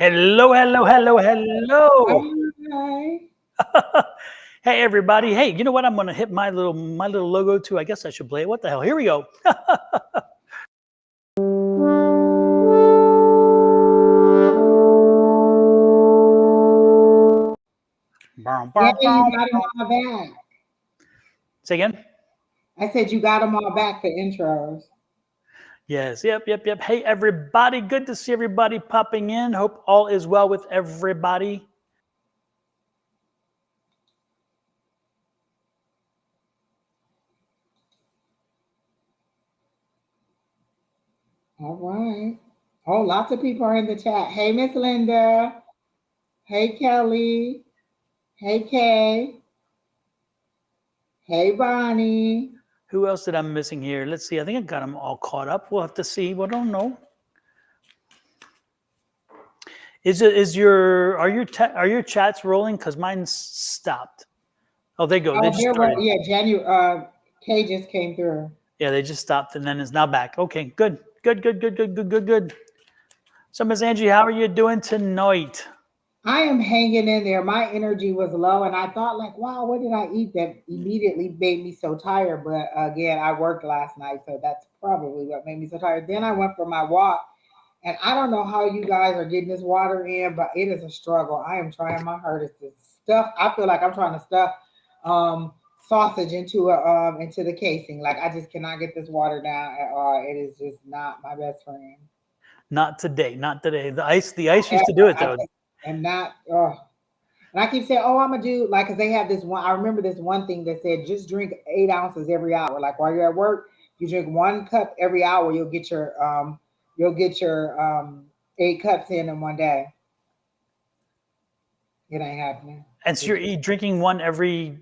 Hello, hello, hello, hello. Hi. Hey everybody. Hey, you know what? I'm gonna hit my little logo too. I guess I should play it. What the hell? Here we go. Bum, Yeah, bum, you bum, got them bum. all back. Say again. I said you got them all back for intros. Yes, yep. Hey everybody, good to see everybody popping in. Hope all is well with everybody. All right. Oh, lots of people are in the chat. Hey, Miss Linda. Hey, Kelly. Hey, Kay. Hey, Bonnie. Who else did I missing here? Let's see. I think I got them all caught up. We'll have to see. We don't know. Are your chats rolling? Because mine stopped. Oh, they go. They Oh, just there were, started. yeah, Kay just came through. Yeah, they just stopped and then is now back. Okay, good. So, Miss Angie, how are you doing tonight? I am hanging in there. My energy was low, and I thought, like, wow, what did I eat that immediately made me so tired? But again, I worked last night, so that's probably what made me so tired. Then I went for my walk, and I don't know how you guys are getting this water in, but it is a struggle. I am trying my hardest to stuff. I feel like I'm trying to stuff um, sausage into the casing. Like I just cannot get this water down at all. It is just not my best friend. Not today, not today. The ice used to do it I though. just am not. And I keep saying, "Oh, I'm gonna do like," because they have this one. I remember this one thing that said, "Just drink 8 ounces every hour." Like while you're at work, you drink 1 cup every hour. You'll get your 8 cups in one day. It ain't happening. And so It you're drinking one every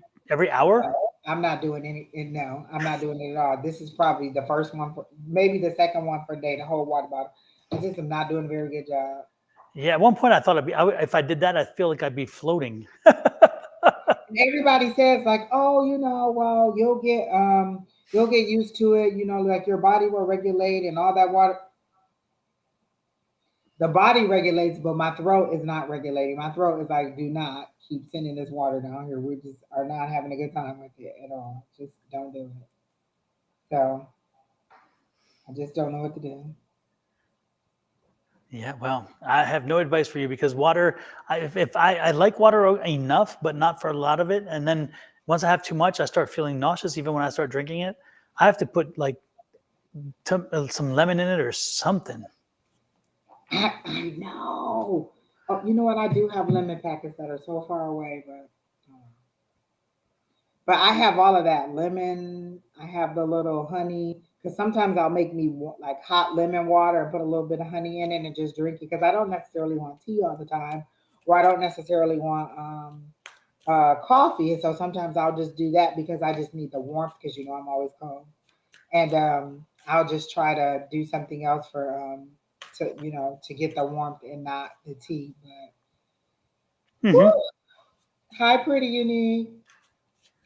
hour. I'm not doing any. No, I'm not doing it at all. This is probably the first one, for, maybe the second one per day. The whole water bottle. I just am not doing a very good job. Yeah, at one point I thought if I did that, I feel like I'd be floating. And everybody says like, oh, well, you'll get used to it. Like your body will regulate and all that water. The body regulates, but my throat is not regulating. My throat is like, do not keep sending this water down here. We just are not having a good time with it at all. Just don't do it. So I just don't know what to do. Yeah, well, I have no advice for you because water. I like water enough, but not for a lot of it. And then once I have too much, I start feeling nauseous. Even when I start drinking it, I have to put like some lemon in it or something. I know. Oh, you know what? I do have lemon packets that are so far away, but I have all of that lemon. I have the little honey because sometimes I'll make me like hot lemon water and put a little bit of honey in it and just drink it because I don't necessarily want tea all the time, or I don't necessarily want coffee. And so sometimes I'll just do that because I just need the warmth because I'm always cold, and I'll just try to do something else for to get the warmth and not the tea. But Hmm. woo! Hi, pretty unique.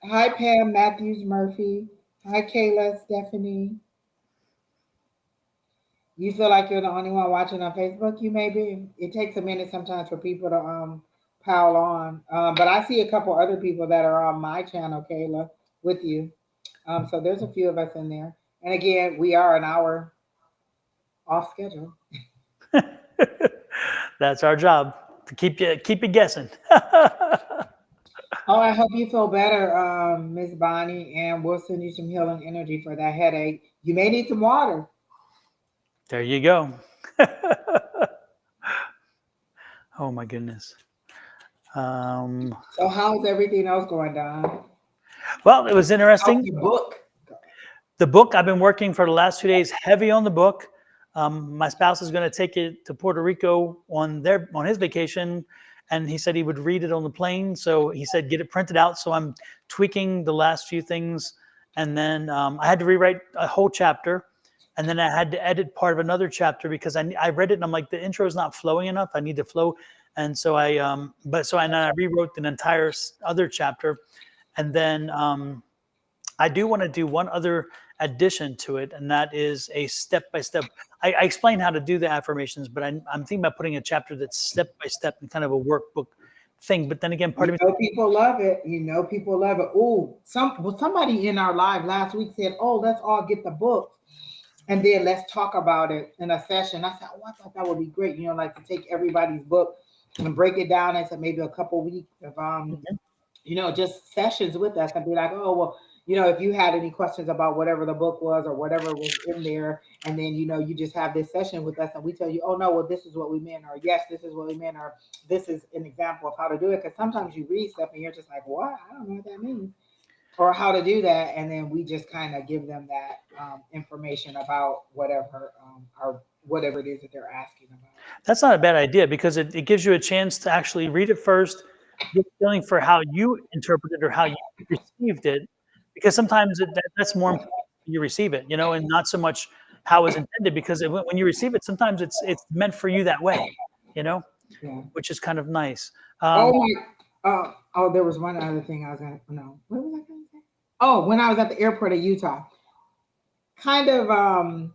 Hi, Pam Matthews Murphy. Hi, Kayla Stephanie. You feel like you're the only one watching on Facebook? You may be. It takes a minute sometimes for people to pile on. But I see a couple other people that are on my channel, Kayla, with you. So there's a few of us in there. And again, we are an hour off schedule. That's our job to keep you guessing. Oh, I hope you feel better, Miss Bonnie, and we'll send you some healing energy for that headache. You may need some water. There you go. Oh my goodness. Um, So how's everything else going, Don? well, it was How's interesting. your book? The book I've been working for the last 2 days heavy on the book. My spouse is going to take it to Puerto Rico on his vacation, and he said he would read it on the plane. So he said get it printed out. So I'm tweaking the last few things, and then I had to rewrite a whole chapter, and then I had to edit part of another chapter because I read it and I'm like the intro is not flowing enough. I need to flow, and so I rewrote an entire other chapter, and then I do want to do one other addition to it, and that is a step-by-step. I explain how to do the affirmations, but I'm thinking about putting a chapter that's step-by-step and kind of a workbook thing. But then again, part of it, People love it. People love it. Oh, somebody in our live last week said, "Oh, let's all get the book and then let's talk about it in a session." I said, "Oh, I thought that would be great. Like to take everybody's book and break it down into maybe a couple weeks of just sessions with us and be like, oh, well, if you had any questions about whatever the book was or whatever was in there, and then, you just have this session with us and we tell you, oh, no, well, this is what we meant, or yes, this is what we meant, or this is an example of how to do it. Because sometimes you read stuff and you're just like, what? I don't know what that means. Or how to do that. And then we just kind of give them that information about whatever or whatever it is that they're asking about. That's not a bad idea, because it gives you a chance to actually read it first, get a feeling for how you interpreted or how you received it, because sometimes that's more important you receive it, and not so much how it's intended, because when you receive it, sometimes it's meant for you that way, Yeah. which is kind of nice. There was one other thing I was going to, no, what was I going to say? Oh, when I was at the airport of Utah, kind of,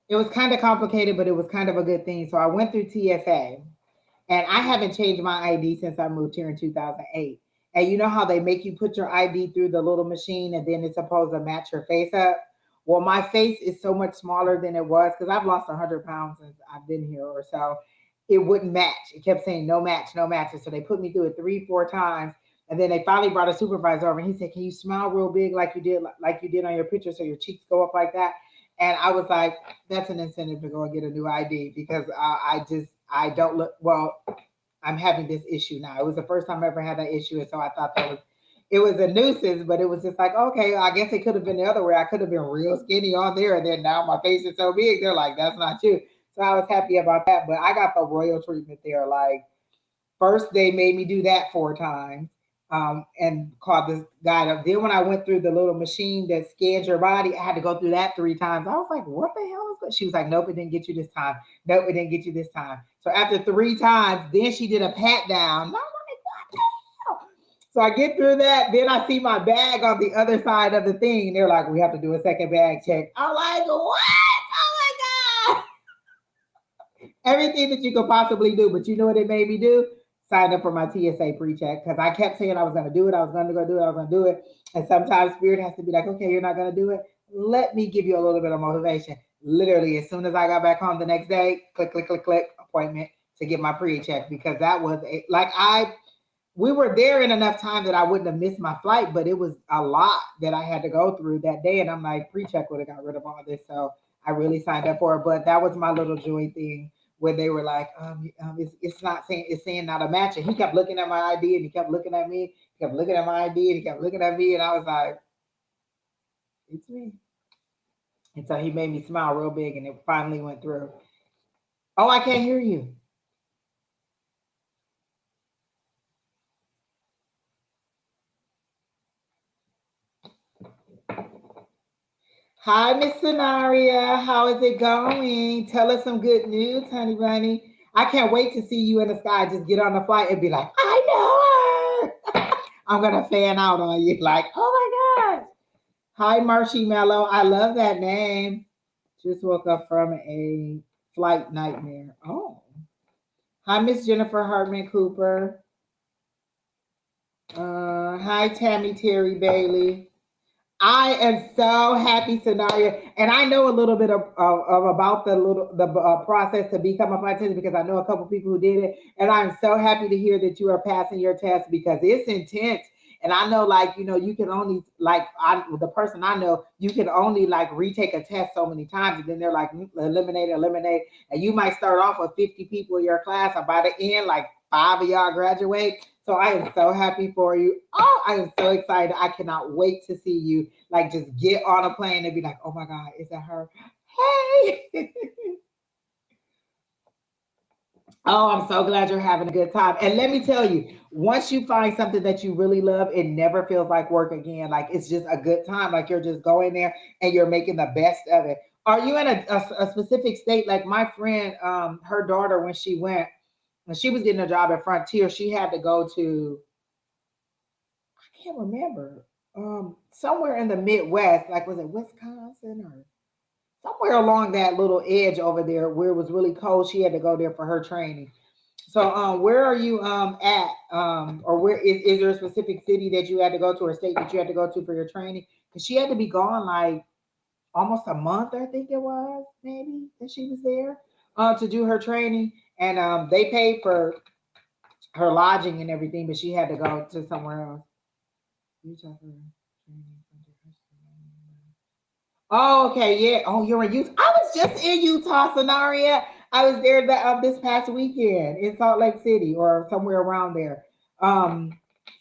it was kind of complicated, but it was kind of a good thing. So I went through TSA, and I haven't changed my ID since I moved here in 2008. And you know how they make you put your ID through the little machine and then it's supposed to match your face up? Well, my face is so much smaller than it was because I've lost 100 pounds since I've been here or so. It wouldn't match. It kept saying no match, no match. And so they put me through it 3-4 times. And then they finally brought a supervisor over and he said, "Can you smile real big like you did on your picture so your cheeks go up like that?" And I was like, that's an incentive to go and get a new ID because I don't look well. I'm having this issue now. It was the first time I ever had that issue. And so I thought it was a nuisance, but it was just like, okay, I guess it could have been the other way. I could have been real skinny on there. And then now my face is so big. They're like, that's not you. So I was happy about that. But I got the royal treatment there. Like, first they made me do that 4 times. And called this guy up. Then when I went through the little machine that scans your body, I had to go through that 3 times. I was like, what the hell is that? She was like, nope, it didn't get you this time. Nope, it didn't get you this time. So after 3 times, then she did a pat down. And I'm like, what the hell? So I get through that. Then I see my bag on the other side of the thing. They're like, we have to do a second bag check. I'm like, what? Oh my God. Everything that you could possibly do. But you know what it made me do? Sign up for my TSA pre-check because I kept saying I was going to do it. I was going to go do it. I was going to do it. And sometimes spirit has to be like, okay, you're not going to do it. Let me give you a little bit of motivation. Literally, as soon as I got back home the next day, click, click, click, click, appointment to get my pre-check because that was we were there in enough time that I wouldn't have missed my flight, but it was a lot that I had to go through that day. And I'm like, pre-check would have got rid of all this. So I really signed up for it. But that was my little joy thing where they were like, it's not saying, it's saying not a match. And he kept looking at my ID and he kept looking at me, he kept looking at my ID and he kept looking at me. And I was like, it's me. And so he made me smile real big and it finally went through. Oh, I can't hear you. Hi, Miss Sonaria. How is it going? Tell us some good news, honey bunny. I can't wait to see you in the sky. Just get on the flight and be like, I know her. I'm going to fan out on you like, oh my gosh. Hi, Marshy Mello. I love that name. Just woke up from a flight nightmare. Oh. Hi, Miss Jennifer Hartman Cooper. Hi, Tammy Terry Bailey. I am so happy, Sonaria, and I know a little bit of about the process to become a flight attendant because I know a couple people who did it, and I'm so happy to hear that you are passing your test because it's intense. And I know, like, you can only the person I know, you can only like retake a test so many times, and then they're like eliminate, and you might start off with 50 people in your class, and by the end, like 5 of y'all graduate. So I am so happy for you. Oh, I am so excited. I cannot wait to see you. Like, just get on a plane and be like, oh my God, is that her? Hey. Oh, I'm so glad you're having a good time. And let me tell you, once you find something that you really love, it never feels like work again. Like, it's just a good time. Like, you're just going there and you're making the best of it. Are you in a specific state? Like my friend, her daughter, when she was getting a job at Frontier, she had to go to, I can't remember. somewhere in the Midwest, like was it Wisconsin or somewhere along that little edge over there where it was really cold. She had to go there for her training. So, where are you at? Or where is there a specific city that you had to go to, or state that you had to go to for your training? Because she had to be gone like almost a month, I think it was, maybe that she was there to do her training, and they paid for her lodging and everything, but she had to go to somewhere else. Utah for training. Oh, okay, yeah. Oh, you're in Utah. I was just in Utah, Sonaria. I was there this past weekend in Salt Lake City or somewhere around there. Um,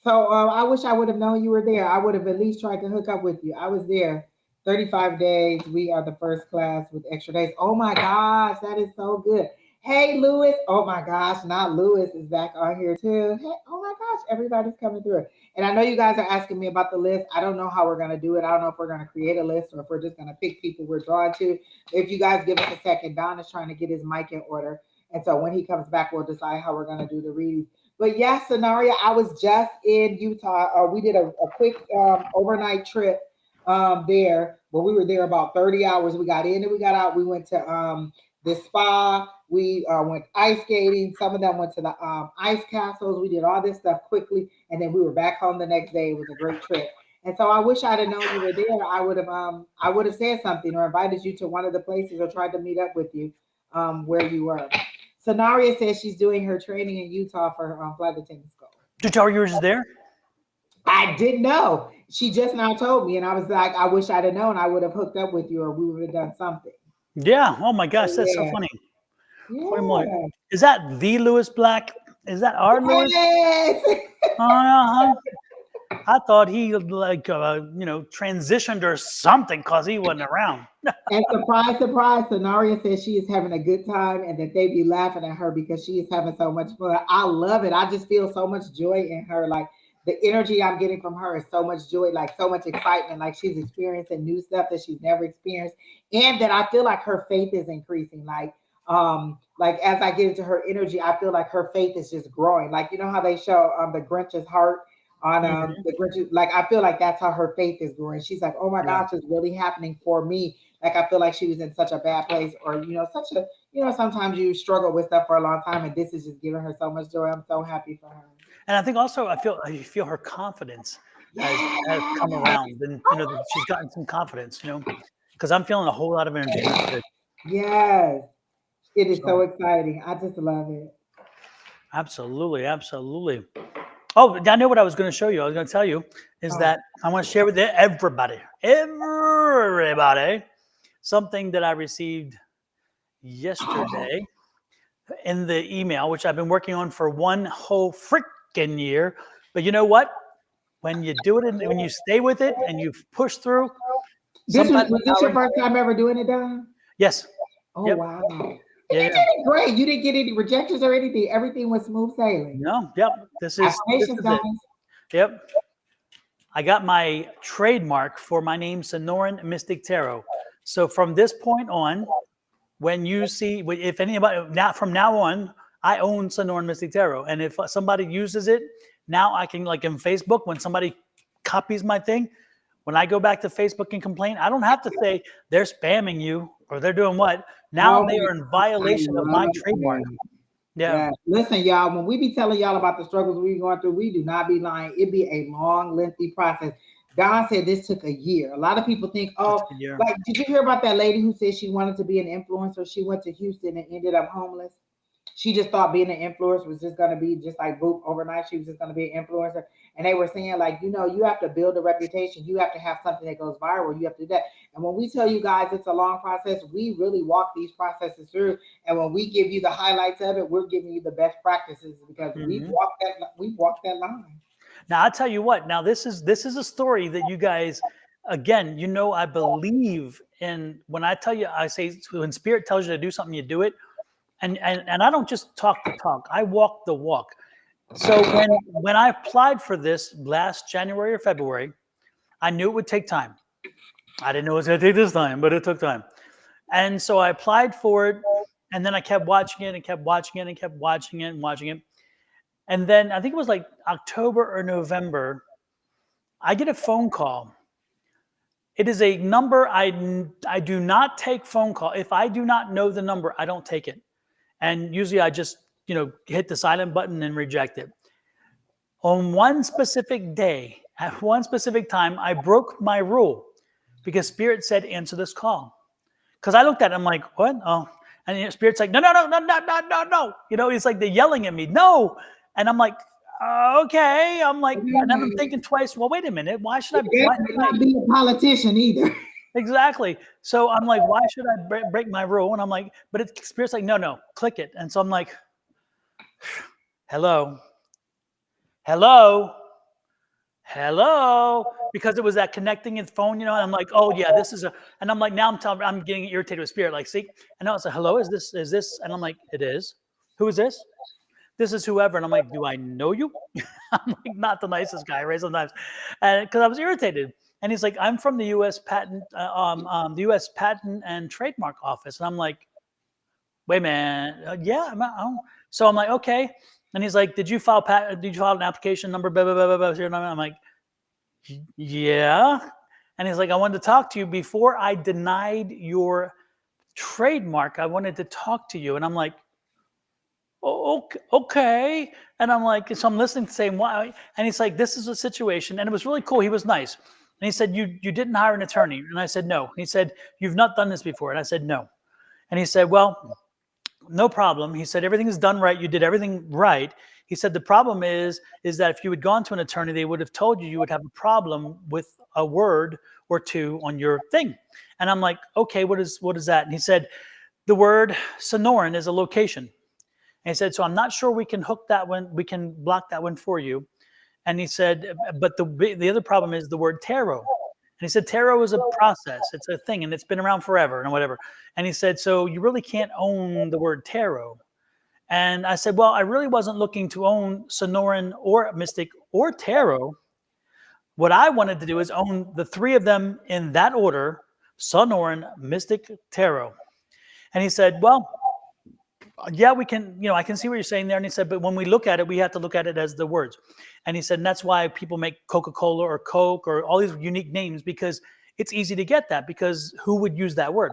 so I wish I would have known you were there. I would have at least tried to hook up with you. I was there 35 days. We are the first class with extra days. Oh my gosh, that is so good. Hey, Lewis. Oh my gosh, not Lewis is back on here too. Hey, oh my gosh, everybody's coming through. And I know you guys are asking me about the list. I don't know how we're going to do it. I don't know if we're going to create a list or if we're just going to pick people we're drawn to. If you guys give us a second, Don is trying to get his mic in order. And so when he comes back, we'll decide how we're going to do the readings. But yes, Scenario, I was just in Utah. We did a quick overnight trip there, where we were there about 30 hours. We got in and we got out. We went to the spa. We went ice skating. Some of them went to the ice castles. We did all this stuff quickly, and then we were back home the next day. It was a great trip. And so I wish I'd have known you were there. I would have said something or invited you to one of the places or tried to meet up with you where you were. Sonaria says she's doing her training in Utah for flight attendant school. Did you tell her you were just there? I didn't know. She just now told me, and I was like, I wish I'd have known. I would have hooked up with you, or we would have done something. Yeah. Oh my So gosh, that's so yeah, funny. Holy moly. yeah, Is that the Lewis Black? Is that our Lewis? yes. Uh-huh. I thought he transitioned or something because he wasn't around. And surprise, surprise, Sonaria says she is having a good time and that they be laughing at her because she is having so much fun. I love it. I just feel so much joy in her. Like the energy I'm getting from her is so much joy, like so much excitement. Like she's experiencing new stuff that she's never experienced. And that I feel like her faith is increasing. Like as I get into her energy, I feel like her faith is just growing. Like you know how they show the Grinch's heart on Mhm. the Grinch, like I feel like that's how her faith is growing. She's like, oh my Yeah. gosh, it's really happening for me. Like I feel like she was in such a bad place, or such a sometimes you struggle with stuff for a long time, and this is just giving her so much joy. I'm so happy for her. And I think also I feel her confidence has come Yes. around, and that she's gotten some confidence. Because I'm feeling a whole lot of energy, and that's good. Yes. It is so So exciting. I just love it. absolutely, absolutely. Oh, I know what I was going to show you. I was going to tell you is Oh, that I want to share with everybody, something that I received oh, yesterday in the email, which I've been working on for one whole freaking year. But you know what? When you do it and when you stay with it and you push through, this sometimes was the this power. your first time ever doing it, Don? Yes. Oh Yep. wow. And Yeah. you Yeah. did it great. You didn't get any rejections or anything. Everything was smooth sailing. No. Yep. This Affirmations, is guys. it. Yep. I got my trademark for my name, Sonoran Mystic Tarot. So from this point on, when you see, if anybody now from now on, I own Sonoran Mystic Tarot, and if somebody uses it now, I can like in Facebook when somebody copies my thing. When I go back to Facebook and complain, I don't have to say they're spamming you or they're doing what. Now Oh they my are in God, I violation of love my trademark. it. Yeah, Yeah. Listen, y'all, when we be telling y'all about the struggles we going through, we do not be lying. It be a long, lengthy process. Don said this took a year. A lot of people think, it oh, took a year. like, did you hear about that lady who said she wanted to be an influencer? She went to Houston and ended up homeless. She just thought being an influencer was just gonna be just like boop overnight. She was just gonna be an influencer. And they were saying, like, you have to build a reputation. You have to have something that goes viral. You have to do that. And when we tell you guys it's a long process, we really walk these processes through. And when we give you the highlights of it, we're giving you the best practices because Mhm. we've walked that line. Now I'll tell you what. Now this is a story that you guys, again, I believe in. When I tell you, I say when spirit tells you to do something, you do it. And I don't just talk the talk. I walk the walk. So when I applied for this last January or February, I knew it would take time. I didn't know it was going to take this time, but it took time. And so I applied for it, and then I kept watching it and kept watching it and kept watching it and watching it. And then I think it was like October or November, I get a phone call. It is a number I do not take phone call. If I do not know the number, I don't take it. And usually I just, hit the silent button and reject it. On one specific day, at one specific time, I broke my rule because Spirit said, answer this call. Because I looked at it, I'm like, what? Oh. And Spirit's like, no, no, no, no, no, no, no, no. It's like they're yelling at me, no. And I'm like, okay. I'm like, and then I'm thinking twice, well, wait a minute. Why should I? You not be a politician either. Exactly. So I'm like, why should I break my rule? And I'm like, but Spirit's like, no, no, click it. And so I'm like, hello, hello, hello, because it was that connecting his phone, and I'm like, oh yeah, this is and I'm like, now I'm getting irritated with Spirit. Like, see, and now it's like, hello, is this? And I'm like, it is. Who is this? This is whoever. And I'm like, do I know you? I'm like, not the nicest guy, right? Sometimes, and because I was irritated. And he's like, I'm from the U.S. the U.S. Patent and Trademark Office. And I'm like, wait a minute, yeah. So I'm like, okay. And he's like, did you file an application number? Blah, blah, blah, blah, blah. I'm like, yeah. And he's like, I wanted to talk to you before I denied your trademark. I wanted to talk to you. And I'm like, oh, okay. And I'm like, so I'm listening to saying why. And he's like, this is a situation. And it was really cool. He was nice. And he said, you didn't hire an attorney. And I said, no. He said, you've not done this before. And I said, no. And he said, well, no problem. He said, everything is done right. You did everything right. He said, the problem is that if you had gone to an attorney, they would have told you would have a problem with a word or two on your thing. And I'm like, okay, what is that? And he said, the word Sonoran is a location. And he said, so I'm not sure we can hook that one. We can block that one for you. And he said, but the other problem is the word tarot. And he said, tarot is a process. It's a thing, and it's been around forever and whatever. And he said, so you really can't own the word tarot. And I said, well, I really wasn't looking to own Sonoran or Mystic or Tarot. What I wanted to do is own the three of them in that order, Sonoran, Mystic, Tarot. And he said, well, yeah, we can, I can see what you're saying there. And he said, but when we look at it, we have to look at it as the words. And he said, and that's why people make Coca-Cola or Coke or all these unique names, because it's easy to get that, because who would use that word?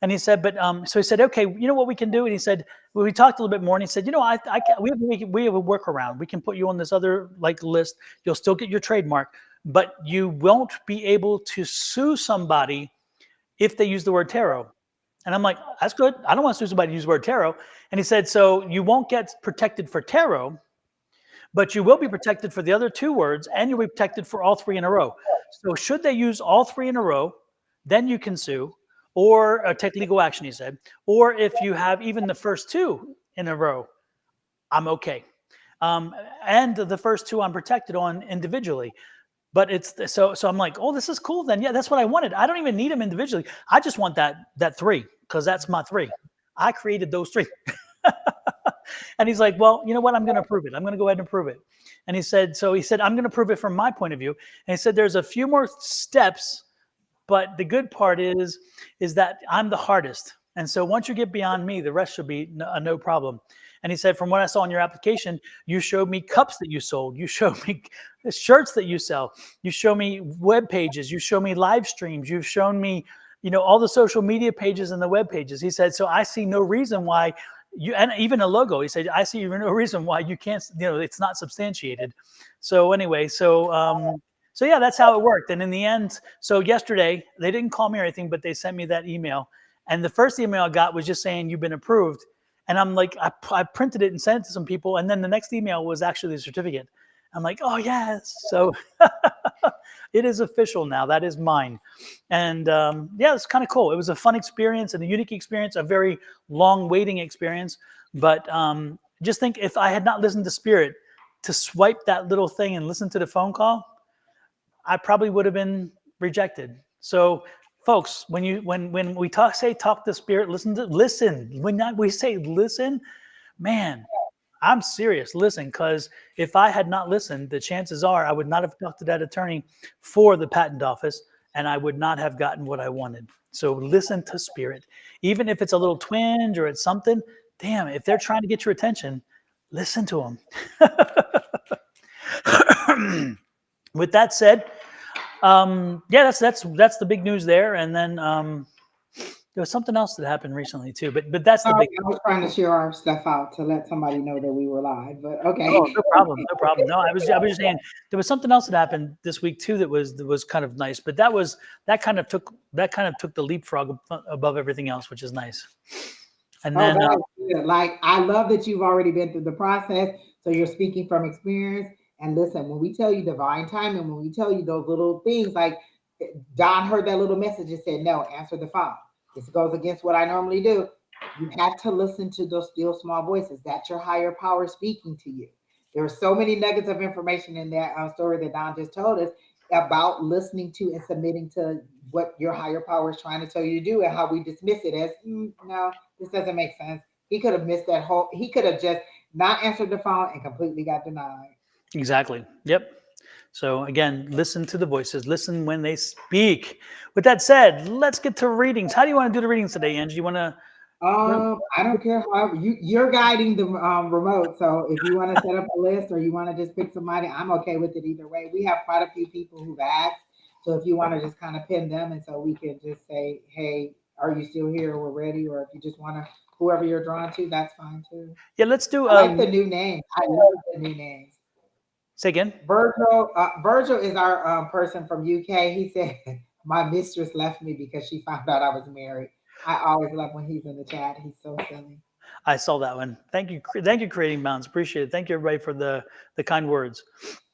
And he said, but so he said, okay, you know what we can do? And he said, well, we talked a little bit more. And he said, we have a workaround. We can put you on this other list. You'll still get your trademark, but you won't be able to sue somebody if they use the word tarot. And I'm like, that's good. I don't want to sue somebody to use the word tarot. And he said, so you won't get protected for tarot, but you will be protected for the other two words, and you'll be protected for all three in a row. So should they use all three in a row, then you can sue or take legal action, he said. Or if you have even the first two in a row, I'm okay. And the first two I'm protected on individually. But it's so I'm like, oh, this is cool then. Yeah, that's what I wanted. I don't even need them individually. I just want that three, because that's my three. I created those three. And he's like, well, you know what? I'm going to prove it. I'm going to go ahead and prove it. And he said, I'm going to prove it from my point of view. And he said, there's a few more steps, but the good part is that I'm the hardest. And so once you get beyond me, the rest should be no problem. And he said, from what I saw in your application, you showed me cups that you sold. You showed me shirts that you sell. You show me web pages. You show me live streams. You've shown me, all the social media pages and the web pages. He said, so I see no reason why and even a logo. He said, I see no reason why you can't, it's not substantiated. So anyway, so yeah, that's how it worked. And in the end, so yesterday, they didn't call me or anything, but they sent me that email. And the first email I got was just saying, you've been approved. And I'm like, I printed it and sent it to some people. And then the next email was actually the certificate. I'm like, oh, yes. So it is official now. That is mine. And yeah, it's kind of cool. It was a fun experience and a unique experience, a very long waiting experience. But just think, if I had not listened to Spirit to swipe that little thing and listen to the phone call, I probably would have been rejected. So folks, when we talk to Spirit, listen. When we say listen, man, I'm serious. Listen, because if I had not listened, the chances are I would not have talked to that attorney for the patent office, and I would not have gotten what I wanted. So listen to Spirit. Even if it's a little twinge or it's something, damn, if they're trying to get your attention, listen to them. with that said, yeah, that's the big news there. And then there was something else that happened recently too, but that's Oh, the big. I was trying to share our stuff out to let somebody know that we were live, but okay. Oh, no problem, no problem. No, I was just saying there was something else that happened this week too that was kind of nice, but that kind of took the leapfrog above everything else, which is nice. And Oh, then that is good. Like, I love that you've already been through the process. So you're speaking from experience. And listen, when we tell you divine timing, when we tell you those little things, like Don heard that little message and said, no, answer the phone. This goes against what I normally do. You have to listen to those still small voices. That's your higher power speaking to you. There are so many nuggets of information in that story that Don just told us about listening to and submitting to what your higher power is trying to tell you to do, and how we dismiss it as no, this doesn't make sense. He could have missed that whole. He could have just not answered the phone and completely got denied. exactly, yep. So again, listen to the voices, listen when they speak. With that said, let's get to readings. How do you want to do the readings today, Angie? You want to? I don't care how you're guiding the remote. So if you want to set up a list or you want to just pick somebody, I'm okay with it either way. We have quite a few people who've asked. So if you want to just kind of pin them, and so we can just say, hey, are you still here? We're ready. Or if you just want to, whoever you're drawn to, that's fine too. Yeah, let's do. I like the new names. I love the new names. Say again. Virgil is our person from UK. He said, "My mistress left me because she found out I was married." I always love when he's in the chat. He's so silly. I saw that one. Thank you, Creating Bounds. Appreciate it. Thank you, everybody, for the kind words.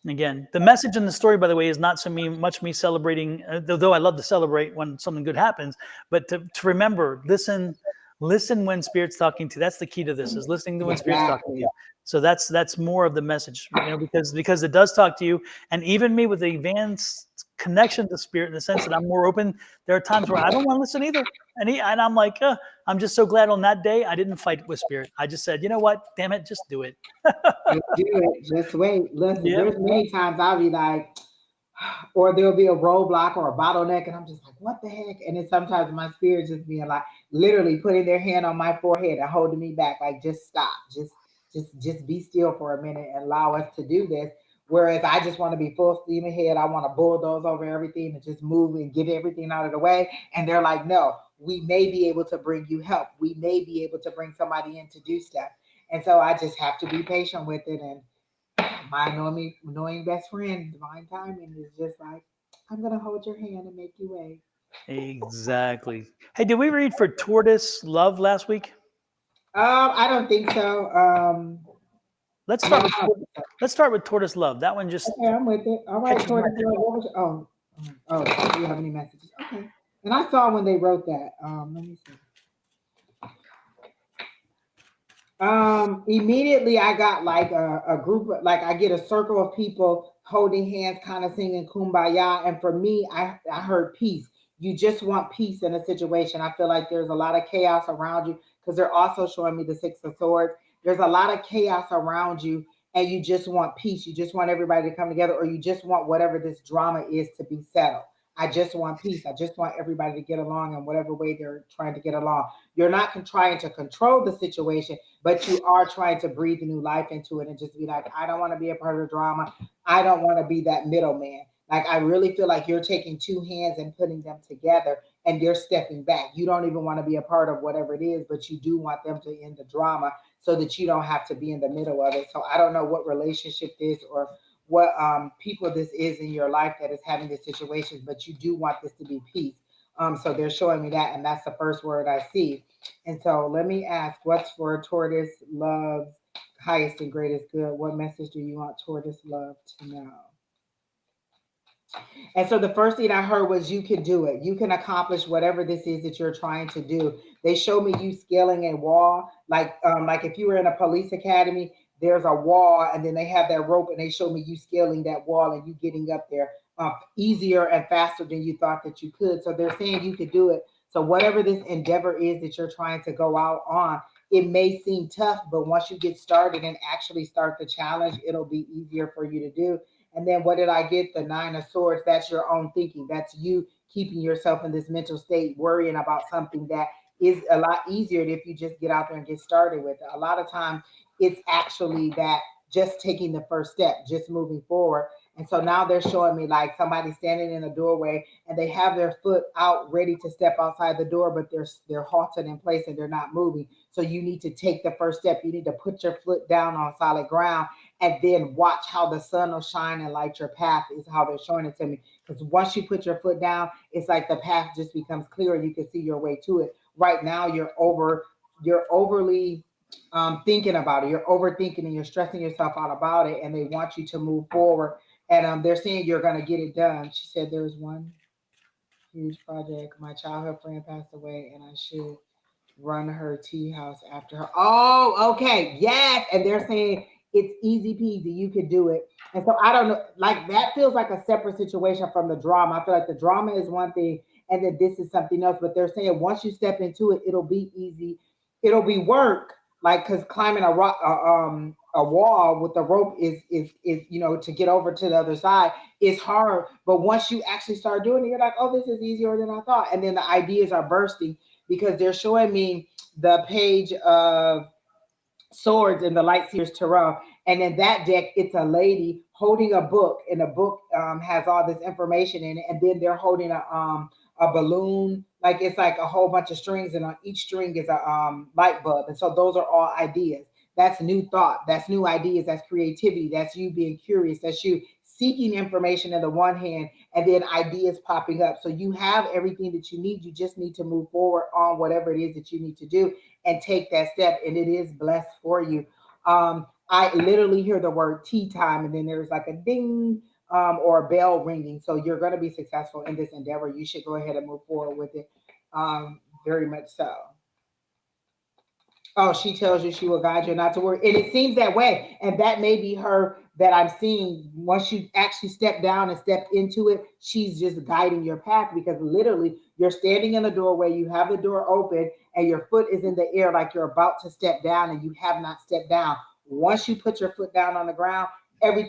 Again, the message in the story, by the way, is not so much me celebrating, though I love to celebrate when something good happens, but to remember, listen when Spirit's talking to you. That's the key to this, is listening to when Spirit's talking to Exactly. you. So that's more of the message, because it does talk to you, and even me with the advanced connection to Spirit, in the sense that I'm more open. There are times where I don't want to listen either, and I'm like, I'm just so glad on that day I didn't fight with Spirit. I just said, you know what, damn it, just do it. Just do it. Just wait. Listen, Yep. there's many times I'll be like, or there'll be a roadblock or a bottleneck, and I'm just like, what the heck? And then sometimes my spirit just being like, literally putting their hand on my forehead and holding me back, like, just stop, just be still for a minute and allow us to do this. Whereas I just want to be full steam ahead. I want to bulldoze over everything and just move and get everything out of the way. And they're like, no, we may be able to bring you help. We may be able to bring somebody in to do stuff. And so I just have to be patient with it. And my annoying best friend, divine timing, is just like, I'm gonna hold your hand and make you wait. Exactly. Hey, did we read for Tortoise Love last week? I don't think so. Let's No, start I with don't think so. let's start with Tortoise Love. That one just Okay, I'm with it. All right, catches my Tortoise Love, attention. what was your, do you have any messages? Okay. And I saw when they wrote that. Let me see. Immediately I got like a group of, like, I get a circle of people holding hands, kind of singing Kumbaya. And for me, I heard peace. You just want peace in a situation. I feel like there's a lot of chaos around you, because they're also showing me the Six of Swords. There's a lot of chaos around you, and you just want peace. You just want everybody to come together, or you just want whatever this drama is to be settled. I just want peace. I just want everybody to get along in whatever way they're trying to get along. You're not trying to control the situation, but you are trying to breathe new life into it and just be like, I don't want to be a part of the drama. I don't want to be that middleman. Like, I really feel like you're taking two hands and putting them together, and you're stepping back. You don't even want to be a part of whatever it is, but you do want them to end the drama so that you don't have to be in the middle of it. So I don't know what relationship this, or what people this is in your life that is having this situation, but you do want this to be peace. So they're showing me that, and that's the first word I see. And so let me ask, what's for Tortoise Love's highest and greatest good? What message do you want Tortoise Love to know? And so the first thing I heard was, you can do it. You can accomplish whatever this is that you're trying to do. They show me you scaling a wall, like if you were in a police academy, there's a wall, and then they have that rope, and they show me you scaling that wall and you getting up there easier and faster than you thought that you could. So they're saying you could do it. So whatever this endeavor is that you're trying to go out on, it may seem tough, but once you get started and actually start the challenge, it'll be easier for you to do. And then what did I get? The Nine of Swords. That's your own thinking. That's you keeping yourself in this mental state, worrying about something that is a lot easier if you just get out there and get started with it. A lot of times it's actually that just taking the first step, just moving forward. And so now they're showing me like somebody standing in a doorway and they have their foot out ready to step outside the door, but they're halted in place and they're not moving. So you need to take the first step. You need to put your foot down on solid ground and then watch how the sun will shine and light your path is how they're showing it to me. Because once you put your foot down, it's like the path just becomes clear and you can see your way to it. Right now you're overly thinking about it. You're overthinking and you're stressing yourself out about it, and they want you to move forward. And they're saying you're going to get it done. She said there was one huge project. My childhood friend passed away, and I should run her tea house after her. Oh, okay. Yes. And they're saying it's easy peasy. You could do it. And so I don't know, like that feels like a separate situation from the drama. I feel like the drama is one thing and then this is something else. But they're saying once you step into it, it'll be easy. It'll be work. Like because climbing a wall with the rope is to get over to the other side is hard. But once you actually start doing it, you're like, oh, this is easier than I thought. And then the ideas are bursting because they're showing me the page of swords in the light seers tarot, and in that deck it's a lady holding a book, and the book has all this information in it, and then they're holding a balloon, like it's like a whole bunch of strings, and on each string is a light bulb, and so those are all ideas. That's new thought, that's new ideas, that's creativity, that's you being curious, that's you seeking information in the one hand and then ideas popping up. So you have everything that you need, you just need to move forward on whatever it is that you need to do and take that step, and it is blessed for you. I literally hear the word tea time, and then there's like a ding or a bell ringing. So you're going to be successful in this endeavor. You should go ahead and move forward with it. Very much so. Oh, she tells you she will guide you not to worry. And it seems that way. And that may be her that I'm seeing. Once you actually step down and step into it, she's just guiding your path because literally you're standing in the doorway, you have the door open, and your foot is in the air like you're about to step down and you have not stepped down. Once you put your foot down on the ground,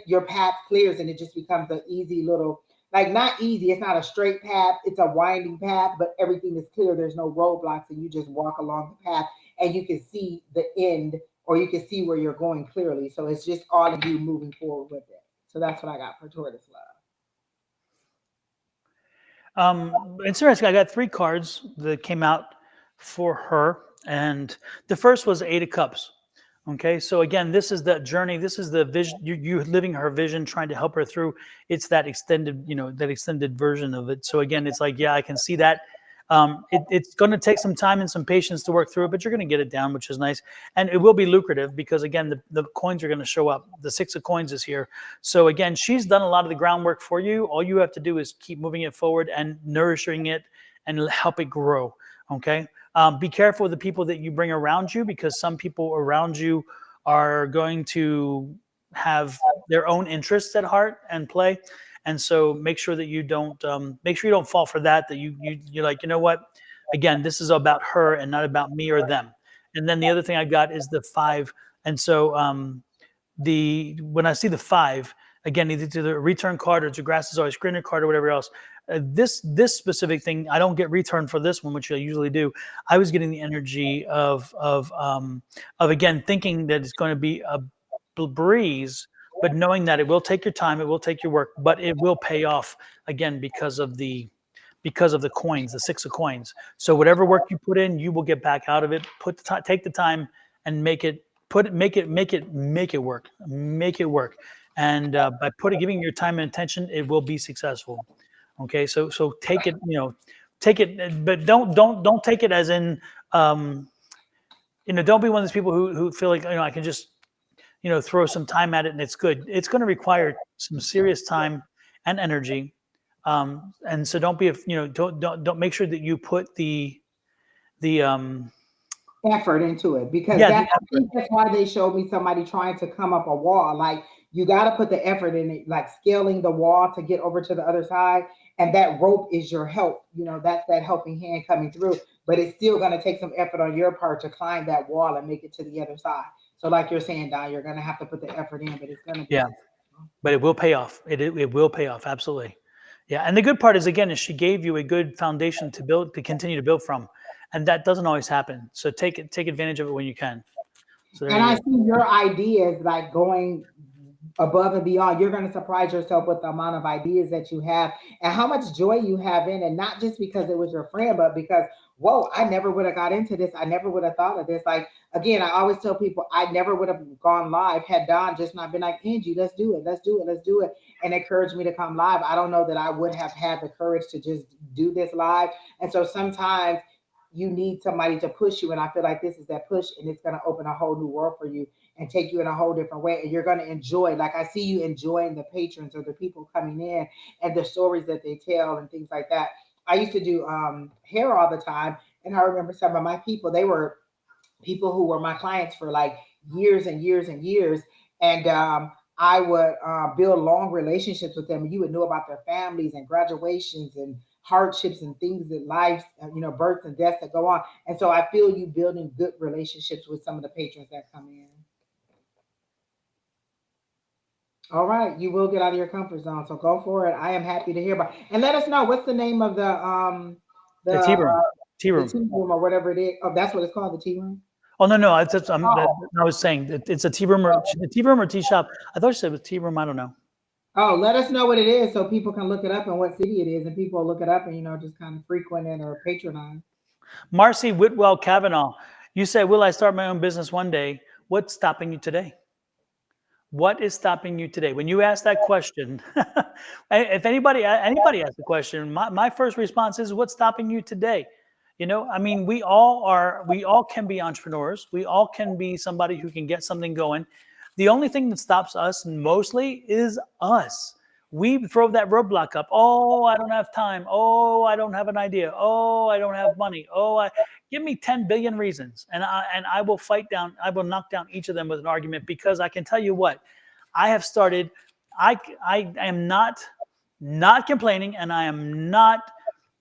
your path clears and it just becomes an easy little, like not easy, it's not a straight path, it's a winding path, but everything is clear. There's no roadblocks and you just walk along the path and you can see the end or you can see where you're going clearly. So it's just all of you moving forward with it. So that's what I got for Tortoise Interesting. I got 3 cards that came out for her, and the first was 8 of Cups. Okay, so again, this is the journey. This is the vision. You living her vision, trying to help her through. It's that extended, that extended version of it. So again, it's like, yeah, I can see that. It's going to take some time and some patience to work through it, but you're going to get it down, which is nice. And it will be lucrative because, again, the coins are going to show up. The 6 of Coins is here. So, again, she's done a lot of the groundwork for you. All you have to do is keep moving it forward and nourishing it and help it grow, okay? Be careful with the people that you bring around you because some people around you are going to have their own interests at heart and play. And so make sure that you don't fall for that. That you're like, you know what? Again, this is about her and not about me or them. And then the other thing I got is the 5. And so when I see the 5, again, either to the return card or to grass is always greener card or whatever else. This specific thing, I don't get return for this one, which I usually do. I was getting the energy of again thinking that it's going to be a breeze, but knowing that it will take your time, it will take your work, but it will pay off again because of the coins, the 6 of Coins. So whatever work you put in, you will get back out of it. Take the time and make it work. Make it work. And by giving your time and attention, it will be successful. Okay, so take it, take it, but don't take it as in, don't be one of those people who feel like, I can just, throw some time at it and it's good. It's going to require some serious time and energy. And so don't be, don't make sure that you put the effort into it because yeah, I think that's why they showed me somebody trying to come up a wall. Like you got to put the effort in it, like scaling the wall to get over to the other side. And that rope is your help. That's that helping hand coming through. But it's still going to take some effort on your part to climb that wall and make it to the other side. So, like you're saying, Don, you're going to have to put the effort in, but it's going to be successful. But it will pay off. It will pay off, absolutely. Yeah, and the good part is again, she gave you a good foundation to continue to build from, and that doesn't always happen. So take advantage of it when you can. So there And I you go. see your ideas like going above and beyond. You're going to surprise yourself with the amount of ideas that you have and how much joy you have in it, not just because it was your friend, but because, whoa, I never would have got into this. I never would have thought of this. Like, again, I always tell people I never would have gone live had Don just not been like, Angie, let's do it. Let's do it. Let's do it. And encouraged me to come live. I don't know that I would have had the courage to just do this live. And so sometimes you need somebody to push you. And I feel like this is that push, and it's going to open a whole new world for you and take you in a whole different way. And you're going to enjoy, like I see you enjoying the patrons or the people coming in and the stories that they tell and things like that. I used to do hair all the time. And I remember some of my people, they were people who were my clients for like years and years and years. And I would build long relationships with them. And you would know about their families and graduations and hardships and things that life, births and deaths that go on. And so I feel you building good relationships with some of the patrons that come in. All right, you will get out of your comfort zone, so go for it. I am happy to hear about. And let us know what's the name of the The tea room. Tea the room. tea room or whatever it is. Oh, that's what it's called, the tea room. Oh no, no. Oh, I was saying it's a tea room or tea shop. I thought you said it was tea room. I don't know. oh, let us know what it is so people can look it up and what city it is, and people will look it up and just kind of frequent it or patronize. Marcy Whitwell Kavanaugh. You said, "Will I start my own business one day?" What's stopping you today? What is stopping you today? When you ask that question, if anybody asks the question, my first response is, "What's stopping you today?" I mean, we all can be entrepreneurs. We all can be somebody who can get something going. The only thing that stops us mostly is us. We throw that roadblock up. Oh, I don't have time. Oh, I don't have an idea. Oh, I don't have money. Give me 10 billion reasons, and I will I will knock down each of them with an argument, because I can tell you what, I have started. I am not complaining, and I am not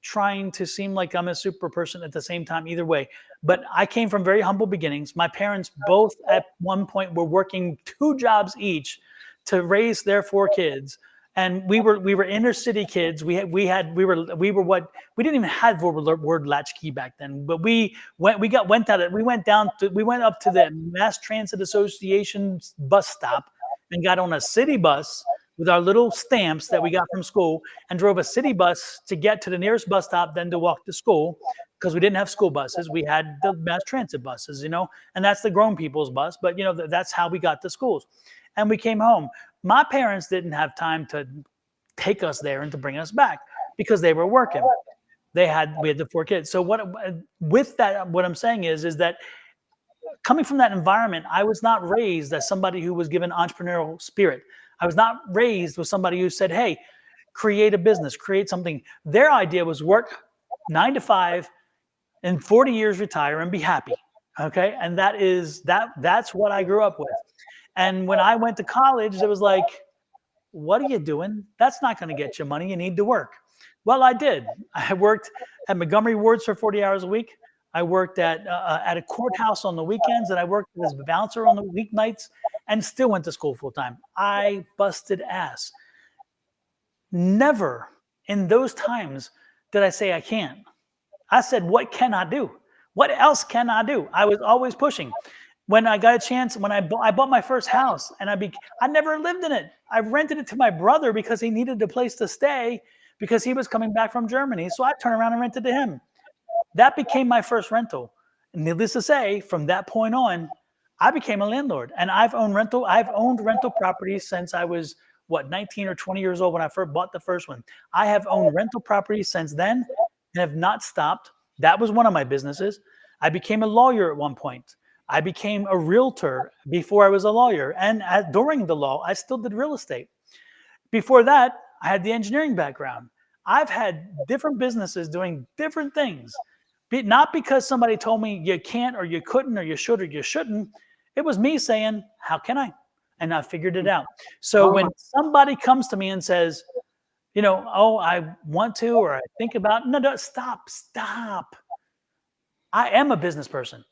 trying to seem like I'm a super person at the same time either way. But I came from very humble beginnings. My parents both at one point were working 2 jobs each to raise their 4 kids. And we were inner city kids. We were what we didn't even have word latchkey back then. But we went up to the Mass Transit Association's bus stop and got on a city bus with our little stamps that we got from school, and drove a city bus to get to the nearest bus stop, then to walk to school, because we didn't have school buses. We had the mass transit buses, and that's the grown people's bus. But that's how we got to schools, and we came home. My parents didn't have time to take us there and to bring us back because they were working. We had the 4 kids. So what I'm saying is that coming from that environment, I was not raised as somebody who was given entrepreneurial spirit. I was not raised with somebody who said, "Hey, create a business, create something." Their idea was work 9 to 5, in 40 years retire and be happy. Okay, and that's what I grew up with. And when I went to college, it was like, "What are you doing? That's not going to get you money. You need to work." Well, I did. I worked at Montgomery Wards for 40 hours a week. I worked at a courthouse on the weekends, and I worked as a bouncer on the weeknights, and still went to school full time. I busted ass. Never in those times did I say I can't. I said, "What can I do? What else can I do?" I was always pushing. When I got a chance, when I bought my first house, and I never lived in it. I rented it to my brother because he needed a place to stay because he was coming back from Germany. So I turned around and rented to him. That became my first rental. And needless to say, from that point on, I became a landlord, and I've owned rental properties since I was 19 or 20 years old when I first bought the first one. I have owned rental properties since then and have not stopped. That was one of my businesses. I became a lawyer at one point. I became a realtor before I was a lawyer, and during the law, I still did real estate. Before that, I had the engineering background. I've had different businesses doing different things, not because somebody told me you can't or you couldn't or you should or you shouldn't. It was me saying, "How can I?" And I figured it out. So Oh my, when somebody comes to me and says, "Oh, I want to," or "I think about," no, no, stop. I am a business person.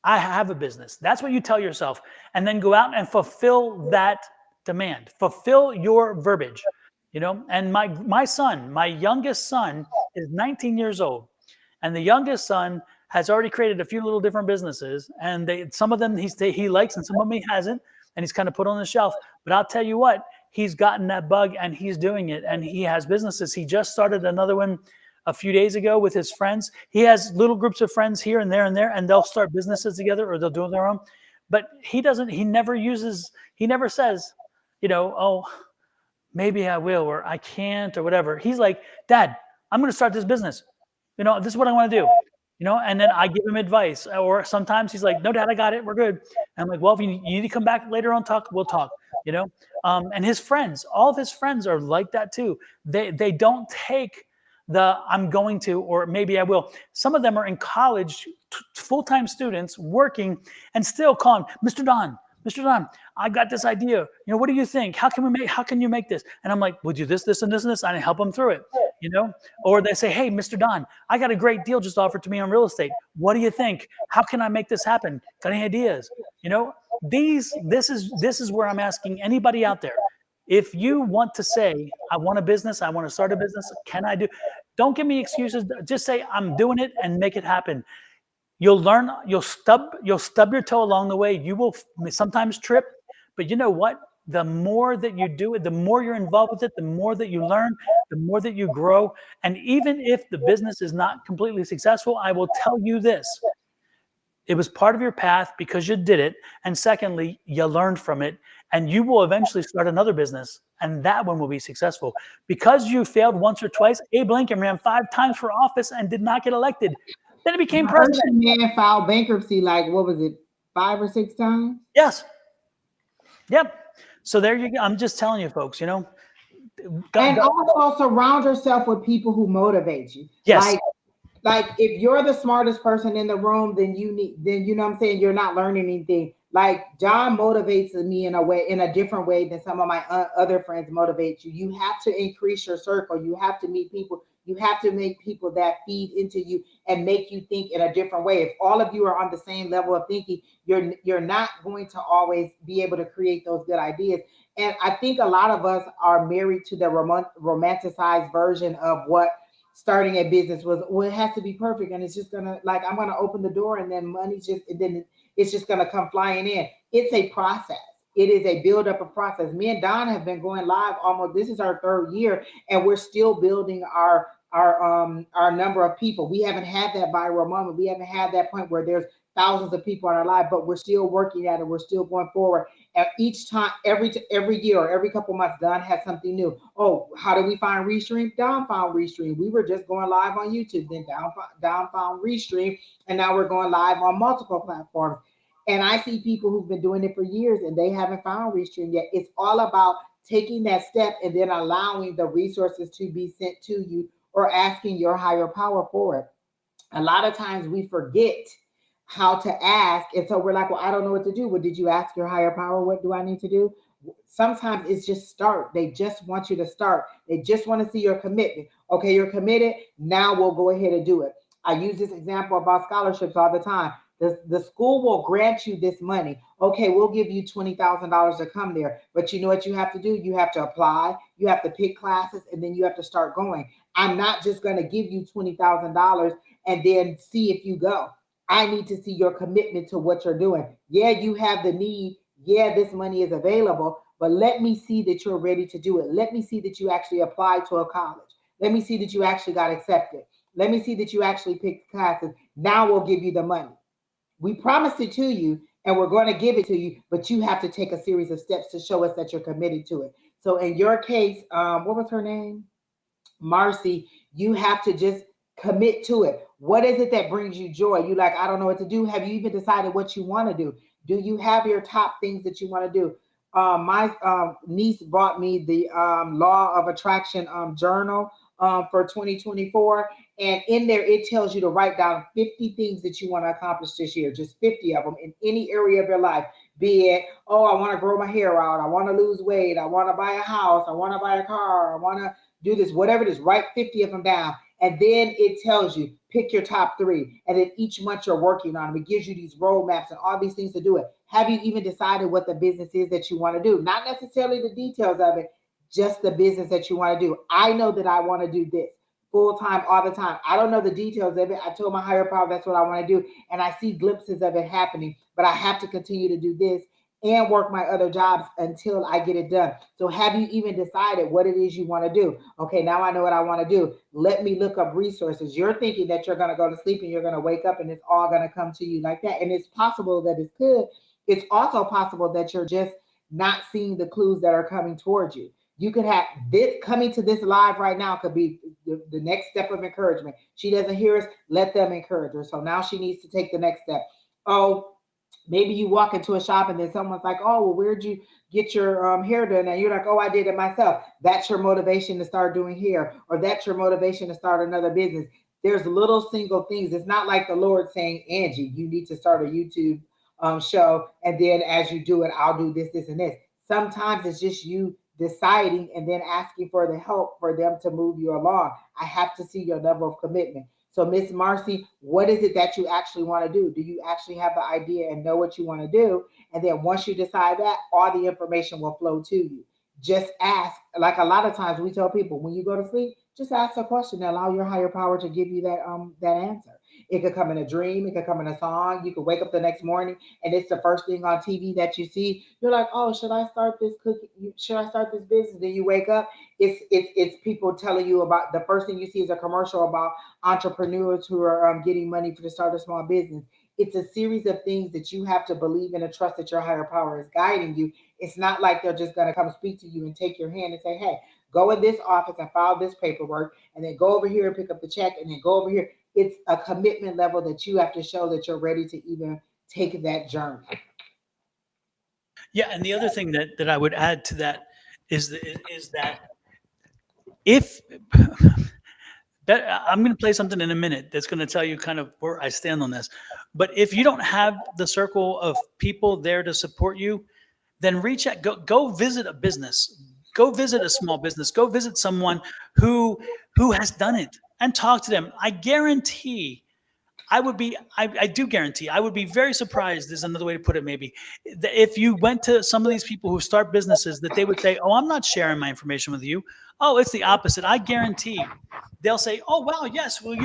I have a business. That's what you tell yourself. And then go out and fulfill that demand. Fulfill your verbiage. And my youngest son is 19 years old. And the youngest son has already created a few little different businesses, and some of them he likes, and some of them he hasn't, and he's kind of put on the shelf. But I'll tell you what, he's gotten that bug, and he's doing it, and he has businesses. He just started another one a few days ago with his friends. He has little groups of friends here and there, and they'll start businesses together, or they'll do their own. But he doesn't. He never says, oh, maybe I will, or I can't, or whatever. He's like, Dad, I'm going to start this business. This is what I want to do. And then I give him advice. Or sometimes he's like, no, Dad, I got it. We're good. And I'm like, well, if you need to come back later on, we'll talk, and his friends, all of his friends are like that too. They don't take I'm going to, or maybe I will. Some of them are in college, full-time students working, and still calling, Mr. Don, I got this idea. What do you think? How can you make this? And I'm like, we'll do this, and this, and this. And I help them through it, Or they say, hey, Mr. Don, I got a great deal just offered to me on real estate. What do you think? How can I make this happen? Got any ideas? This is where I'm asking anybody out there. If you want to say, I want a business, I want to start a business, can I do? Don't give me excuses. Just say, I'm doing it, and make it happen. You'll learn, you'll stub your toe along the way. You will sometimes trip, but you know what? The more that you do it, the more you're involved with it, the more that you learn, the more that you grow. And even if the business is not completely successful, I will tell you this. It was part of your path because you did it. And secondly, you learned from it, and you will eventually start another business, and that one will be successful. Because you failed once or twice, Abe Lincoln ran 5 times for office and did not get elected. Then he became president. Man filed bankruptcy, like, what was it, 5 or 6 times? Yes. Yep. So there you go. I'm just telling you, folks, And also surround yourself with people who motivate you. Yes. Like if you're the smartest person in the room, then you know what I'm saying, you're not learning anything. Like John motivates me in a different way than some of my other friends motivate you. You have to increase your circle. You have to meet people. You have to make people that feed into you and make you think in a different way. If all of you are on the same level of thinking, you're not going to always be able to create those good ideas. And I think a lot of us are married to the romanticized version of what starting a business was. Well, it has to be perfect, and it's just gonna, like, I'm gonna open the door and then it's just gonna come flying in. It's a process. It is a build up of process. Me and Don have been going live almost, this is our 3rd year, and we're still building our number of people. We haven't had that viral moment. We haven't had that point where there's thousands of people on our live, but we're still working at it. We're still going forward. And each time, every year or every couple months, Don has something new. Oh, how do we find Restream? Don found Restream. We were just going live on YouTube. Then Don found Restream, and now we're going live on multiple platforms. And I see people who've been doing it for years and they haven't found Restream yet. It's all about taking that step and then allowing the resources to be sent to you, or asking your higher power for it. A lot of times we forget how to ask. And so we're like, well, I don't know what to do. Well, did you ask your higher power? What do I need to do? Sometimes it's just start. They just want you to start. They just want to see your commitment. Okay, you're committed. Now we'll go ahead and do it. I use this example about scholarships all the time. The school will grant you this money. Okay, we'll give you $20,000 to come there. But you know what you have to do? You have to apply. You have to pick classes, and then you have to start going. I'm not just going to give you $20,000 and then see if you go. I need to see your commitment to what you're doing. Yeah, you have the need. Yeah, this money is available, but let me see that you're ready to do it. Let me see that you actually applied to a college. Let me see that you actually got accepted. Let me see that you actually picked classes. Now we'll give you the money. We promised it to you, and we're going to give it to you, but you have to take a series of steps to show us that you're committed to it. So in your case, what was her name? Marcy, you have to just commit to it. What is it that brings you joy? You like, I don't know what to do. Have you even decided what you want to do? Do you have your top things that you want to do? My niece brought me the Law of Attraction journal for 2024. And in there, it tells you to write down 50 things that you want to accomplish this year, just 50 of them in any area of your life. Be it, oh, I want to grow my hair out. I want to lose weight. I want to buy a house. I want to buy a car. I want to do this, whatever it is, write 50 of them down. And then it tells you, pick your top 3. And then each month you're working on them. It gives you these roadmaps and all these things to do it. Have you even decided what the business is that you want to do? Not necessarily the details of it, just the business that you want to do. I know that I want to do this. full time all the time. I don't know the details of it. I told my higher power that's what I want to do, and I see glimpses of it happening, but I have to continue to do this and work my other jobs until I get it done. So have you even decided what it is you want to do? Okay, now I know what I want to do. Let me look up resources. You're thinking that you're going to go to sleep and you're going to wake up and it's all going to come to you like that. And it's possible that it could. It's also possible that you're just not seeing the clues that are coming towards you. You could have this coming to this live right now could be the next step of encouragement. She doesn't hear us, let them encourage her. So now she needs to take the next step. Oh, maybe you walk into a shop and then someone's like, oh, well, where'd you get your hair done? And you're like, oh, I did it myself. That's your motivation to start doing hair, or that's your motivation to start another business. There's little single things. It's not like the Lord saying, Angie, you need to start a YouTube show, and then as you do it, I'll do this, this, and this. Sometimes it's just you deciding and then asking for the help for them to move you along. I have to see your level of commitment. So, Miss Marcy, what is it that you actually want to do? Do you actually have the idea and know what you want to do? And then once you decide that, all the information will flow to you. Just ask. Like a lot of times we tell people, when you go to sleep, just ask a question and allow your higher power to give you that answer. It could come in a dream, it could come in a song. You could wake up the next morning and it's the first thing on TV that you see. You're like, oh, should I start this cookie? Should I start this business? Then you wake up, it's people telling you about, the first thing you see is a commercial about entrepreneurs who are getting money for to start a small business. It's a series of things that you have to believe in and trust that your higher power is guiding you. It's not like they're just going to come speak to you and take your hand and say, hey, go in this office and file this paperwork, and then go over here and pick up the check, and then go over here. It's a commitment level that you have to show that you're ready to even take that journey. Yeah, and the other thing that I would add to that is that if that I'm going to play something in a minute that's going to tell you kind of where I stand on this. But if you don't have the circle of people there to support you, then reach out, go visit a business, go visit a small business, go visit someone who has done it and talk to them. I guarantee I do guarantee, I would be very surprised. There's another way to put it, maybe, that if you went to some of these people who start businesses, that they would say, "Oh, I'm not sharing my information with you." Oh, it's the opposite. I guarantee they'll say, "Oh, wow, yes. Well,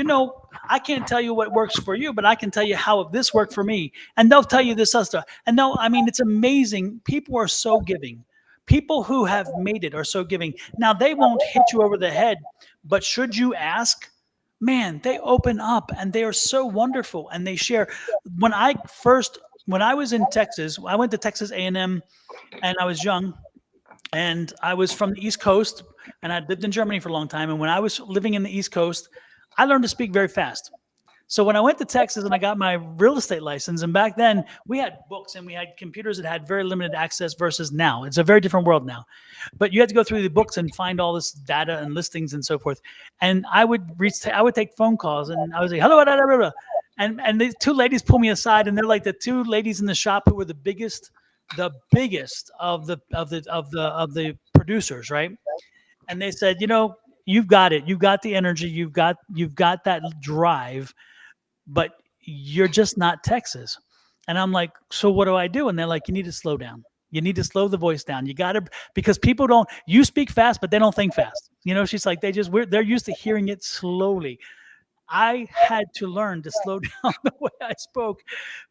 I can't tell you what works for you, but I can tell you how this worked for me." And they'll tell you this other stuff. And no, I mean, it's amazing. People are so giving. People who have made it are so giving. Now, they won't hit you over the head, but should you ask, man, they open up and they are so wonderful and they share. When I first, when I was in Texas, I went to Texas A&M, and I was young, and I was from the East Coast, and I'd lived in Germany for a long time. And when I was living in the East Coast, I learned to speak very fast. So when I went to Texas and I got my real estate license, and back then we had books and we had computers that had very limited access versus now. It's a very different world now. But you had to go through the books and find all this data and listings and so forth. And I would take phone calls, and I was like, hello, blah, blah, blah, blah. And the two ladies pull me aside, and they're like the two ladies in the shop who were the biggest of the producers, right? And they said, you've got it. You've got the energy. You've got that drive, but you're just not Texas. And I'm like, so what do I do? And they're like, you need to slow down. You need to slow the voice down. You got to, because people don't, you speak fast, but they don't think fast. She's like, they're used to hearing it slowly. I had to learn to slow down the way I spoke,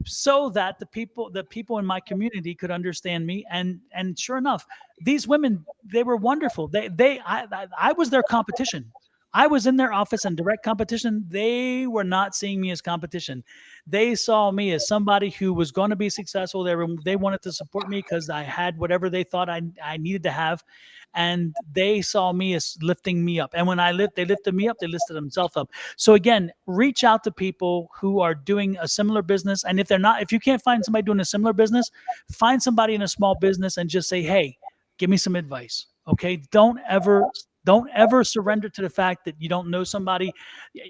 so that the people in my community could understand me. And sure enough, these women, they were wonderful. I was their competition. I was in their office in direct competition. They were not seeing me as competition. They saw me as somebody who was going to be successful. They wanted to support me because I had whatever they thought I needed to have, and they saw me as lifting me up. And when they lifted me up, they lifted themselves up. So again, reach out to people who are doing a similar business. And if you can't find somebody doing a similar business, find somebody in a small business and just say, hey, give me some advice. Okay. Don't ever surrender to the fact that you don't know somebody.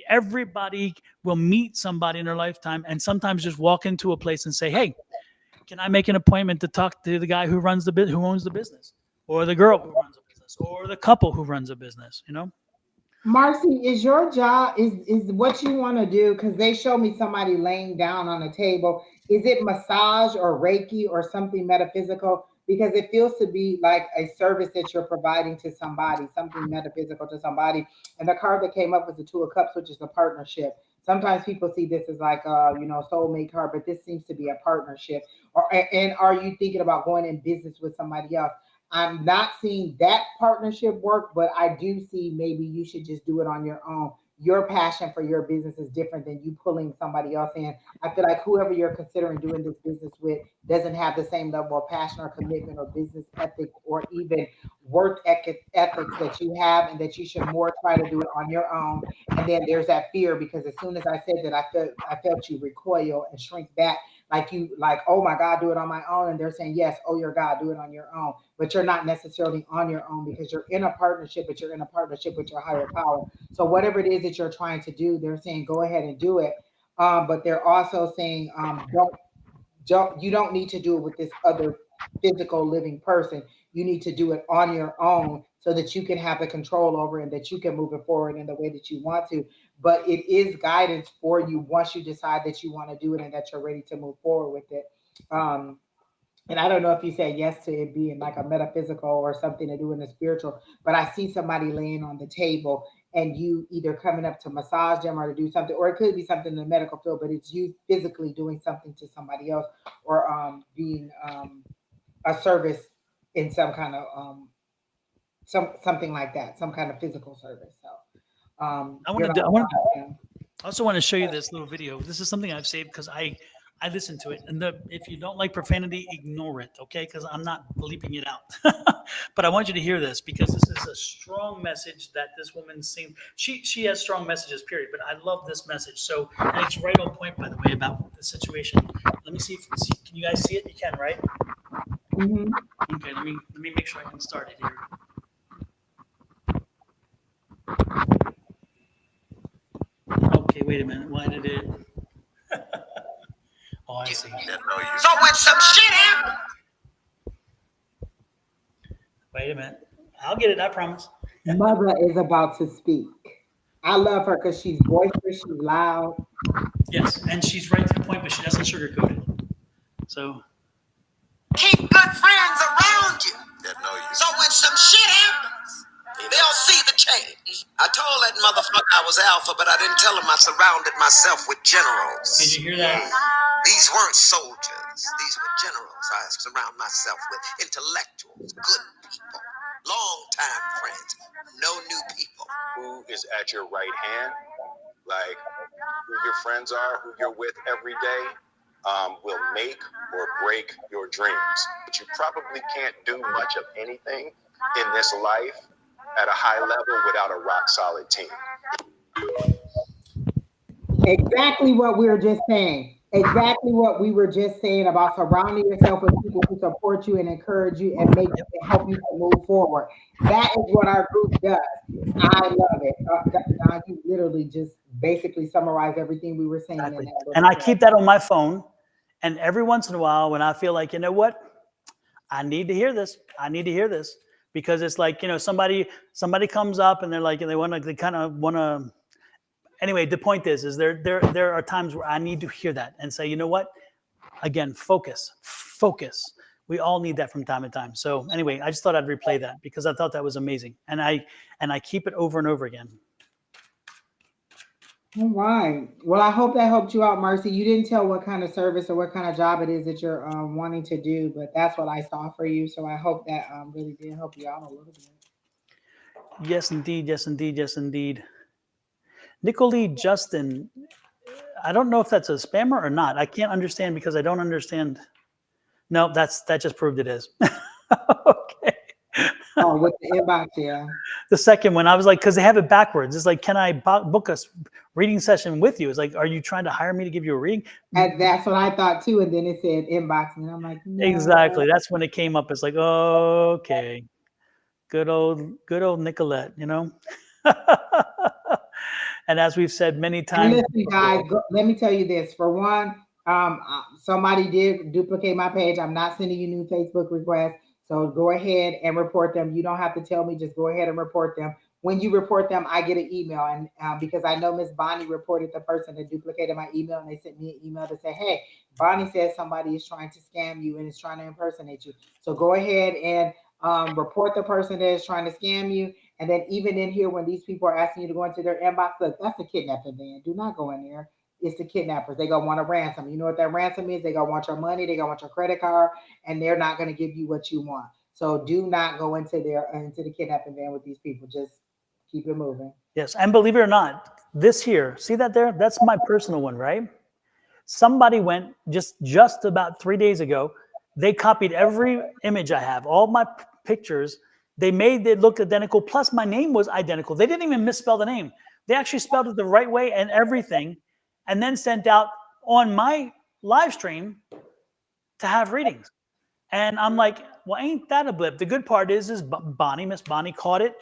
Everybody will meet somebody in their lifetime, and sometimes just walk into a place and say, hey, can I make an appointment to talk to the guy who owns the business, or the girl who runs a business, or the couple who runs a business? Marcy, is your job is what you want to do? Because they show me somebody laying down on a table. Is it massage or Reiki or something metaphysical? because it feels to be like a service that you're providing to somebody, something metaphysical to somebody. And the card that came up was the Two of Cups, which is a partnership. Sometimes people see this as like a, soulmate card, but this seems to be a partnership. And are you thinking about going in business with somebody else? I'm not seeing that partnership work, but I do see maybe you should just do it on your own. Your passion for your business is different than you pulling somebody else in. I feel like whoever you're considering doing this business with doesn't have the same level of passion or commitment or business ethics or even ethics that you have, and that you should more try to do it on your own. And then there's that fear, because as soon as I said that, I felt you recoil and shrink back, like, oh my God, do it on my own. And they're saying, yes, oh your God, do it on your own. But you're not necessarily on your own, because you're in a partnership, but you're in a partnership with your higher power. So whatever it is that you're trying to do, they're saying go ahead and do it. But they're also saying, you don't need to do it with this other physical living person. You need to do it on your own, so that you can have the control over it, and that you can move it forward in the way that you want to. But it is guidance for you once you decide that you want to do it and that you're ready to move forward with it. Um, and I don't know if you said yes to it being like a metaphysical or something to do in the spiritual, but I see somebody laying on the table, and you either coming up to massage them or to do something, or it could be something in the medical field, but it's you physically doing something to somebody else, or being a service in some kind of something like that, some kind of physical service. So I want you're to. not. I want. I also want to show you this little video. This is something I've saved because I listened to it. And if you don't like profanity, ignore it, okay? Because I'm not bleeping it out. But I want you to hear this, because this is a strong message that this woman seemed. She has strong messages, period. But I love this message. So, and it's right on point, by the way, about the situation. Let me see if can you guys see it? You can, right? Mhm. Okay. Let me make sure I can start it here. Okay. Wait a minute. Why did it? Oh, I see. So when some shit happens, Wait a minute. I'll get it. I promise. Mother is about to speak. I love her because she's boisterous, she's loud. Yes, and she's right to the point, but she doesn't sugarcoat it. So keep good friends around you. So when some shit happens, they'll see the change. I told that motherfucker I was alpha, but I didn't tell him I surrounded myself with generals. did you hear that? These weren't soldiers. These were generals I surround myself with. Intellectuals, good people, long-time friends, no new people. Who is at your right hand, like who your friends are, who you're with every day, will make or break your dreams. But you probably can't do much of anything in this life at a high level without a rock solid team. Exactly what we were just saying. Exactly what we were just saying about surrounding yourself with people who support you and encourage you and help you to move forward. That is what our group does. I love it. Now you literally just basically summarized everything we were saying Exactly. in that. And I keep that on my phone. And every once in a while, when I feel like, you know what, I need to hear this. I need to hear this, because it's like, somebody comes up and they're like, they kind of want to. Anyway, the point is there are times where I need to hear that and say, you know what, again, focus. We all need that from time to time. So anyway, I just thought I'd replay that because I thought that was amazing, and I keep it over and over again. All right. Well, I hope that helped you out, Mercy. You didn't tell what kind of service or what kind of job it is that you're wanting to do, but that's what I saw for you. So I hope that really did help you out a little bit. Yes, indeed. Yes, indeed. Yes, indeed. Nicole Justin, I don't know if that's a spammer or not. I can't understand because I don't understand. No, that just proved it is. Okay. Oh, with the inbox, yeah. The second one, I was like, because they have it backwards. It's like, can I book a reading session with you? It's like, are you trying to hire me to give you a reading? And that's what I thought too. And then it said inbox, and I'm like, no. Exactly. That's when it came up. It's like, okay, good old Nicolette, And as we've said many times, And listen, guys, let me tell you this. For one, somebody did duplicate my page. I'm not sending you new Facebook requests. So go ahead and report them. You don't have to tell me, just go ahead and report them. When you report them, I get an email, and because I know Miss Bonnie reported the person that duplicated my email, and they sent me an email to say, "Hey, Bonnie says somebody is trying to scam you and is trying to impersonate you. So go ahead and report the person that is trying to scam you." And then even in here, when these people are asking you to go into their inbox, look, that's the kidnapping van. Do not go in there. It's the kidnappers. They gonna want a ransom. You know what that ransom is? They gonna want your money. They gonna want your credit card, and they're not gonna give you what you want. So do not go into the kidnapping van with these people. Just keep it moving. Yes, and believe it or not, this here, see that there? That's my personal one, right? Somebody went just about 3 days ago. They copied every image I have, all my pictures. They made it look identical. Plus, my name was identical. They didn't even misspell the name. They actually spelled it the right way and everything, and then sent out on my live stream to have readings. And I'm like, well, ain't that a blip? The good part is Miss Bonnie caught it.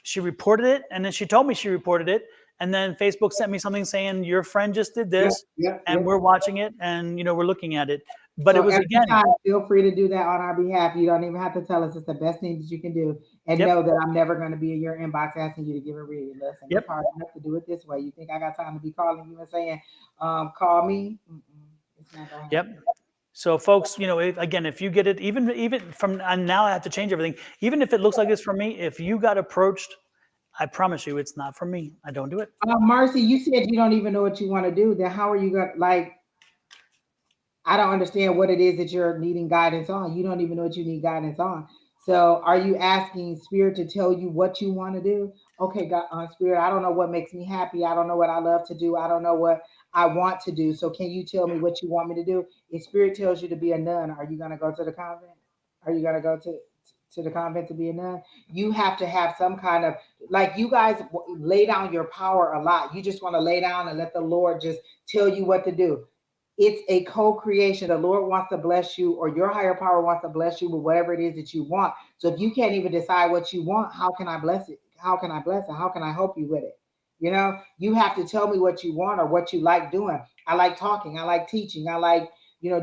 She reported it, and then she told me she reported it. And then Facebook sent me something saying your friend just did this, and we're watching it, and we're looking at it. But so it was every again. time, feel free to do that on our behalf. You don't even have to tell us. It's the best thing that you can do, and know that I'm never going to be in your inbox asking you to give a reading. Listen, it's hard enough to do it this way. You think I got time to be calling you and saying, "Call me"? It's not going to happen. So, folks, again, if you get it, even from, and now I have to change everything. Even if it looks like it's for me, if you got approached, I promise you, it's not for me. I don't do it. Marcy, you said you don't even know what you want to do. Then how are you going to, like, I don't understand what it is that you're needing guidance on. You don't even know what you need guidance on. So are you asking Spirit to tell you what you want to do? Okay, God, Spirit, I don't know what makes me happy. I don't know what I love to do. I don't know what I want to do. So can you tell me what you want me to do? If Spirit tells you to be a nun, are you going to go to the convent? Are you going to go to the convent to be a nun? You have to have some kind of, like, you guys lay down your power a lot. You just want to lay down and let the Lord just tell you what to do. It's a co-creation. The Lord wants to bless you, or your higher power wants to bless you with whatever it is that you want. So if you can't even decide what you want, how can I bless it? How can I bless it? How can I help you with it? You have to tell me what you want or what you like doing. I like talking. I like teaching. I like,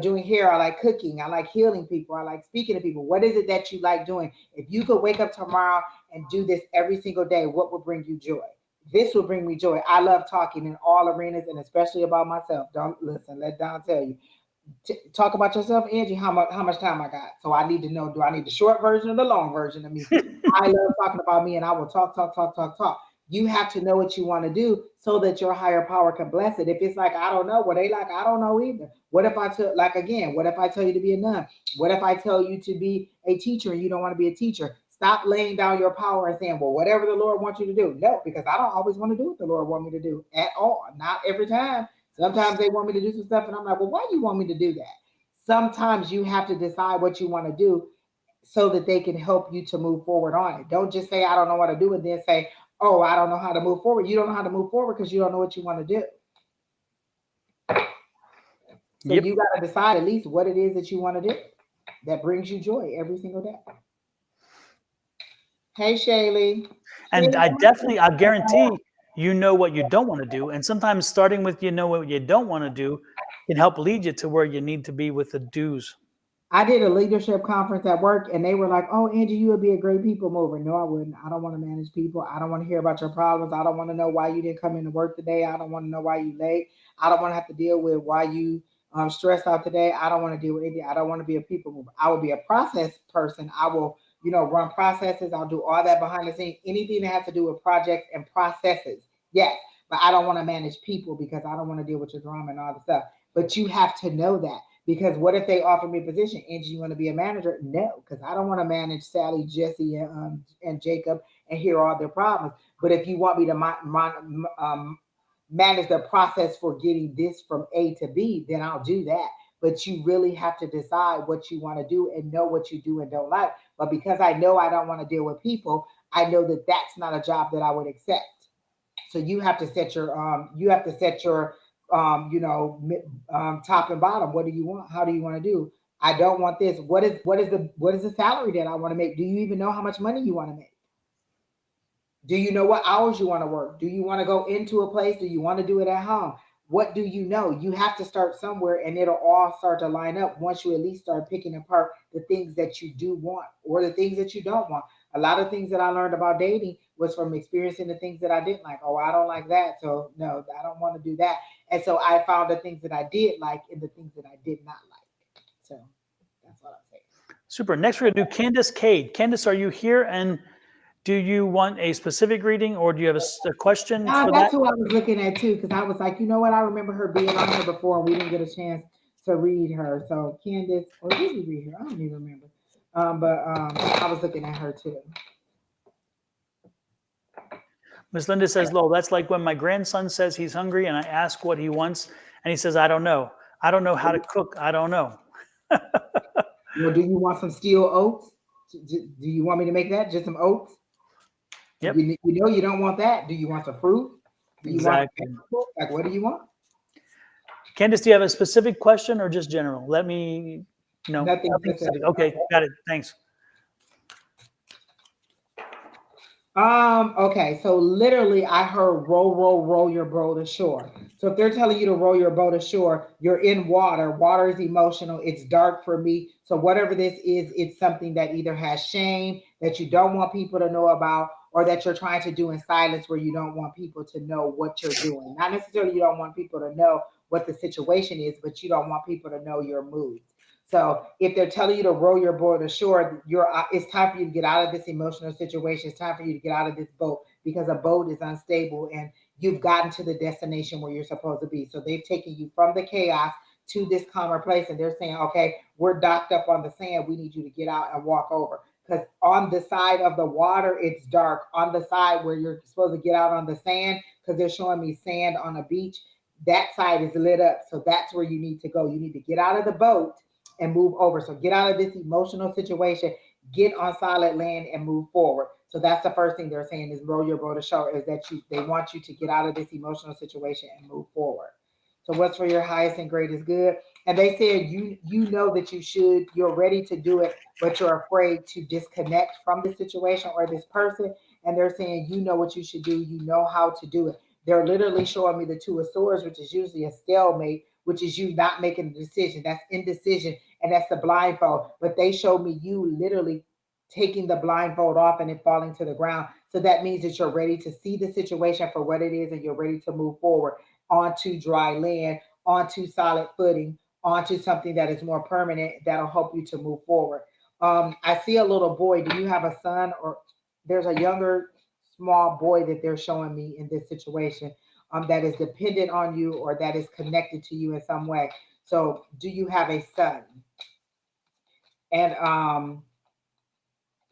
doing hair. I like cooking. I like healing people. I like speaking to people. What is it that you like doing? If you could wake up tomorrow and do this every single day, what would bring you joy? This will bring me joy. I love talking in all arenas, and especially about myself. Don't listen. Let Don tell you. Talk about yourself, Angie. How much time I got? So I need to know. Do I need the short version or the long version of me? I love talking about me, and I will talk. You have to know what you want to do so that your higher power can bless it. If it's like, I don't know, what they like, I don't know either. What if I tell, like, again, what if I tell you to be a nun? What if I tell you to be a teacher and you don't want to be a teacher? Stop laying down your power and saying, well, whatever the Lord wants you to do. No, because I don't always want to do what the Lord wants me to do at all. Not every time. Sometimes they want me to do some stuff and I'm like, well, why do you want me to do that? Sometimes you have to decide what you want to do so that they can help you to move forward on it. Don't just say, I don't know what to do, and then say, oh, I don't know how to move forward. You don't know how to move forward because you don't know what you want to do. So you got to decide at least what it is that you want to do that brings you joy every single day. Hey, Shaylee. And I guarantee you know what you don't want to do. And sometimes starting with what you don't want to do can help lead you to where you need to be with the do's. I did a leadership conference at work, and they were like, oh, Angie, you would be a great people mover. No, I wouldn't. I don't want to manage people. I don't want to hear about your problems. I don't want to know why you didn't come into work today. I don't want to know why you late. I don't want to have to deal with why you stressed out today. I don't want to deal with anything. I don't want to be a people mover. I will be a process person. I will, run processes. I'll do all that behind the scenes. Anything that has to do with projects and processes. Yes, but I don't want to manage people because I don't want to deal with your drama and all the stuff. But you have to know that. Because what if they offer me a position? Angie, you want to be a manager? No, because I don't want to manage Sally, Jesse, and Jacob and hear all their problems. But if you want me to manage the process for getting this from A to B, then I'll do that. But you really have to decide what you want to do and know what you do and don't like. But because I know I don't want to deal with people, I know that that's not a job that I would accept. So you have to set your top and bottom. What do you want? How do you want to do? I don't want this. What is the salary that I want to make? Do you even know how much money you want to make? Do you know what hours you want to work? Do you want to go into a place? Do you want to do it at home? What do you know? You have to start somewhere, and it'll all start to line up once you at least start picking apart the things that you do want or the things that you don't want. A lot of things that I learned about dating was from experiencing the things that I didn't like. Oh, I don't like that. So no, I don't want to do that. And so I found the things that I did like and the things that I did not like. So that's what I'm saying. Super. Next, we're going to do Candace Cade. Candace, are you here? And do you want a specific reading or do you have a question for That's that? who I was looking at too, because I was like, you know what? I remember her being on here before and we didn't get a chance to read her. So Candace, or did we read her? I don't even remember. I was looking at her too. Miss Linda says, Lo, that's like when my grandson says he's hungry and I ask what he wants and he says, I don't know. I don't know how to cook. I don't know. Well, do you want some steel oats? Do you want me to make that? Just some oats? Yep. You know you don't want that. Do you want some fruit? Do you Exactly. want like what do you want? Candace, do you have a specific question or just general? Let me know. Nothing specific. Okay, got it. Thanks. Okay, so literally I heard roll, roll, roll your boat ashore. So if they're telling you to roll your boat ashore, you're in water. Water is emotional. It's dark for me. So whatever this is, it's something that either has shame that you don't want people to know about, or that you're trying to do in silence where you don't want people to know what you're doing. Not necessarily you don't want people to know what the situation is, but you don't want people to know your moods. So if they're telling you to row your boat ashore, it's time for you to get out of this emotional situation. It's time for you to get out of this boat because a boat is unstable and you've gotten to the destination where you're supposed to be. So they've taken you from the chaos to this calmer place and they're saying, okay, we're docked up on the sand. We need you to get out and walk over. Because on the side of the water, it's dark. On the side where you're supposed to get out on the sand, because they're showing me sand on a beach, that side is lit up. So that's where you need to go. You need to get out of the boat and move over. So get out of this emotional situation, get on solid land and move forward. So that's the first thing they're saying is row your boat ashore, is that they want you to get out of this emotional situation and move forward. So what's for your highest and greatest good? And they said you know that you're ready to do it, but you're afraid to disconnect from the situation or this person. And they're saying you know what you should do, you know how to do it. They're literally showing me the Two of Swords, which is usually a stalemate, which is you not making a decision. That's indecision, and that's the blindfold. But they showed me you literally taking the blindfold off and it falling to the ground. So that means that you're ready to see the situation for what it is and you're ready to move forward onto dry land, onto solid footing, onto something that is more permanent that'll help you to move forward. I see a little boy. Do you have a son, or there's a younger small boy that they're showing me in this situation that is dependent on you or that is connected to you in some way. So do you have a son? And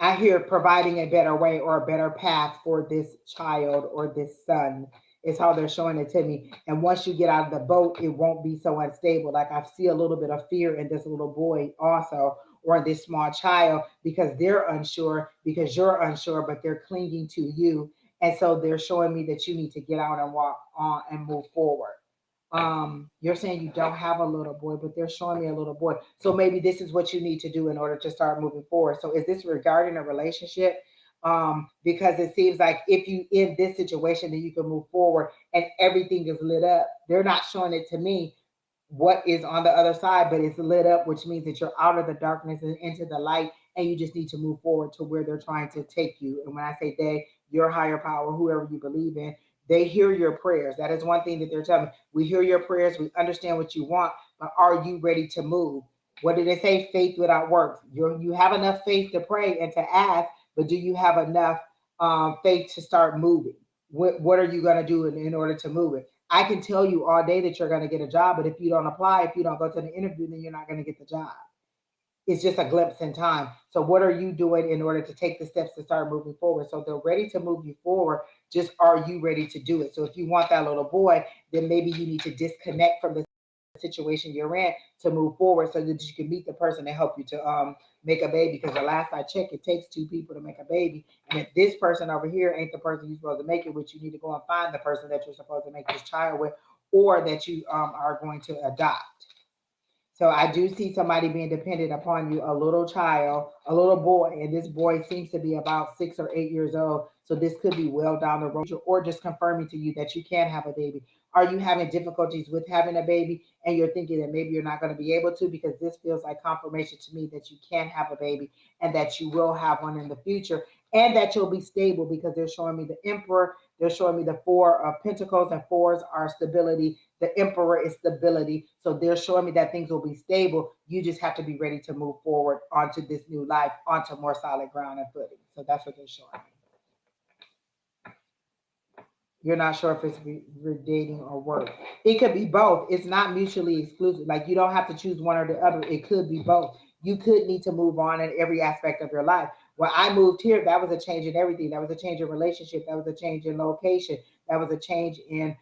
I hear providing a better way or a better path for this child or this son is how they're showing it to me. And once you get out of the boat, it won't be so unstable. Like I see a little bit of fear in this little boy also, or this small child, because they're unsure, because you're unsure, but they're clinging to you. And so they're showing me that you need to get out and walk on and move forward. You're saying you don't have a little boy, but they're showing me a little boy. So maybe this is what you need to do in order to start moving forward. So is this regarding a relationship? Because it seems like if you in this situation, then you can move forward and everything is lit up. They're not showing it to me what is on the other side, but it's lit up, which means that you're out of the darkness and into the light, and you just need to move forward to where they're trying to take you. And when I say they, your higher power, whoever you believe in, they hear your prayers. That is one thing that they're telling me. We hear your prayers. We understand what you want, but are you ready to move? What did they say? Faith without works. You have enough faith to pray and to ask, but do you have enough faith to start moving? What are you going to do in order to move it? I can tell you all day that you're going to get a job, but if you don't apply, if you don't go to the interview, then you're not going to get the job. It's just a glimpse in time. So what are you doing in order to take the steps to start moving forward? So they're ready to move you forward. Just are you ready to do it? So if you want that little boy, then maybe you need to disconnect from the situation you're in to move forward so that you can meet the person to help you to make a baby. Because the last I checked, it takes two people to make a baby. And if this person over here ain't the person you're supposed to make it with, you need to go and find the person that you're supposed to make this child with, or that you are going to adopt. So I do see somebody being dependent upon you, a little child, a little boy, and this boy seems to be about 6 or 8 years old. So this could be well down the road, or just confirming to you that you can have a baby. Are you having difficulties with having a baby and you're thinking that maybe you're not going to be able to? Because this feels like confirmation to me that you can have a baby and that you will have one in the future. and that you'll be stable, because they're showing me the Emperor, they're showing me the Four of Pentacles, and fours are stability. The Emperor is stability. So they're showing me that things will be stable. You just have to be ready to move forward onto this new life, onto more solid ground and footing. So that's what they're showing me. You're not sure if it's you're dating or work. It could be both. It's not mutually exclusive. Like, you don't have to choose one or the other. It could be both. You could need to move on in every aspect of your life. When I moved here, that was a change in everything. That was a change in relationship. That was a change in location. That was a change in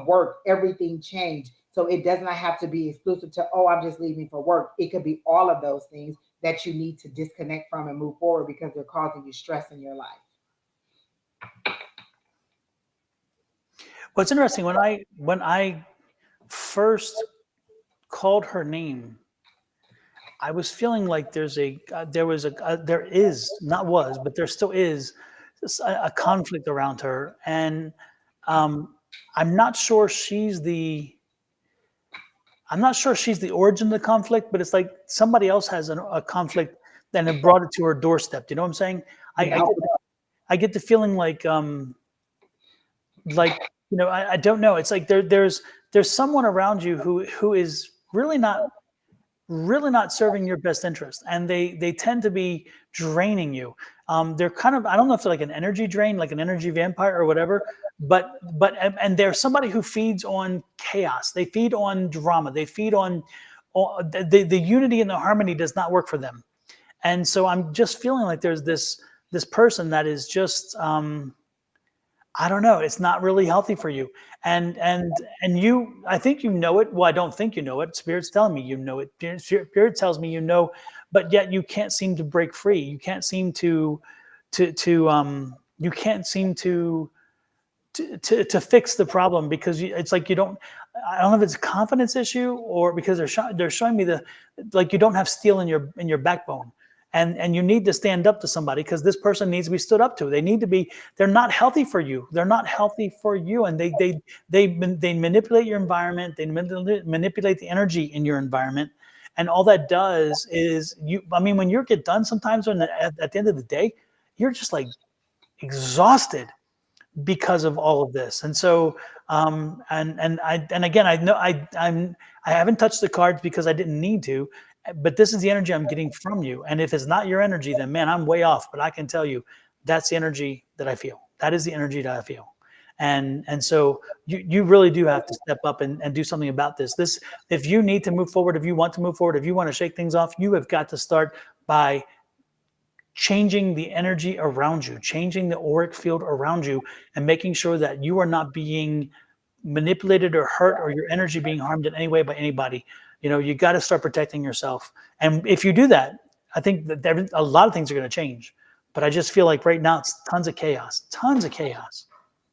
work. Everything changed. So it does not have to be exclusive to, oh, I'm just leaving for work. It could be all of those things that you need to disconnect from and move forward because they're causing you stress in your life. Well, it's interesting, when I first called her name, I was feeling like there is, not was, but there still is a conflict around her, and um, I'm not sure she's the origin of the conflict, but it's like somebody else has a conflict and have brought it to her doorstep. Do you know what I'm saying? Yeah. I get the feeling like, I don't know. It's like there's someone around you who is really not serving your best interest, and they tend to be draining you. They're kind of, I don't know if they're like an energy drain, like an energy vampire or whatever, and they're somebody who feeds on chaos. They feed on drama. They feed on the unity and the harmony does not work for them. And so I'm just feeling like there's this person that is just I don't know. It's not really healthy for you. And you, I think you know it. Well, I don't think you know it. Spirit's telling me you know it. Spirit tells me you know, but yet you can't seem to break free. You can't seem you can't seem to fix the problem, because it's like you don't. I don't know if it's a confidence issue, or because they're showing me like you don't have steel in your backbone. And you need to stand up to somebody, because this person needs to be stood up to. They need to be. They're not healthy for you. They're not healthy for you, and they manipulate your environment. They manipulate the energy in your environment, and all that does is you. I mean, when you get done, sometimes at the end of the day, you're just like exhausted because of all of this. And so and again, I know I haven't touched the cards because I didn't need to, but this is the energy I'm getting from you. And if it's not your energy, then man, I'm way off. But I can tell you that's the energy that I feel. That is the energy that I feel. And so you really do have to step up and do something about this. If you need to move forward, if you want to move forward, if you want to shake things off, you have got to start by changing the energy around you, changing the auric field around you, and making sure that you are not being manipulated or hurt, or your energy being harmed in any way by anybody. You got to start protecting yourself. And if you do that, I think that a lot of things are going to change. But I just feel like right now it's tons of chaos.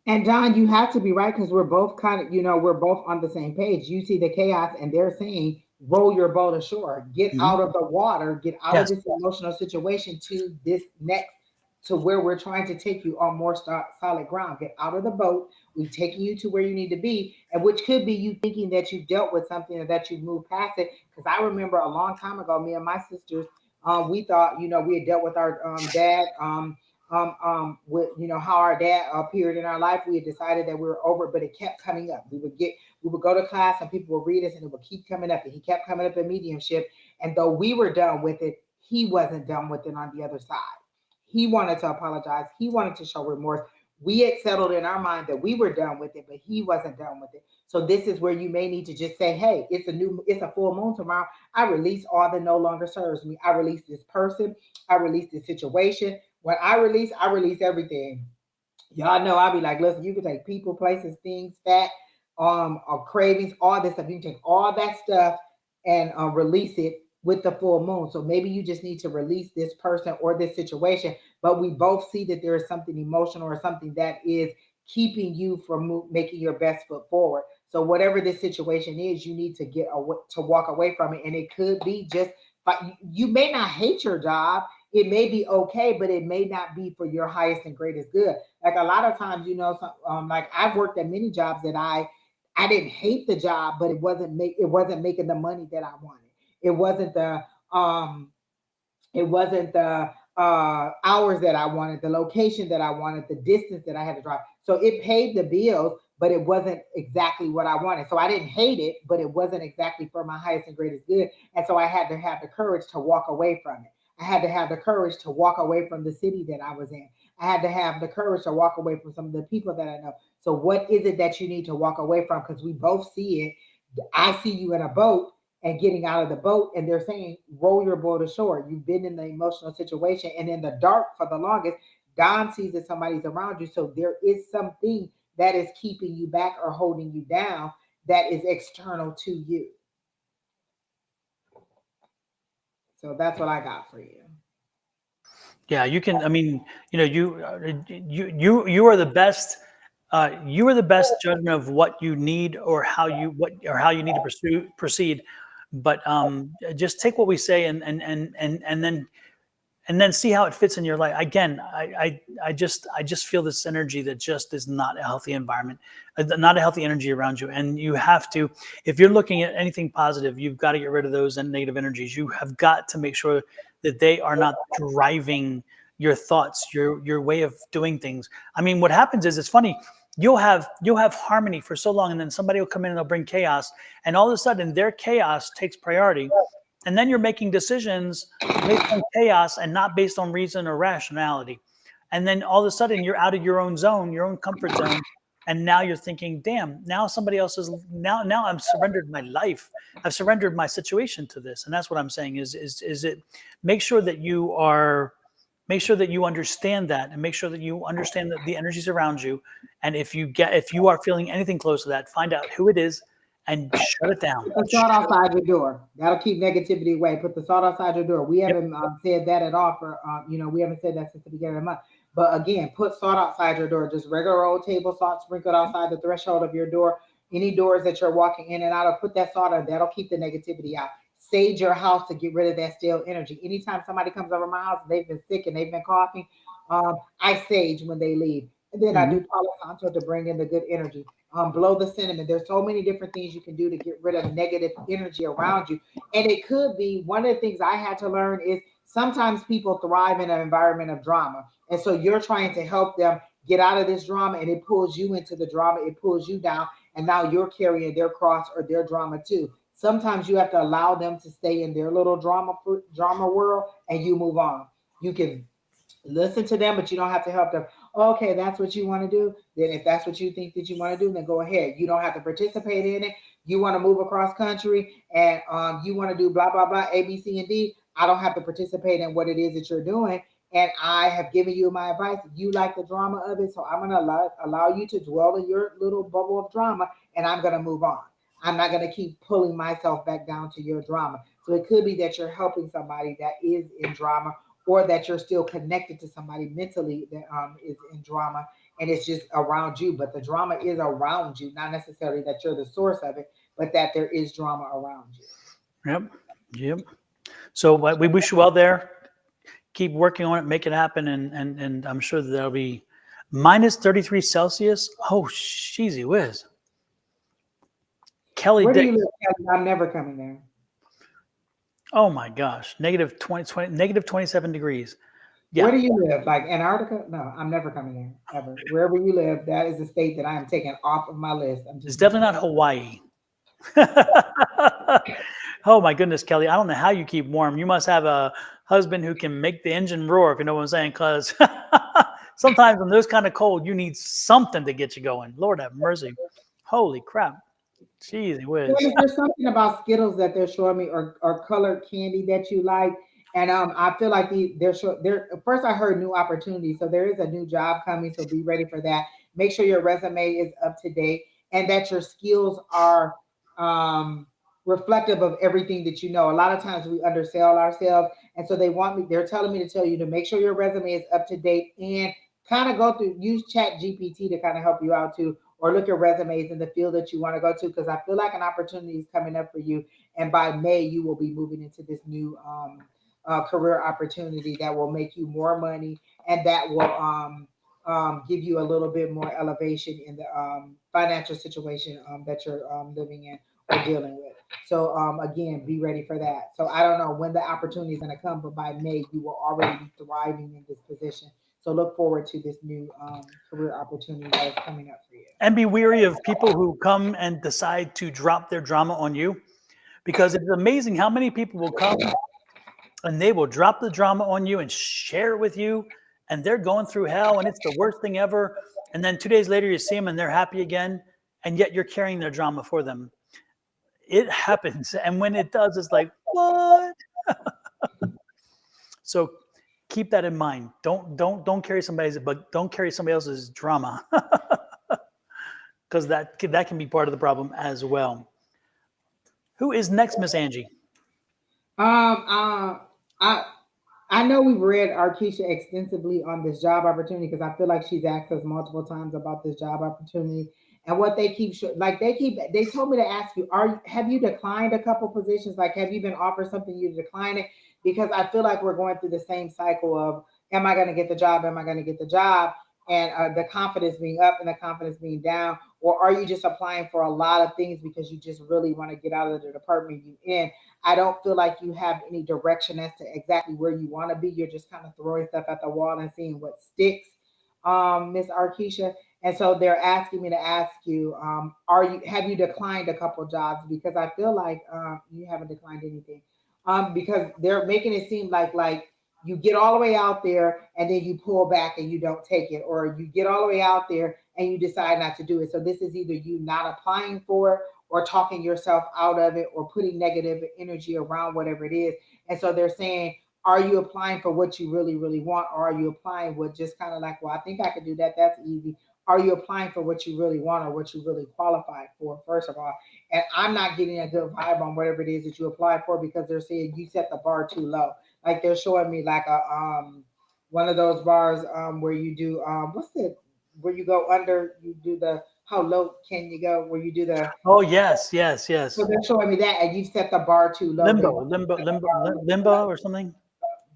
And John, you have to be right, because we're both kind of, we're both on the same page. You see the chaos, and they're saying, roll your boat ashore, get out of the water, get out of this emotional situation to this next, to where we're trying to take you on more solid ground. Get out of the boat. We've taken you to where you need to be, and which could be you thinking that you dealt with something or that you moved past it. Because I remember a long time ago, me and my sisters, we thought, we had dealt with our dad. With how our dad appeared in our life, we had decided that we were over it, but it kept coming up. We would go to class and people would read us, and it would keep coming up, and he kept coming up in mediumship. And though we were done with it, he wasn't done with it on the other side. He wanted to apologize. He wanted to show remorse. We had settled in our mind that we were done with it, but he wasn't done with it. So this is where you may need to just say, hey, it's a full moon tomorrow. I release all that no longer serves me. I release this person. I release this situation. When I release everything. Y'all know I'll be like, listen, you can take people, places, things, fat, or cravings, all this stuff. You can take all that stuff and release it with the full moon. So maybe you just need to release this person or this situation, but we both see that there is something emotional or something that is keeping you from making your best foot forward. So whatever this situation is, you need to walk away from it. And it could be just, you may not hate your job. It may be okay, but it may not be for your highest and greatest good. Like a lot of times, like I've worked at many jobs that I didn't hate the job, but it wasn't making the money that I wanted. It wasn't the hours that I wanted, the location that I wanted, the distance that I had to drive. So it paid the bills, but it wasn't exactly what I wanted. So I didn't hate it, but it wasn't exactly for my highest and greatest good. And so I had to have the courage to walk away from it. I had to have the courage to walk away from the city that I was in. I had to have the courage to walk away from some of the people that I know. So what is it that you need to walk away from? Because we both see it. I see you in a boat and getting out of the boat, and they're saying, roll your boat ashore. You've been in the emotional situation and in the dark for the longest. Don sees that somebody's around you. So there is something that is keeping you back or holding you down that is external to you. So that's what I got for you. Yeah, you can. I mean, you are the best. You are the best judgment of what you need or how you need to proceed. But just take what we say and then see how it fits in your life. Again, I just feel this energy that just is not a healthy environment, not a healthy energy around you. And you have to, if you're looking at anything positive, you've got to get rid of those negative energies. You have got to make sure that they are not driving your thoughts, your way of doing things. I mean, what happens is, it's funny. You'll have harmony for so long, and then somebody will come in and they'll bring chaos, and all of a sudden their chaos takes priority, and then you're making decisions based on chaos and not based on reason or rationality. And then all of a sudden you're out of your own zone, your own comfort zone. And now you're thinking, damn, now somebody else is now I've surrendered my life. I've surrendered my situation to this. And that's what I'm saying is it make sure that you understand that, and make sure that you understand that the energies around you. And if you are feeling anything close to that, find out who it is and shut it down. Put the salt outside your door. That'll keep negativity away. Put the salt outside your door. We haven't said that at all for, we haven't said that since the beginning of the month. But again, put salt outside your door. Just regular old table salt sprinkled outside the threshold of your door. Any doors that you're walking in and out of, put that salt on. That'll keep the negativity out. Sage your house to get rid of that stale energy. Anytime somebody comes over my house, they've been sick and they've been coughing, I sage when they leave. And then I do Palo Santo to bring in the good energy. Blow the cinnamon. There's so many different things you can do to get rid of negative energy around you. And it could be one of the things I had to learn is sometimes people thrive in an environment of drama. And so you're trying to help them get out of this drama, and it pulls you into the drama. It pulls you down. And now you're carrying their cross or their drama too. Sometimes you have to allow them to stay in their little drama world, and you move on. You can listen to them, but you don't have to help them. Okay, that's what you want to do. Then if that's what you think that you want to do, then go ahead. You don't have to participate in it. You want to move across country and you want to do blah, blah, blah, A, B, C, and D. I don't have to participate in what it is that you're doing. And I have given you my advice. You like the drama of it. So I'm going to allow you to dwell in your little bubble of drama, and I'm going to move on. I'm not going to keep pulling myself back down to your drama. So it could be that you're helping somebody that is in drama, or that you're still connected to somebody mentally that is in drama, and it's just around you. But the drama is around you, not necessarily that you're the source of it, but that there is drama around you. Yep. So we wish you well there. Keep working on it, make it happen, and I'm sure that there'll be minus 33 Celsius. Oh, cheesy whiz. Kelly, where do you live, Kelly? I'm never coming there. Oh my gosh, negative 27 degrees. Yeah. Where do you live? Like Antarctica? No, I'm never coming there, ever. Wherever you live, that is a state that I am taking off of my list. It's definitely not Hawaii. Oh my goodness, Kelly. I don't know how you keep warm. You must have a husband who can make the engine roar, if you know what I'm saying, because sometimes when there's kind of cold, you need something to get you going. Lord have mercy. Holy crap. Jeez, whiz. There's something about Skittles that they're showing me, or colored candy that you like. And I feel like they're first I heard new opportunities. So there is a new job coming. So be ready for that. Make sure your resume is up to date and that your skills are reflective of everything that you know. A lot of times we undersell ourselves. And so they're telling me to tell you to make sure your resume is up to date and kind of use Chat GPT to kind of help you out too, or look at resumes in the field that you want to go to, because I feel like an opportunity is coming up for you. And by May, you will be moving into this new career opportunity that will make you more money, and that will give you a little bit more elevation in the financial situation that you're living in or dealing with. So again, be ready for that. So I don't know when the opportunity is going to come, but by May you will already be thriving in this position. So look forward to this new career opportunity that is coming up for you. And be weary of people who come and decide to drop their drama on you, because it's amazing how many people will come and they will drop the drama on you and share it with you, and they're going through hell and it's the worst thing ever. And then 2 days later you see them and they're happy again, and yet you're carrying their drama for them. It happens. And when it does, it's like, what? So keep that in mind. Don't carry don't carry somebody else's drama, because that can be part of the problem as well. Who is next, Miss Angie? I I know we've read Arkisha extensively on this job opportunity because I feel like she's asked us multiple times about this job opportunity. And what they keep they told me to ask you, have you declined a couple positions? Like, have you been offered something, you decline it? Because I feel like we're going through the same cycle of, am I going to get the job? Am I going to get the job? And the confidence being up and the confidence being down, or are you just applying for a lot of things because you just really want to get out of the department you in? I don't feel like you have any direction as to exactly where you want to be. You're just kind of throwing stuff at the wall and seeing what sticks, Miss Arkisha. And so they're asking me to ask you, have you declined a couple jobs? Because I feel like you haven't declined anything. Because they're making it seem like you get all the way out there and then you pull back and you don't take it, or you get all the way out there and you decide not to do it. So this is either you not applying for it, or talking yourself out of it, or putting negative energy around whatever it is. And so they're saying, are you applying for what you really, really want? Or are you applying with just kind of like, well, I think I could do that. That's easy. Are you applying for what you really want or what you really qualified for, first of all? And I'm not getting a good vibe on whatever it is that you apply for, because they're saying you set the bar too low. Like, they're showing me like a one of those bars where you do where you go under, you do the, how low can you go, where you do the, Oh, yes. so they're showing me that, and you set the bar too low. Limbo or something.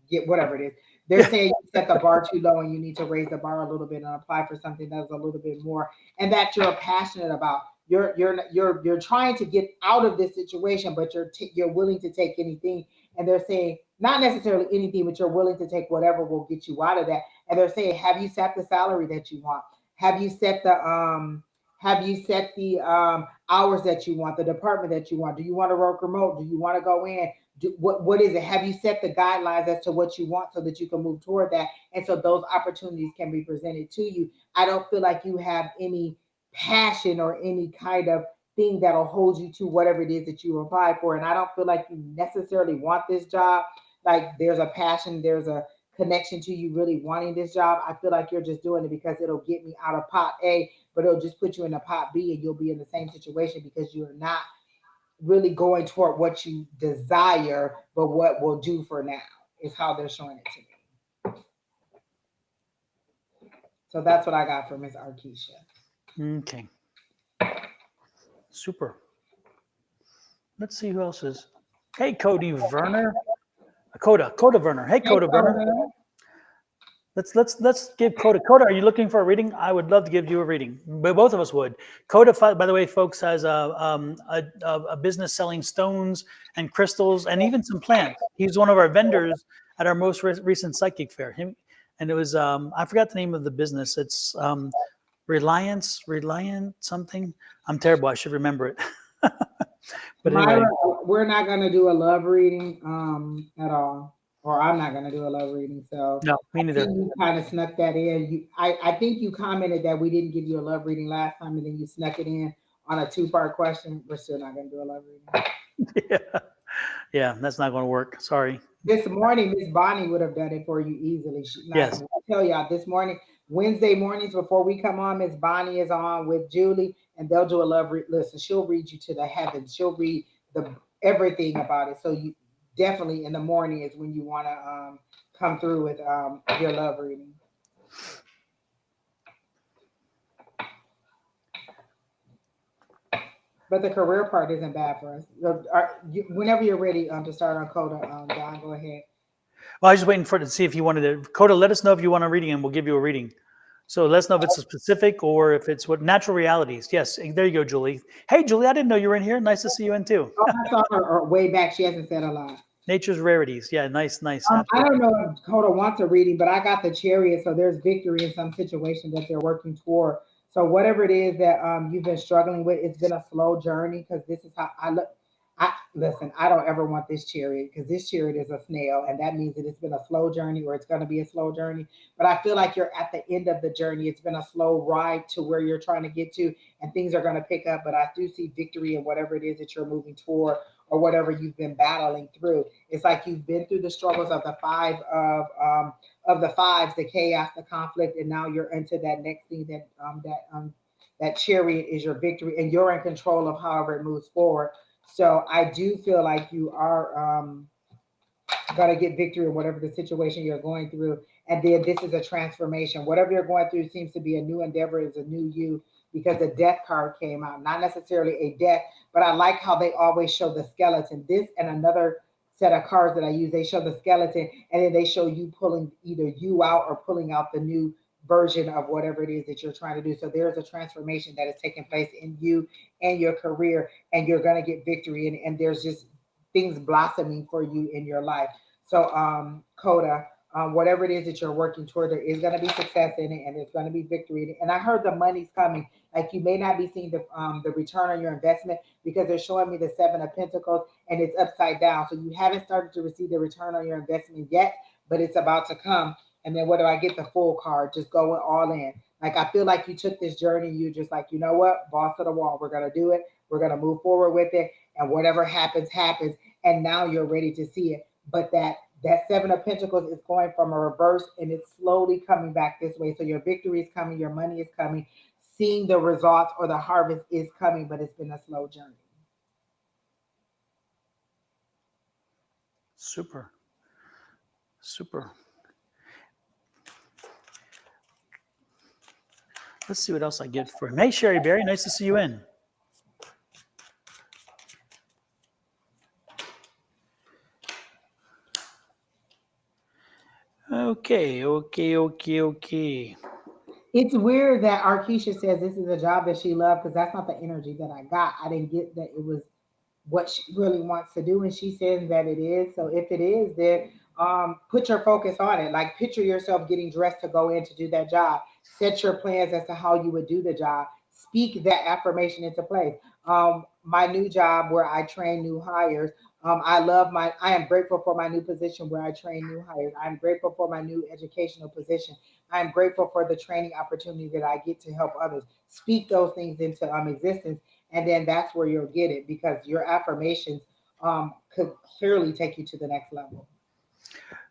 Get whatever it is. They're saying you set the bar too low and you need to raise the bar a little bit and apply for something that's a little bit more, and that you're passionate about. You're trying to get out of this situation, but you're willing to take anything. And they're saying not necessarily anything, but you're willing to take whatever will get you out of that. And they're saying, have you set the salary that you want? Have you set the hours that you want, the department that you want? Do you want to work remote? Do you want to go in? What is it? Have you set the guidelines as to what you want so that you can move toward that? And so those opportunities can be presented to you. I don't feel like you have any passion or any kind of thing that'll hold you to whatever it is that you apply for. And I don't feel like you necessarily want this job. Like, there's a passion, there's a connection to you really wanting this job. I feel like you're just doing it because it'll get me out of pot A, but it'll just put you in a pot B, and you'll be in the same situation because you're not really going toward what you desire, but what will do for now is how they're showing it to me. So that's what I got for Miss Arkisha. Okay. Super. Let's see who else is. Hey, Cody Werner. Coda Werner. Hey, Coda Werner. Let's give Coda. Coda, are you looking for a reading? I would love to give you a reading. Both of us would. Coda, by the way, folks, has a business selling stones and crystals and even some plants. He's one of our vendors at our most recent psychic fair. And it was I forgot the name of the business. It's Reliant something. I'm terrible. I should remember it. But anyway, Myra, we're not going to do a love reading at all, or I'm not going to do a love reading. So no, me neither. You kind of snuck that in. I think you commented that we didn't give you a love reading last time, and then you snuck it in on a 2-part question. We're still not going to do a love reading. Yeah, that's not going to work. Sorry. This morning, Miss Bonnie would have done it for you easily. Yes. I tell y'all, this morning, Wednesday mornings before we come on, Miss Bonnie is on with Julie, and they'll do a love read. Listen, she'll read you to the heavens. She'll read everything about it. So you definitely in the morning is when you want to come through with your love reading. But the career part isn't bad for us. Whenever you're ready to start on Coda, Don, go ahead. Well, I was just waiting to see if you wanted to. Coda, let us know if you want a reading, and we'll give you a reading. So let's know if it's a specific or if it's what natural realities. Yes, there you go, Julie. Hey, Julie, I didn't know you were in here. Nice to see you in too. Oh, I saw her way back. She hasn't said a lot. Nature's rarities. Yeah, nice. I Absolutely. don't know if Coda wants a reading, but I got the Chariot, so there's victory in some situation that they're working toward. So whatever it is that you've been struggling with, it's been a slow journey because this is how I look. I listen. I don't ever want this Chariot because this Chariot is a snail, and that means that it's been a slow journey or it's going to be a slow journey. But I feel like you're at the end of the journey. It's been a slow ride to where you're trying to get to, and things are going to pick up. But I do see victory in whatever it is that you're moving toward or whatever you've been battling through. It's like you've been through the struggles of the of the fives, the chaos, the conflict, and now you're into that next thing that Chariot is your victory, and you're in control of however it moves forward. So I do feel like you are going to get victory in whatever the situation you're going through. And then this is a transformation. Whatever you're going through seems to be a new endeavor, is a new you, because the death card came out. Not necessarily a death, but I like how they always show the skeleton. This and another set of cards that I use, they show the skeleton and then they show you pulling either you out or pulling out the new version of whatever it is that you're trying to do. So there's a transformation that is taking place in you and your career, and you're going to get victory. And there's just things blossoming for you in your life. So, Coda, whatever it is that you're working toward, there is going to be success in it, and there's going to be victory. And I heard the money's coming. Like you may not be seeing the return on your investment because they're showing me the Seven of Pentacles and it's upside down. So you haven't started to receive the return on your investment yet, but it's about to come. And then what do I get? The Fool card, just going all in. Like I feel like you took this journey. You just like, you know what? Boss to the wall. We're going to do it. We're going to move forward with it. And whatever happens, happens. And now you're ready to see it. But that Seven of Pentacles is going from a reverse and it's slowly coming back this way. So your victory is coming, your money is coming, seeing the results or the harvest is coming, but it's been a slow journey. Super. Let's see what else I get for him. Hey, Sherry Berry, nice to see you in. Okay. It's weird that Arkisha says this is a job that she loved because that's not the energy that I got. I didn't get that it was what she really wants to do, and she says that it is. So if it is, then put your focus on it. Like picture yourself getting dressed to go in to do that job. Set your plans as to how you would do the job. Speak that affirmation into place. My new job where I train new hires. I am grateful for my new position where I train new hires. I'm grateful for my new educational position. I'm grateful for the training opportunity that I get to help others. Speak those things into existence, and then that's where you'll get it because your affirmations could clearly take you to the next level.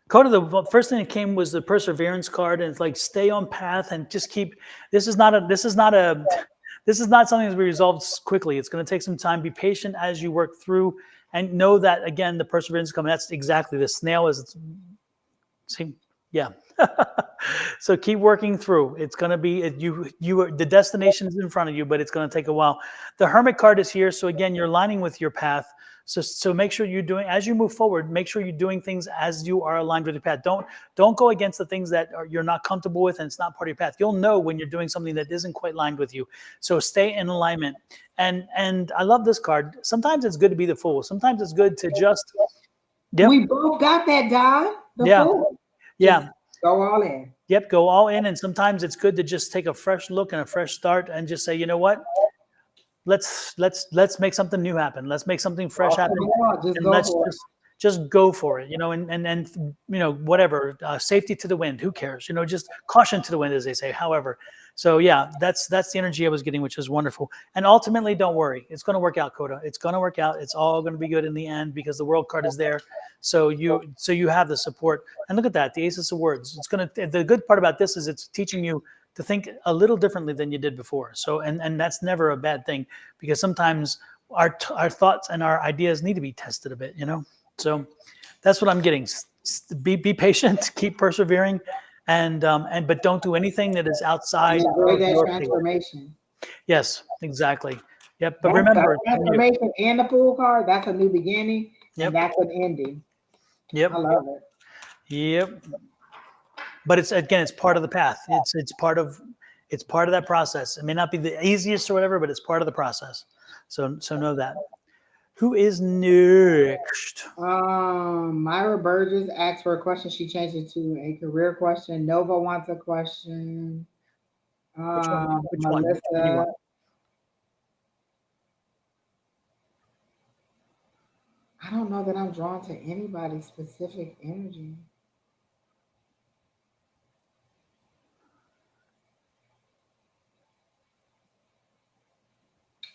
Coda, the first thing that came was the perseverance card, and it's like stay on path and just keep. This is not something that's resolved quickly. It's going to take some time. Be patient as you work through, and know that again, the perseverance is coming. That's exactly the snail is. See, yeah. So keep working through. It's going to be the destination is in front of you, but it's going to take a while. The Hermit card is here, so again, you're aligning with your path. So make sure you're doing as you move forward. Make sure you're doing things as you are aligned with your path. Don't go against the things that you're not comfortable with and it's not part of your path. You'll know when you're doing something that isn't quite aligned with you. So stay in alignment. And I love this card. Sometimes it's good to be the fool. Sometimes it's good to just. Yep. We both got that, Don. Fool. Yeah. Go all in. Yep, go all in. And sometimes it's good to just take a fresh look and a fresh start and just say, you know what? Let's make something new happen. Let's make something fresh happen. Just go for it, and whatever, safety to the wind, who cares? Just caution to the wind, as they say. However, so yeah, that's the energy I was getting, which is wonderful. And ultimately, don't worry. It's going to work out, Coda. It's going to work out. It's all going to be good in the end because the World card is there. So you have the support. And look at that, the Ace of Swords. The good part about this is it's teaching you to think a little differently than you did before. So, and that's never a bad thing because sometimes our thoughts and our ideas need to be tested a bit, So that's what I'm getting. Be patient, keep persevering, but don't do anything that is outside of that transformation. Yes, exactly. Yep. But remember, transformation and the Fool card, that's a new beginning, and that's an ending. Yep. I love it. Yep. but it's part of the path. It's part of that process. It may not be the easiest or whatever, but it's part of the process. So know that. Who is next? Myra Burgess asked for a question. She changed it to a career question. Nova wants a question. Which one? Which one? Which one you Melissa. want? I don't know that I'm drawn to anybody's specific energy.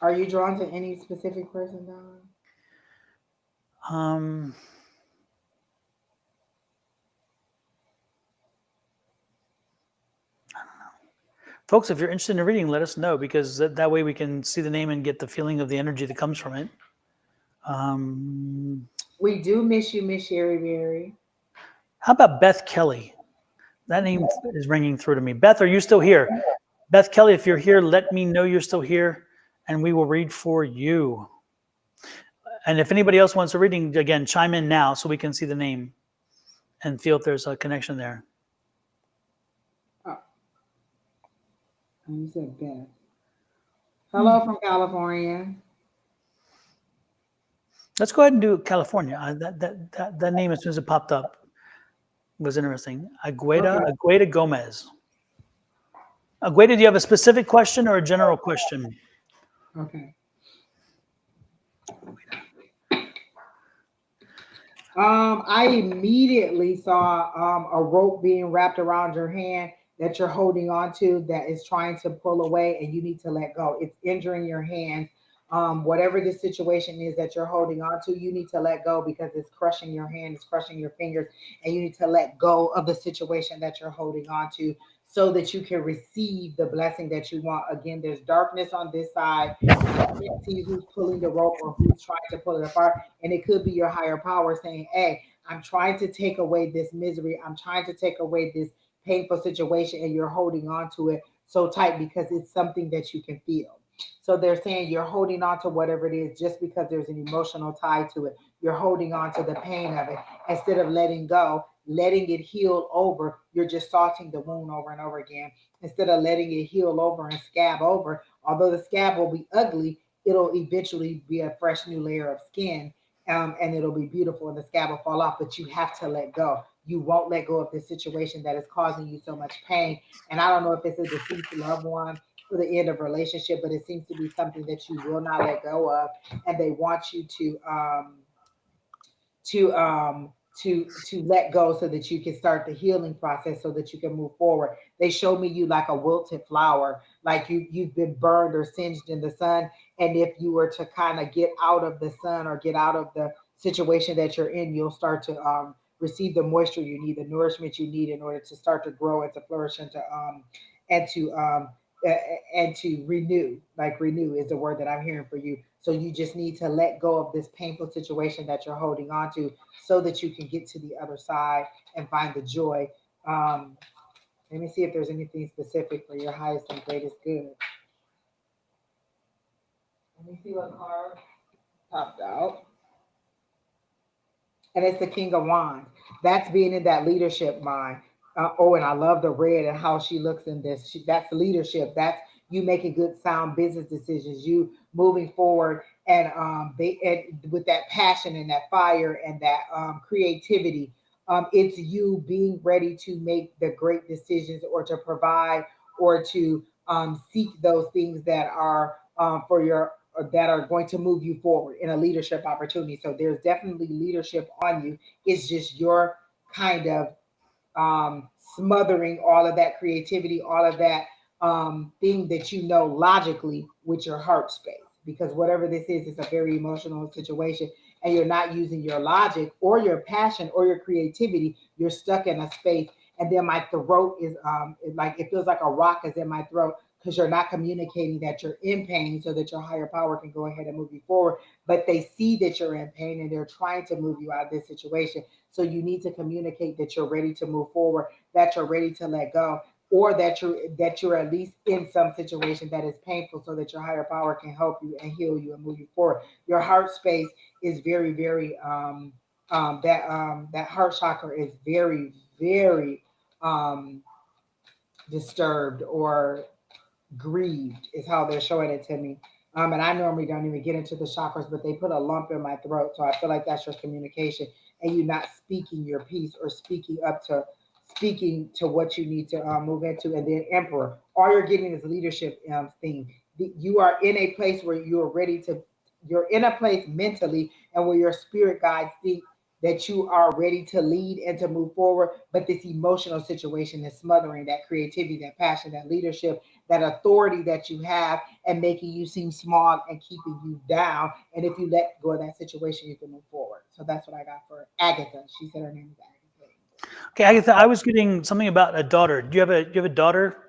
Are you drawn to any specific person, Don? Folks, if you're interested in a reading, let us know, because that way we can see the name and get the feeling of the energy that comes from it. We do miss you, Miss Sherry Berry. How about Beth Kelly? That name is ringing through to me. Beth, are you still here? Beth Kelly, if you're here, let me know you're still here, and we will read for you. And if anybody else wants a reading, again, chime in now so we can see the name and feel if there's a connection there. Oh. You said Beth. Hello from California. Let's go ahead and do California. That name, as soon as it popped up, was interesting. Agueda Gomez. Agueda, do you have a specific question or a general question? Okay. I immediately saw a rope being wrapped around your hand that you're holding on to that is trying to pull away, and you need to let go. It's injuring your hand. Whatever the situation is that you're holding on to, you need to let go because it's crushing your hand, it's crushing your fingers, and you need to let go of the situation that you're holding on to so that you can receive the blessing that you want. Again, there's darkness on this side. I can't see who's pulling the rope or who's trying to pull it apart. And it could be your higher power saying, hey, I'm trying to take away this misery. I'm trying to take away this painful situation, and you're holding on to it so tight because it's something that you can feel. So they're saying you're holding on to whatever it is just because there's an emotional tie to it. You're holding on to the pain of it instead of letting go, letting it heal over. You're just salting the wound over and over again instead of letting it heal over and scab over. Although the scab will be ugly, it'll eventually be a fresh new layer of skin, and it'll be beautiful and the scab will fall off, but you have to let go. You won't let go of this situation that is causing you so much pain. And I don't know if it's a deceased loved one or the end of a relationship, but it seems to be something that you will not let go of, and they want you to let go so that you can start the healing process so that you can move forward. They show me you like a wilted flower, like you've been burned or singed in the sun, and if you were to kind of get out of the sun or get out of the situation that you're in, you'll start to receive the moisture you need, the nourishment you need in order to start to grow and to flourish and to and to renew. Like renew is the word that I'm hearing for you. So you just need to let go of this painful situation that you're holding on to so that you can get to the other side and find the joy. Let me see if there's anything specific for your highest and greatest good. Let me see what card popped out. And it's the King of Wands. That's being in that leadership mind. And I love the red and how she looks in this. That's leadership. That's you making good, sound business decisions. You moving forward and with that passion and that fire and that creativity. It's you being ready to make the great decisions or to provide or to seek those things that are for your that are going to move you forward in a leadership opportunity. So there's definitely leadership on you. It's just your kind of smothering all of that creativity, all of that thing that you know logically with your heart space. Because whatever this is, it's a very emotional situation, and you're not using your logic or your passion or your creativity. You're stuck in a space, and then my throat is like it feels like a rock is in my throat because you're not communicating that you're in pain so that your higher power can go ahead and move you forward. But they see that you're in pain and they're trying to move you out of this situation. So you need to communicate that you're ready to move forward, that you're ready to let go, or that you're at least in some situation that is painful so that your higher power can help you and heal you and move you forward. Your heart space is very, very that heart chakra is very, very um, disturbed or grieved is how they're showing it to me. And I normally don't even get into the chakras, but they put a lump in my throat. So I feel like that's your communication and you not speaking your piece or speaking to what you need to move into. And then Emperor, all you're getting is leadership thing. You are in a place where you're in a place mentally and where your spirit guides think that you are ready to lead and to move forward. But this emotional situation is smothering that creativity, that passion, that leadership, that authority that you have and making you seem small and keeping you down. And if you let go of that situation, you can move forward. So that's what I got for Agatha. She said her name is Agatha. Okay, Agatha, I was getting something about a daughter. Do you have a daughter?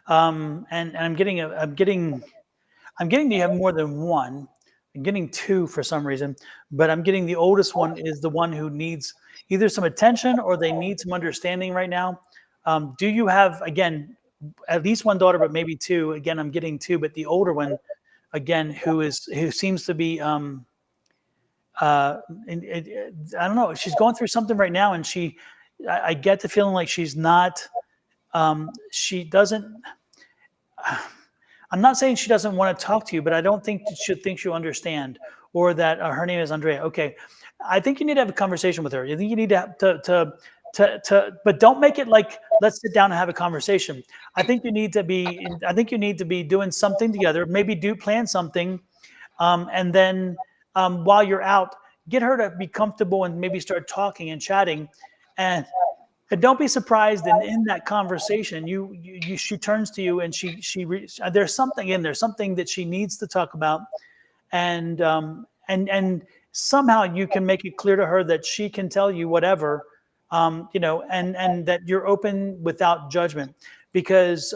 And I'm getting do you have more than one? I'm getting two for some reason, but I'm getting the oldest one is the one who needs either some attention or they need some understanding right now. Do you have, again, at least one daughter, but maybe two? Again, I'm getting two, but the older one, again, who seems to be, uh, I don't know, she's going through something right now, and I get the feeling like she's not, she doesn't. I'm not saying she doesn't want to talk to you, but I don't think she thinks you understand, or that her name is Andrea. Okay, I think you need to have a conversation with her. I think you need but don't make it like let's sit down and have a conversation. I think you need to be doing something together. Maybe plan something, and then while you're out, get her to be comfortable and maybe start talking and chatting, and don't be surprised in that conversation, she turns to you and there's something in there, something that she needs to talk about, and somehow you can make it clear to her that she can tell you whatever, and that you're open without judgment. Because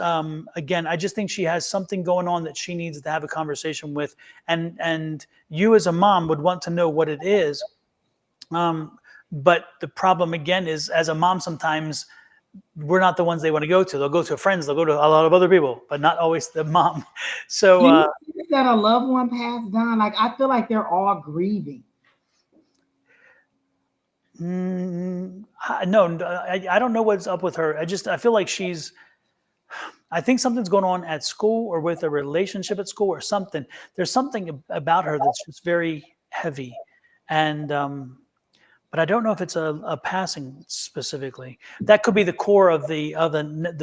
again, I just think she has something going on that she needs to have a conversation with, and you as a mom would want to know what it is. But the problem again is, as a mom, sometimes we're not the ones they want to go to. They'll go to friends, they'll go to a lot of other people, but not always the mom. So Do you think that a loved one passed on? Like I feel like they're all grieving. no, I don't know what's up with her. I feel like I think something's going on at school or with a relationship at school or something. There's something about her that's just very heavy. And, but I don't know if it's a passing specifically. That could be the core of the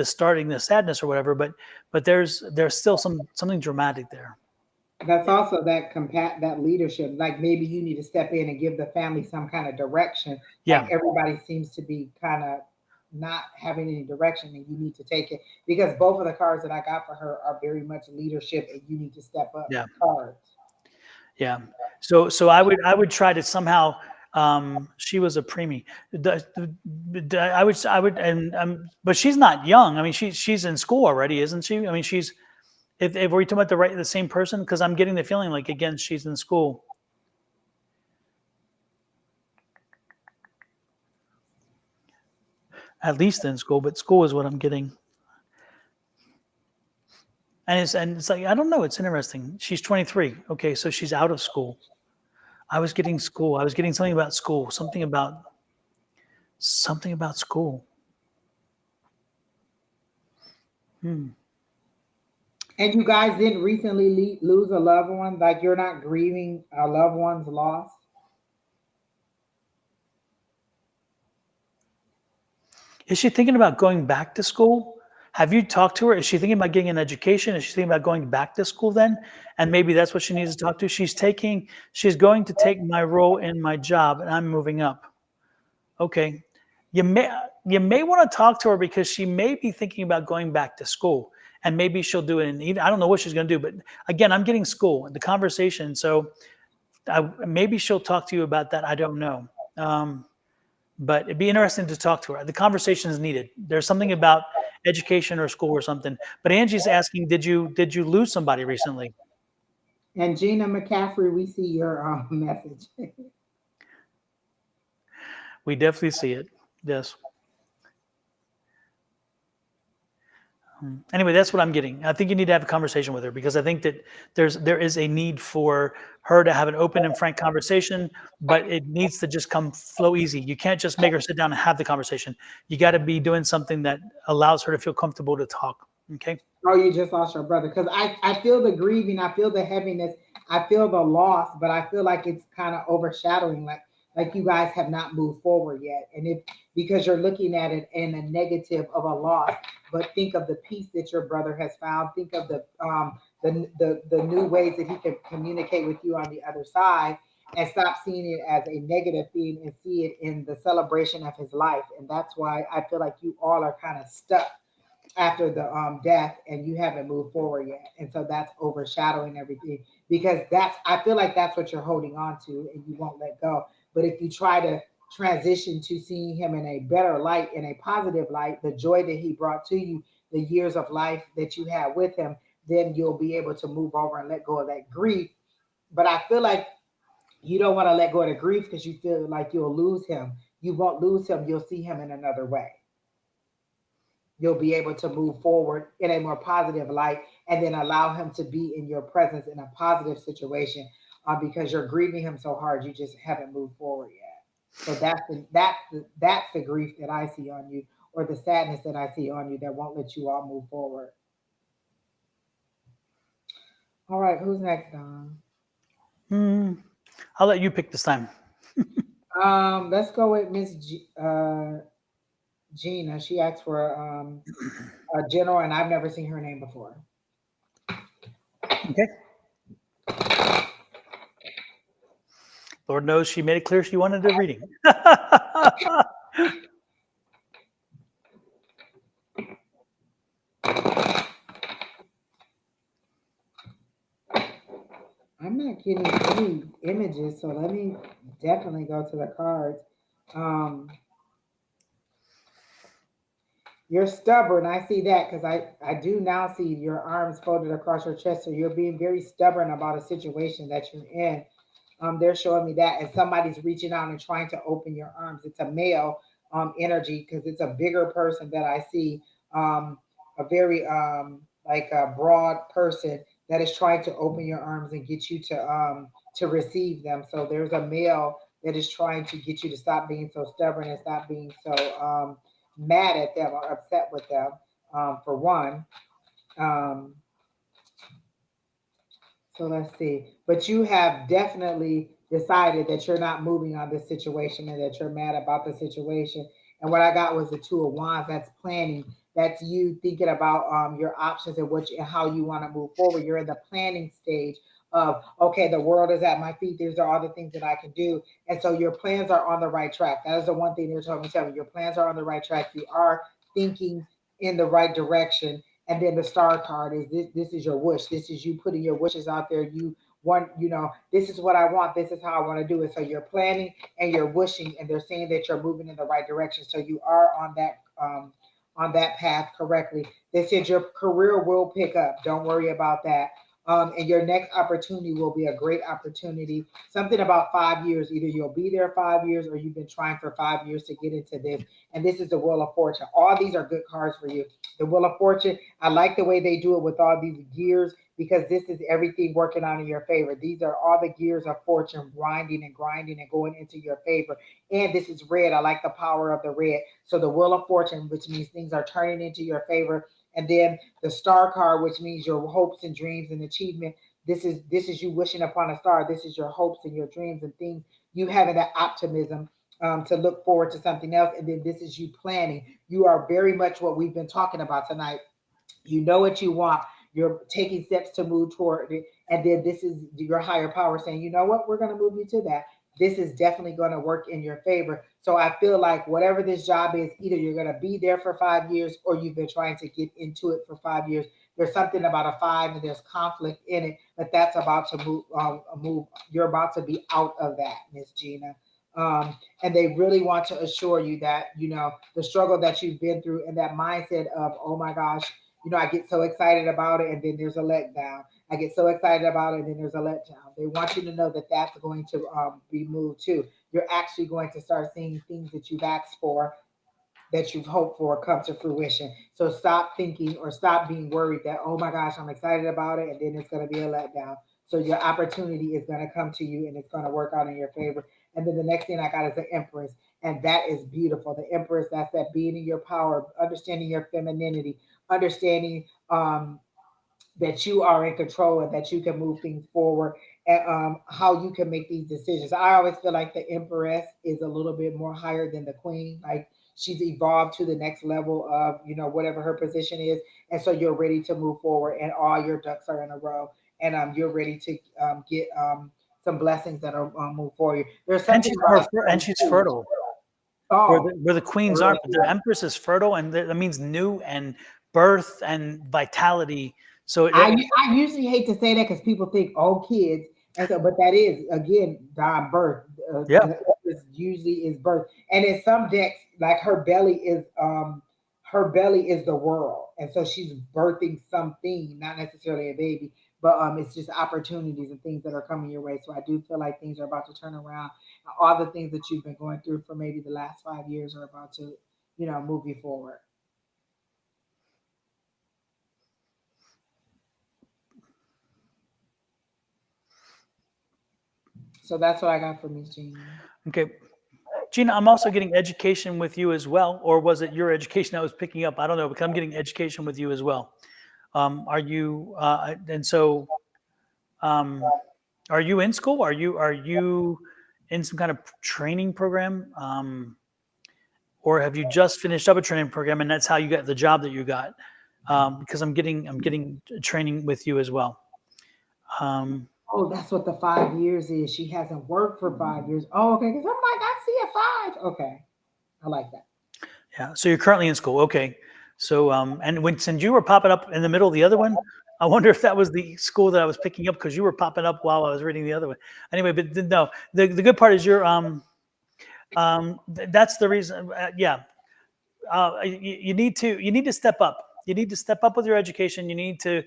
starting the sadness or whatever. But there's still something dramatic there. That's also that leadership. Like maybe you need to step in and give the family some kind of direction. Yeah. Like everybody seems to be kind of not having any direction, and you need to take it because both of the cards that I got for her are very much leadership, and you need to step up. Yeah. Cards. Yeah. So I would try to somehow. She was a preemie. I would, but she's not young. I mean, she's in school already, isn't she? I mean, if we're talking about the same person, because I'm getting the feeling like again she's in school. At least in school, but school is what I'm getting. And it's like I don't know. It's interesting. She's 23. Okay, so she's out of school. I was getting school. I was getting something about school. Something about school. And you guys didn't recently lose a loved one? Like you're not grieving a loved one's loss? Is she thinking about going back to school? Have you talked to her? Is she thinking about getting an education? Is she thinking about going back to school then? And maybe that's what she needs to talk to. She's going to take my role in my job and I'm moving up. Okay. You may want to talk to her because she may be thinking about going back to school, and maybe she'll do it. I don't know what she's going to do, but again, I'm getting school, the conversation. So maybe she'll talk to you about that. I don't know. But it'd be interesting to talk to her. The conversation is needed. There's something about education or school or something. But Angie's asking, did you lose somebody recently? And Gina McCaffrey, we see your message. We definitely see it. Yes. Anyway, that's what I'm getting. I think you need to have a conversation with her, because I think that there is a need for her to have an open and frank conversation, but it needs to just flow easy. You can't just make her sit down and have the conversation. You got to be doing something that allows her to feel comfortable to talk. Okay. Oh, you just lost your brother. Because I feel the grieving, I feel the heaviness, I feel the loss, but I feel like it's kind of overshadowing, like you guys have not moved forward yet. And if because you're looking at it in a negative of a loss, but think of the peace that your brother has found. Think of the new ways that he can communicate with you on the other side, and stop seeing it as a negative thing and see it in the celebration of his life. And that's why I feel like you all are kind of stuck after the death, and you haven't moved forward yet, and so that's overshadowing everything, because that's I feel like that's what you're holding on to and you won't let go. But if you try to transition to seeing him in a better light, in a positive light, the joy that he brought to you, the years of life that you had with him, then you'll be able to move over and let go of that grief. But I feel like you don't want to let go of the grief because you feel like you'll lose him. You won't lose him, you'll see him in another way. You'll be able to move forward in a more positive light, and then allow him to be in your presence in a positive situation, because you're grieving him so hard, you just haven't moved forward yet. So that's the grief that I see on you, or the sadness that I see on you, that won't let you all move forward. All right, who's next, Don? I'll let you pick this time. Let's go with Gina. She asked for a general, and I've never seen her name before. Okay. Lord knows she made it clear she wanted a reading. I'm not getting any images, so let me definitely go to the cards. Um, you're stubborn. I see that, because I do now see your arms folded across your chest. So you're being very stubborn about a situation that you're in. They're showing me that, and somebody's reaching out and trying to open your arms. It's a male energy, because it's a bigger person that I see, a very like a broad person that is trying to open your arms and get you to receive them. So there's a male that is trying to get you to stop being so stubborn and stop being so mad at them or upset with them. For one. Um, So let's see. But you have definitely decided that you're not moving on this situation, and that you're mad about the situation. And what I got was the Two of Wands. That's planning. That's you thinking about your options and and how you want to move forward. You're in the planning stage of, okay, the world is at my feet. These are all the things that I can do. And so your plans are on the right track. That is the one thing they're telling me. Your plans are on the right track. You are thinking in the right direction. And then the star card is this is your wish. This is you putting your wishes out there. You want, this is what I want. This is how I want to do it. So you're planning and you're wishing, and they're saying that you're moving in the right direction. So you are on that path correctly. They said your career will pick up. Don't worry about that. And your next opportunity will be a great opportunity. Something about 5 years. Either you'll be there 5 years, or you've been trying for 5 years to get into this. And this is the Wheel of Fortune. All these are good cards for you. The Wheel of Fortune, I like the way they do it with all these gears, because this is everything working on in your favor. These are all the gears of fortune grinding and grinding and going into your favor. And this is red. I like the power of the red. So the Wheel of Fortune, which means things are turning into your favor. And then the star card, which means your hopes and dreams and achievement. This is you wishing upon a star. This is your hopes and your dreams and things. You having that optimism to look forward to something else. And then this is you planning. You are very much what we've been talking about tonight. You know what you want. You're taking steps to move toward it. And then this is your higher power saying, you know what, we're going to move you to that. This is definitely going to work in your favor. So I feel like whatever this job is, either you're going to be there for 5 years, or you've been trying to get into it for 5 years. There's something about a 5, and there's conflict in it, but that's about to move. You're about to be out of that, Miss Gina. And they really want to assure you that, the struggle that you've been through, and that mindset of, oh my gosh, I get so excited about it, and then there's a letdown. I get so excited about it, and then there's a letdown. They want you to know that that's going to be moved too. You're actually going to start seeing things that you've asked for that you've hoped for come to fruition. So stop thinking or stop being worried that, oh my gosh, I'm excited about it, and then it's going to be a letdown. So your opportunity is going to come to you and it's going to work out in your favor. And then the next thing I got is the Empress. And that is beautiful. The Empress, that's that being in your power, understanding your femininity, understanding that you are in control and that you can move things forward, and how you can make these decisions. I always feel like the Empress is a little bit more higher than the Queen. Like she's evolved to the next level of, whatever her position is. And so you're ready to move forward and all your ducks are in a row. And you're ready to get some blessings that are move forward. There's And something about and she's fertile. Where oh, the queens aren't, but the Empress is fertile, and that means new and birth and vitality. So I usually hate to say that because people think, oh, kids. And so, but that is, again, God birth. yeah. Usually is birth. And in some decks, like her belly is the world. And so she's birthing something, not necessarily a baby, but it's just opportunities and things that are coming your way. So I do feel like things are about to turn around. All the things that you've been going through for maybe the last 5 years are about to, move you forward. So that's what I got for Miss Jean. Okay. Gina, I'm also getting education with you as well. Or was it your education I was picking up? I don't know, because I'm getting education with you as well. Are you, and so, are you in school? Are you in some kind of training program? Or have you just finished up a training program and that's how you got the job that you got? Because I'm getting training with you as well. Oh, that's what the 5 years is. She hasn't worked for 5 years. Oh, okay. Because I'm like, I see a 5. Okay. I like that. Yeah. So you're currently in school. Okay. So, and since you were popping up in the middle of the other one, I wonder if that was the school that I was picking up because you were popping up while I was reading the other one. Anyway, but no, the good part is that's the reason. Yeah. You need to step up. You need to step up with your education. You need to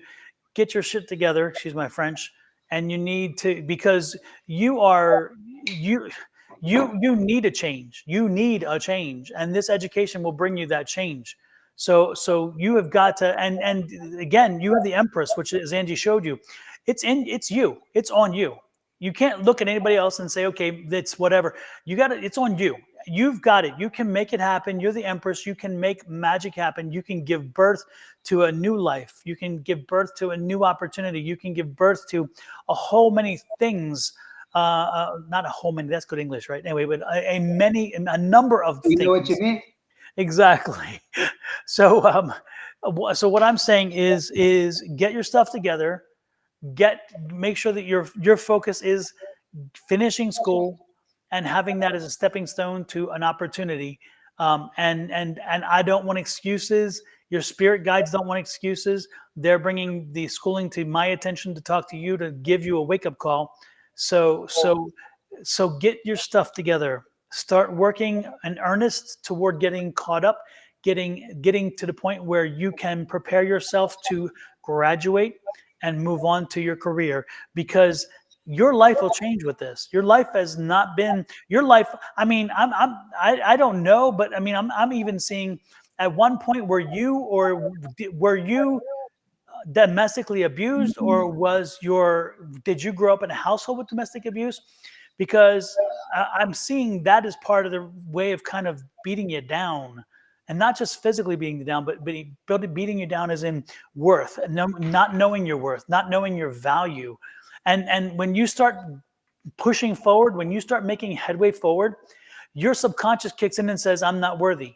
get your shit together. Excuse my French. And you need to, because you need a change. You need a change, and this education will bring you that change. So you have got to, and again, you have the Empress, which as Angie showed you, it's you. It's on you. You can't look at anybody else and say, okay, that's whatever. You got it. It's on you. You've got it. You can make it happen. You're the Empress. You can make magic happen. You can give birth to a new life. You can give birth to a new opportunity. You can give birth to a whole many things. Not a whole many. That's good English, right? Anyway, but a number of You things. know what you meant? Exactly. So, so what I'm saying is get your stuff together. Make sure that your focus is finishing school and having that as a stepping stone to an opportunity. And I don't want excuses. Your spirit guides don't want excuses. They're bringing the schooling to my attention to talk to you, to give you a wake up call. So get your stuff together. Start working in earnest toward getting caught up, getting to the point where you can prepare yourself to graduate and move on to your career, because your life will change with this. Your life has not been your life. I mean, I don't know, but I mean, I'm even seeing at one point were you domestically abused, or did you grow up in a household with domestic abuse? Because I'm seeing that as part of the way of kind of beating you down, and not just physically beating you down, but beating you down as in worth, not knowing your worth, not knowing your value. And when you start pushing forward, when you start making headway forward, your subconscious kicks in and says, I'm not worthy.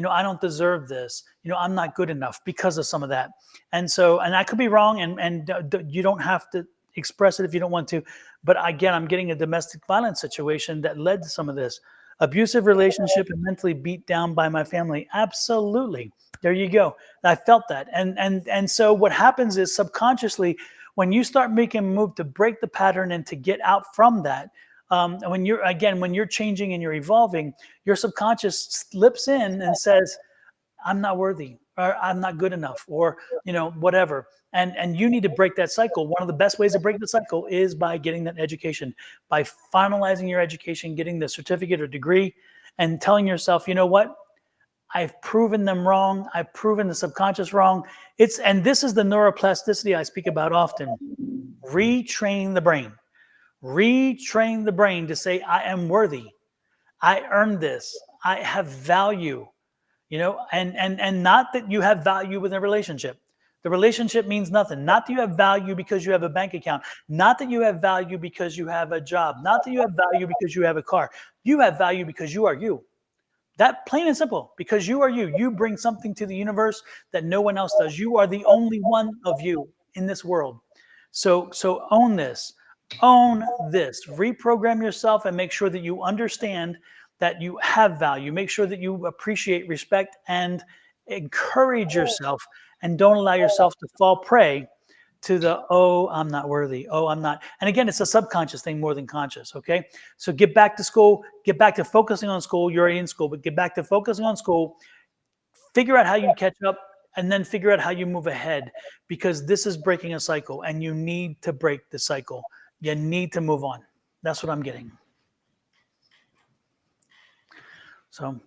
I don't deserve this. I'm not good enough because of some of that. And I could be wrong, and you don't have to express it if you don't want to. But again, I'm getting a domestic violence situation that led to some of this. Abusive relationship and mentally beat down by my family. Absolutely. There you go. I felt that. And so what happens is subconsciously, when you start making a move to break the pattern and to get out from that, when you're changing and you're evolving, your subconscious slips in and says, I'm not worthy, or I'm not good enough, or whatever. And you need to break that cycle. One of the best ways to break the cycle is by getting that education, by finalizing your education, getting the certificate or degree, and telling yourself, you know what? I've proven them wrong. I've proven the subconscious wrong. And this is the neuroplasticity I speak about often. Retrain the brain. Retrain the brain to say, I am worthy. I earned this. I have value. And not that you have value within a relationship. The relationship means nothing. Not that you have value because you have a bank account. Not that you have value because you have a job. Not that you have value because you have a car. You have value because you are you. That plain and simple, because you are you. You bring something to the universe that no one else does. You are the only one of you in this world. So own this. Own this. Reprogram yourself and make sure that you understand that you have value. Make sure that you appreciate, respect, and encourage yourself, and don't allow yourself to fall prey to the, oh, I'm not worthy. Oh, I'm not. And again, it's a subconscious thing more than conscious. Okay. So get back to school, get back to focusing on school. You're already in school, but get back to focusing on school, figure out how you catch up, and then figure out how you move ahead, because this is breaking a cycle and you need to break the cycle. You need to move on. That's what I'm getting. So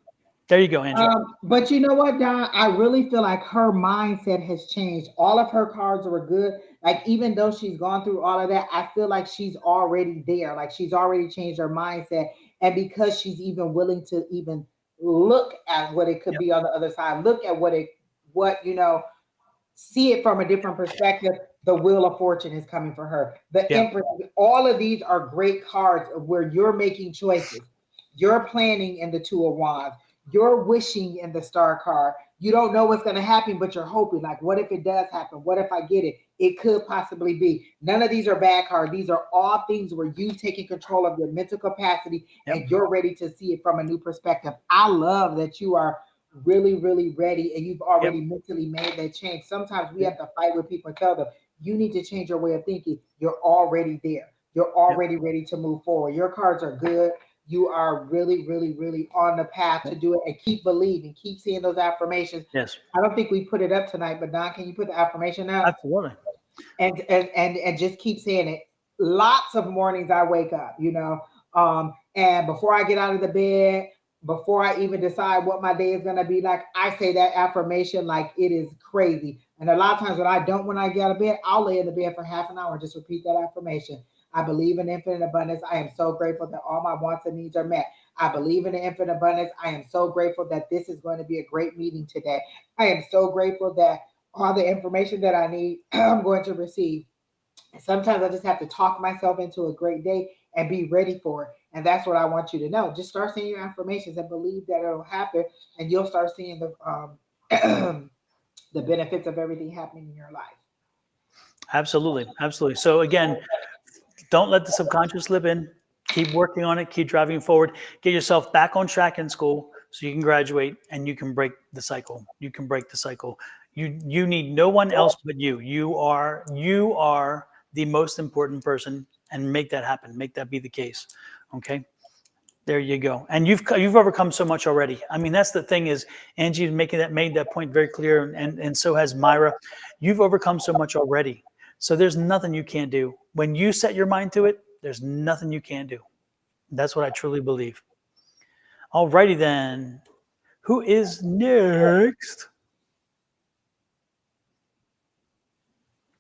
there you go, Angie. But you know what, Don? I really feel like her mindset has changed. All of her cards were good. Like, even though she's gone through all of that, I feel like she's already there. Like, she's already changed her mindset. And because she's even willing to even look at what it could be on the other side, look at see it from a different perspective. The Wheel of Fortune is coming for her. The Empress, all of these are great cards where you're making choices. You're planning in the Two of Wands. You're wishing in the Star card. You don't know what's going to happen, but you're hoping. Like, what if it does happen? What if I get it? It could possibly be. None of these are bad cards. These are all things where you've taken control of your mental capacity and you're ready to see it from a new perspective. I love that you are really, really ready and you've already mentally made that change. Sometimes we have to fight with people and tell them, you need to change your way of thinking. You're already there. You're already ready to move forward. Your cards are good. You are really, really, really on the path to do it, and keep believing, keep seeing those affirmations. Yes. I don't think we put it up tonight, but Don, can you put the affirmation up? Absolutely. And just keep saying it. Lots of mornings I wake up, and before I get out of the bed, before I even decide what my day is going to be like, I say that affirmation like it is crazy. And a lot of times when I get out of bed, I'll lay in the bed for half an hour and just repeat that affirmation. I believe in infinite abundance. I am so grateful that all my wants and needs are met. I believe in the infinite abundance. I am so grateful that this is going to be a great meeting today. I am so grateful that all the information that I need, I'm going to receive. And sometimes I just have to talk myself into a great day and be ready for it. And that's what I want you to know. Just start saying your affirmations and believe that it'll happen, and you'll start seeing the the benefits of everything happening in your life. Absolutely. Absolutely. So again, don't let the subconscious slip in. Keep working on it. Keep driving forward. Get yourself back on track in school so you can graduate and you can break the cycle. You can break the cycle. You need no one else but you. You are the most important person, and make that happen. Make that be the case. Okay. There you go. And you've overcome so much already. I mean, that's the thing is, Angie made that point very clear, and so has Myra. You've overcome so much already. So there's nothing you can't do. When you set your mind to it, there's nothing you can't do. That's what I truly believe. All righty then. Who is next?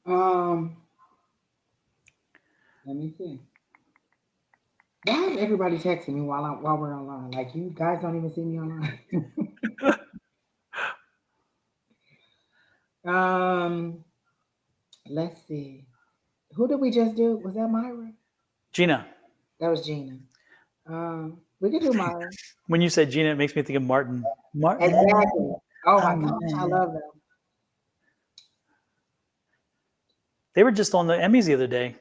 Let me see. Why is everybody texting me while we're online? Like, you guys don't even see me online. Let's see. Who did we just do? Was that Myra? Gina. That was Gina. We can do Myra. When you say Gina, it makes me think of Martin. Martin. Exactly. Oh my gosh, I love them. They were just on the Emmys the other day.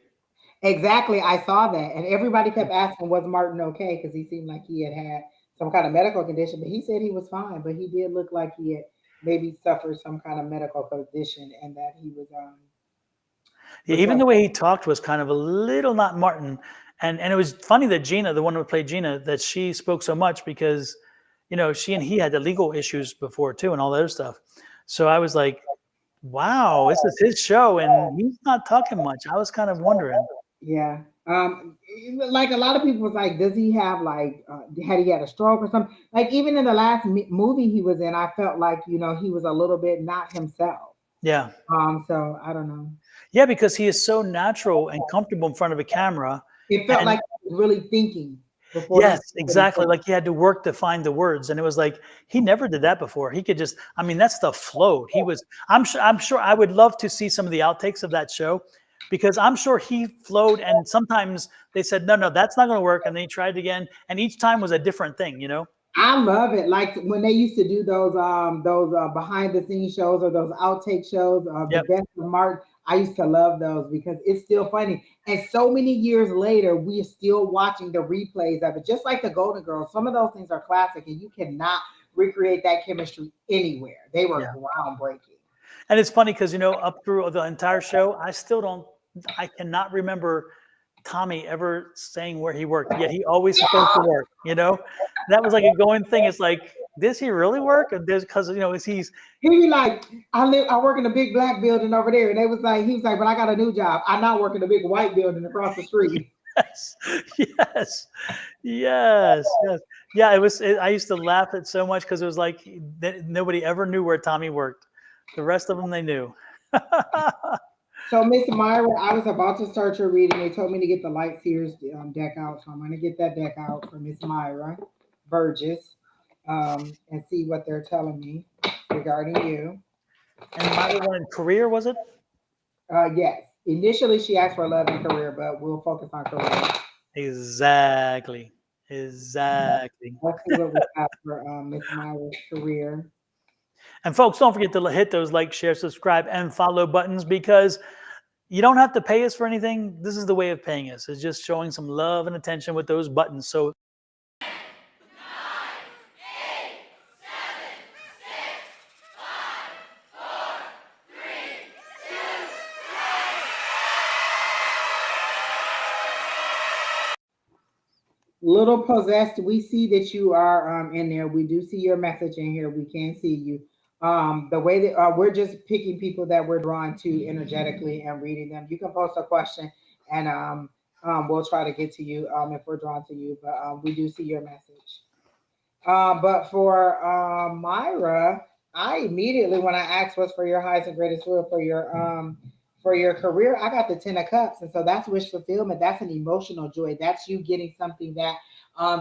Exactly. I saw that. And everybody kept asking, was Martin okay? Because he seemed like he had some kind of medical condition, but he said he was fine. But he did look like he had maybe suffered some kind of medical condition, and that he was even the way he talked was kind of a little not Martin. And it was funny that Gina, the one who played Gina, that she spoke so much because, she and he had the legal issues before too and all that other stuff. So I was like, wow, this is his show and he's not talking much. I was kind of wondering. Yeah. Um, like a lot of people was like, does he have like, had he had a stroke or something? Like even in the last movie he was in, I felt like he was a little bit not himself. Yeah. So I don't know. Yeah, because he is so natural and comfortable in front of a camera. It felt And like he was really thinking before he yes, said what he exactly. said. Like he had to work to find the words. And it was like he never did that before. He could just, I mean, that stuff flowed. He was, I'm sure I would love to see some of the outtakes of that show because I'm sure he flowed. And sometimes they said, no, that's not going to work. And then he tried again. And each time was a different thing, you know? I love it. Like when they used to do those behind the scenes shows or those outtake shows of the Yep. best of Martin. I used to love those because it's still funny. And so many years later, we are still watching the replays of it, just like the Golden Girls. Some of those things are classic, and you cannot recreate that chemistry anywhere. They were Yeah. groundbreaking. And it's funny because, up through the entire show, I cannot remember Tommy ever saying where he worked, yet he always supposed to work, That was like a going thing. It's like, does he really work? And there's because, he's, He be like, I work in a big black building over there. And he was like, but I got a new job. I now work in a big white building across the street. yes, yes, yes. Yeah, I used to laugh at so much because it was like nobody ever knew where Tommy worked. The rest of them, they knew. So, Miss Myra, I was about to start your reading. They told me to get the Light Seers deck out. So I'm going to get that deck out for Miss Myra Burgess and see what they're telling me regarding you. And Myra wanted career, was it? Yes. Initially, she asked for love and career, but we'll focus on career. Exactly. Let's see what we have for Miss Myra's career. And folks, don't forget to hit those like, share, subscribe, and follow buttons because you don't have to pay us for anything. This is the way of paying us. It's just showing some love and attention with those buttons. So Little Possessed, we see that you are in there. We do see your message in here. We can see you. The way that we're just picking people that we're drawn to energetically and reading them. You can post a question and we'll try to get to you if we're drawn to you. But we do see your message. But for Myra, I immediately when I asked what's for your highest and greatest will for your career, I got the 10 of Cups, and so that's wish fulfillment. That's an emotional joy. That's you getting something that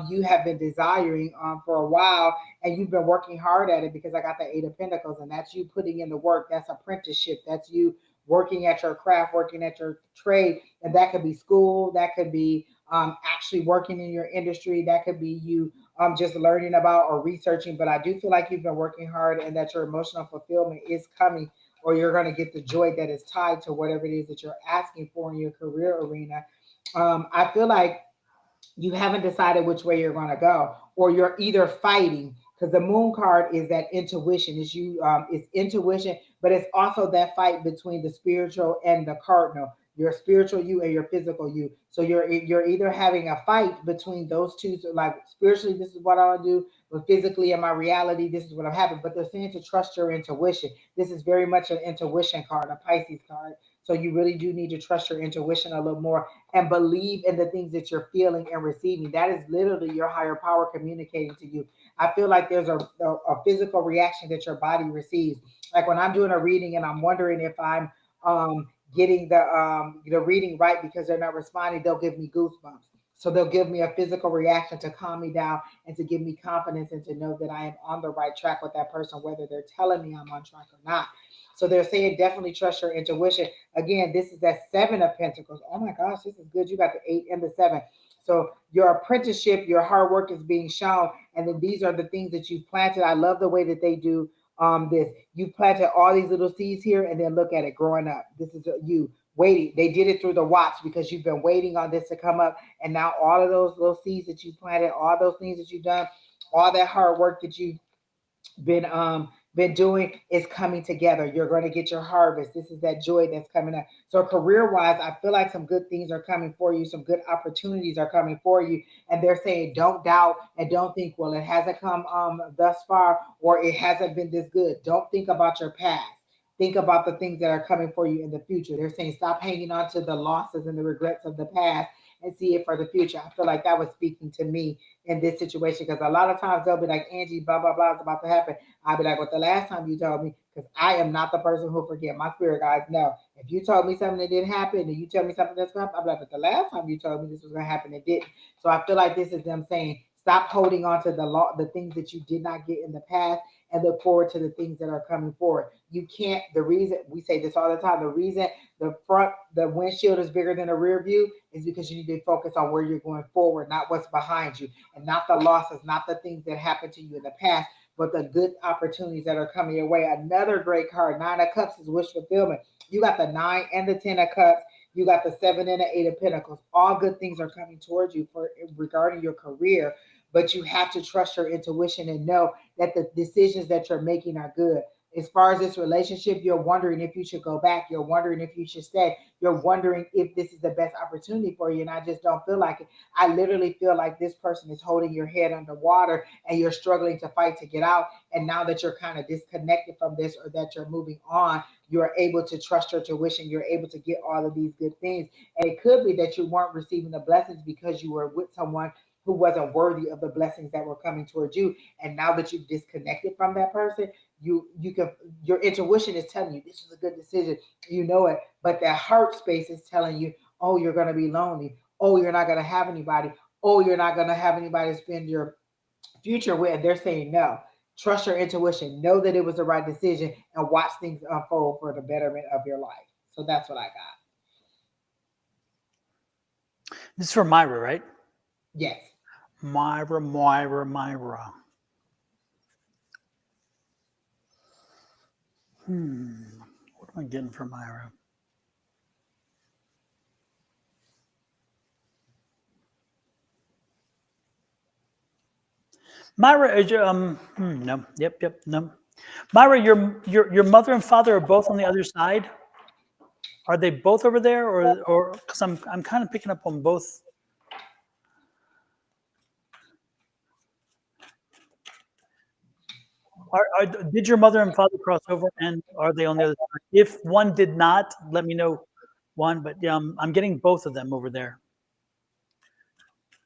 you have been desiring for a while, and you've been working hard at it because I got the 8 of Pentacles, and that's you putting in the work. That's apprenticeship. That's you working at your craft, working at your trade, and that could be school. That could be actually working in your industry. That could be you just learning about or researching. But I do feel like you've been working hard and that your emotional fulfillment is coming, or you're going to get the joy that is tied to whatever it is that you're asking for in your career arena. I feel like you haven't decided which way you're going to go, or you're either fighting because the moon card is that intuition. It's intuition, but it's also that fight between the spiritual and the cardinal, your spiritual you and your physical you. So you're either having a fight between those two. So like spiritually, this is what I want to do, but physically in my reality, this is what I'm having. But they're saying to trust your intuition. This is very much an intuition card, a Pisces card. So you really do need to trust your intuition a little more and believe in the things that you're feeling and receiving. That is literally your higher power communicating to you. I feel like there's a physical reaction that your body receives. Like when I'm doing a reading and I'm wondering if I'm getting the reading right because they're not responding, they'll give me goosebumps. So they'll give me a physical reaction to calm me down and to give me confidence and to know that I am on the right track with that person, whether they're telling me I'm on track or not. So they're saying definitely trust your intuition. Again, this is that 7 of Pentacles. Oh my gosh, this is good. You got the 8 and the 7. So your apprenticeship, your hard work is being shown. And then these are the things that you've planted. I love the way that they do this. You planted all these little seeds here and then look at it growing up. This is you waiting. They did it through the watch because you've been waiting on this to come up. And now all of those little seeds that you planted, all those things that you've done, all that hard work that you been doing is coming together. You're going to get your harvest. This is that joy that's coming up. So career wise, I feel like some good things are coming for you. Some good opportunities are coming for you. And they're saying, don't doubt and don't think, well, it hasn't come thus far or it hasn't been this good. Don't think about your past. Think about the things that are coming for you in the future. They're saying stop hanging on to the losses and the regrets of the past and see it for the future. I feel like that was speaking to me in this situation, because a lot of times they'll be like, Angie, blah, blah, blah, is about to happen. I'll be like, well, the last time you told me, because I am not the person who forget. My spirit guides know. If you told me something that didn't happen and you tell me something that's going to happen, I'll be like, but the last time you told me this was going to happen, it didn't. So I feel like this is them saying, stop holding on to the things that you did not get in the past, and look forward to the things that are coming forward. You can't, the reason we say this all the time, the reason the windshield is bigger than the rear view is because you need to focus on where you're going forward, not what's behind you, and not the losses, not the things that happened to you in the past, but the good opportunities that are coming your way. Another great card, 9 of Cups, is wish fulfillment. You got the 9 and the 10 of Cups. You got the 7 and the 8 of Pentacles. All good things are coming towards you for regarding your career, but you have to trust your intuition and know that the decisions that you're making are good. As far as this relationship, you're wondering if you should go back. You're wondering if you should stay. You're wondering if this is the best opportunity for you. And I just don't feel like it. I literally feel like this person is holding your head underwater and you're struggling to fight to get out. And now that you're kind of disconnected from this, or that you're moving on, you're able to trust your tuition. You're able to get all of these good things. And it could be that you weren't receiving the blessings because you were with someone who wasn't worthy of the blessings that were coming towards you. And now that you've disconnected from that person, you can, your intuition is telling you this is a good decision. You know it, but that heart space is telling you, oh, you're going to be lonely. Oh, you're not going to have anybody. Oh, you're not going to have anybody to spend your future with. And they're saying no. Trust your intuition. Know that it was the right decision, and watch things unfold for the betterment of your life. So that's what I got. This is for Myra, right? Yes. Myra. What am I getting for Myra? Myra, is your, no, yep, no. Myra, your mother and father are both on the other side. Are they both over there, or because I'm kind of picking up on both? Did your mother and father cross over, and are they on the other side? If one did not, let me know one. But I'm getting both of them over there.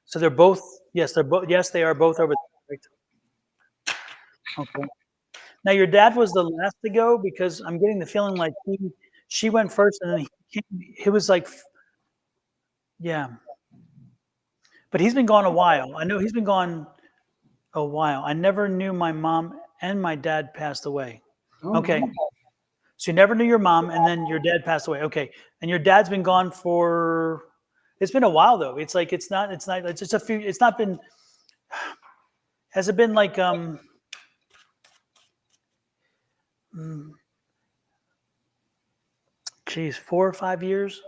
So they're both. Yes, they're both. Yes, they are both over there. Right? Okay. Now your dad was the last to go, because I'm getting the feeling like she went first, and then he was like, yeah. But he's been gone a while. I know he's been gone a while. I never knew my mom and my dad passed away. Oh, Okay. wow. So you never knew your mom, and then your dad passed away. Okay. And your dad's been gone for, it's been a while though. It's like, it's just a few, it's not been, has it been like, geez, 4 or 5 years?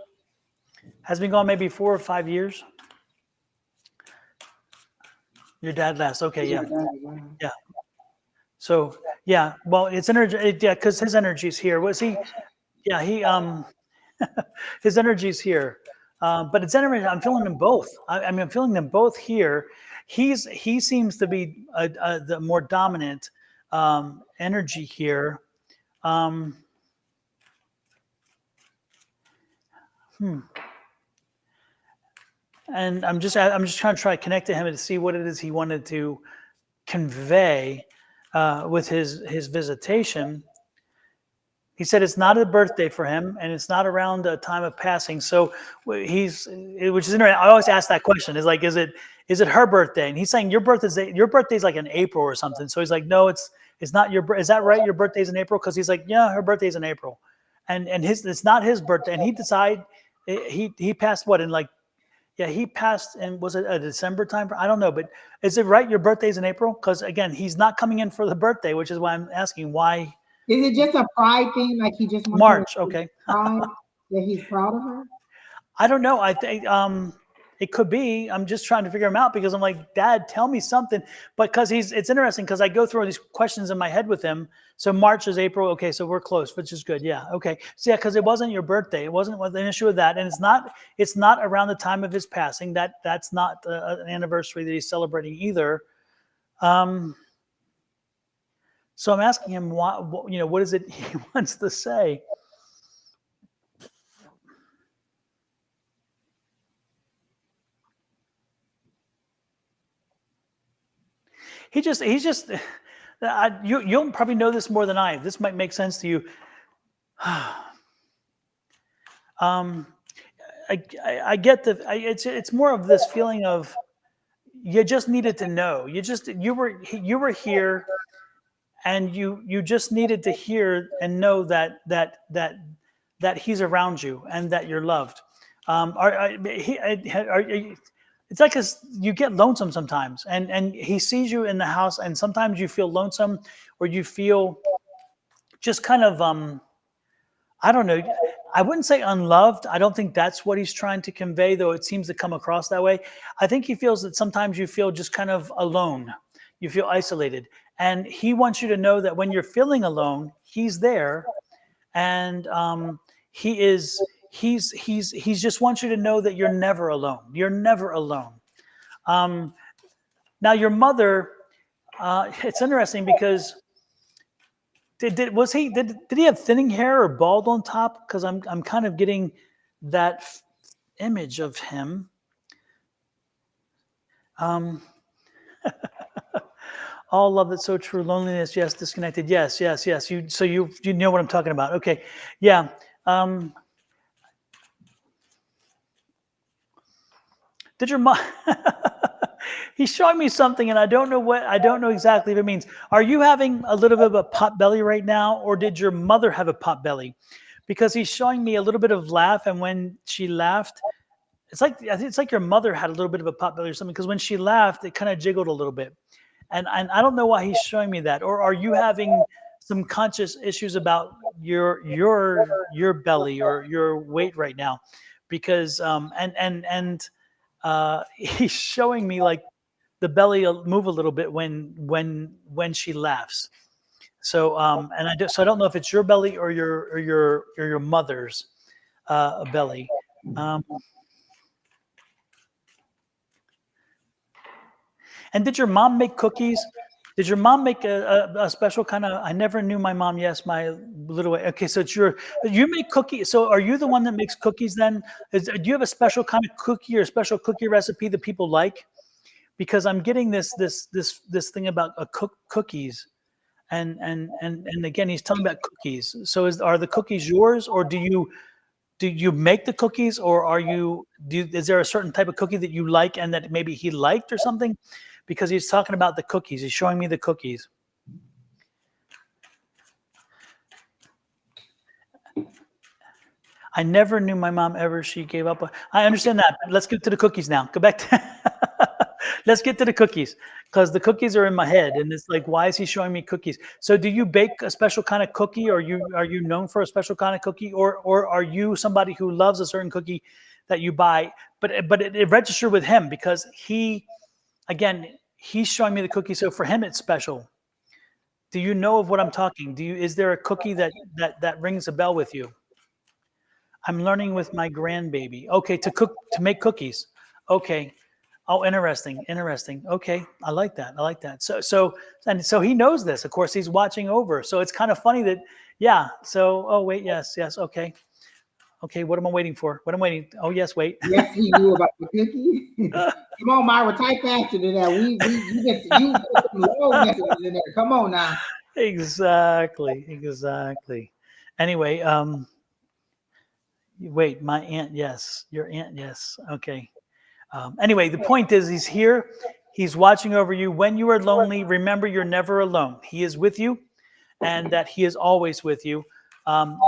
Has been gone maybe 4 or 5 years? Your dad last. Okay. Yeah. Yeah. So yeah, well, it's energy. Yeah. Cause his energy's here. Was he? Yeah. His energy's here. But it's energy. I'm feeling them both. I mean, I'm feeling them both here. He seems to be the more dominant energy here. And I'm just trying to connect to him and see what it is he wanted to convey with his visitation. He said it's not a birthday for him, and it's not around a time of passing. So which is interesting. I always ask that question: is it her birthday? And he's saying your birthday's like in April or something. So he's like, no, it's not your. Is that right? Your birthday's in April? Because he's like, yeah, her birthday's in April, and it's not his birthday. And he passed what in like. Yeah, he passed in, was it a December time? I don't know, but is it right? Your birthday's in April? Because again, he's not coming in for the birthday, which is why I'm asking why. Is it just a pride thing? Like he just wants March, to okay. pride that he's proud of her? I don't know. I think it could be. I'm just trying to figure him out, because I'm like, Dad, tell me something. But because it's interesting, because I go through all these questions in my head with him. So March is April. Okay, so we're close, which is good. Yeah. Okay. So yeah, because it wasn't your birthday. It wasn't an issue with that, and it's not around the time of his passing. That's not an anniversary that he's celebrating either. So I'm asking him what is it he wants to say. he's just. You'll probably know this more than I. This might make sense to you. um, I get it's more of this feeling of you just needed to know. You were here, and you just needed to hear and know that he's around you and that you're loved. It's like you get lonesome sometimes, and he sees you in the house, and sometimes you feel lonesome, or you feel just kind of I don't know. I wouldn't say unloved. I don't think that's what he's trying to convey, though it seems to come across that way. I think he feels that sometimes you feel just kind of alone. You feel isolated. And he wants you to know that when you're feeling alone, he's there. And he's just wants you to know that you're never alone. You're never alone. Now, your mother, it's interesting because did he have thinning hair or bald on top? Because I'm kind of getting that image of him. All love that's so true. Loneliness, yes. Disconnected, yes. You know what I'm talking about. Okay, yeah. Did your mom? He's showing me something, and I don't know exactly what it means. Are you having a little bit of a pot belly right now, or did your mother have a pot belly? Because he's showing me a little bit of laugh, and when she laughed, I think it's like your mother had a little bit of a pot belly or something. Because when she laughed, it kind of jiggled a little bit, and I don't know why he's showing me that. Or are you having some conscious issues about your belly or your weight right now? Because he's showing me like the belly will move a little bit when she laughs. So so I don't know if it's your belly or your mother's belly. And did your mom make cookies? Did your mom make a special kind of? I never knew my mom. Yes, my little way. Okay, so you make cookies. So are you the one that makes cookies then? Do you have a special kind of cookie or a special cookie recipe that people like? Because I'm getting this thing about cookies, and again he's talking about cookies. So are the cookies yours, or do you make the cookies, or is there a certain type of cookie that you like and that maybe he liked or something? Because he's talking about the cookies. He's showing me the cookies. I never knew my mom ever. She gave up. I understand that. Let's get to the cookies now. Go back to. Let's get to the cookies, because the cookies are in my head, and it's like, why is he showing me cookies? So, do you bake a special kind of cookie, or are you known for a special kind of cookie, or are you somebody who loves a certain cookie that you buy? But it registered with him because he's showing me the cookie, so for him it's special. Do you know of what I'm talking? Is there a cookie that rings a bell with you? I'm learning with my grandbaby. Okay, to make cookies. Okay. Oh, interesting. Okay, I like that. So he knows this. Of course, he's watching over. So it's kind of funny that, yeah. So, oh wait, yes. Okay. What am I waiting for? Oh yes, wait. Yes, he knew about the cookie. Come on, Myra, type faster than that. You put some low messages in there. Come on now. Exactly. Anyway, wait, my aunt, yes. Your aunt, yes. Okay. Anyway, the point is he's here. He's watching over you. When you are lonely, remember you're never alone. He is with you, and that he is always with you.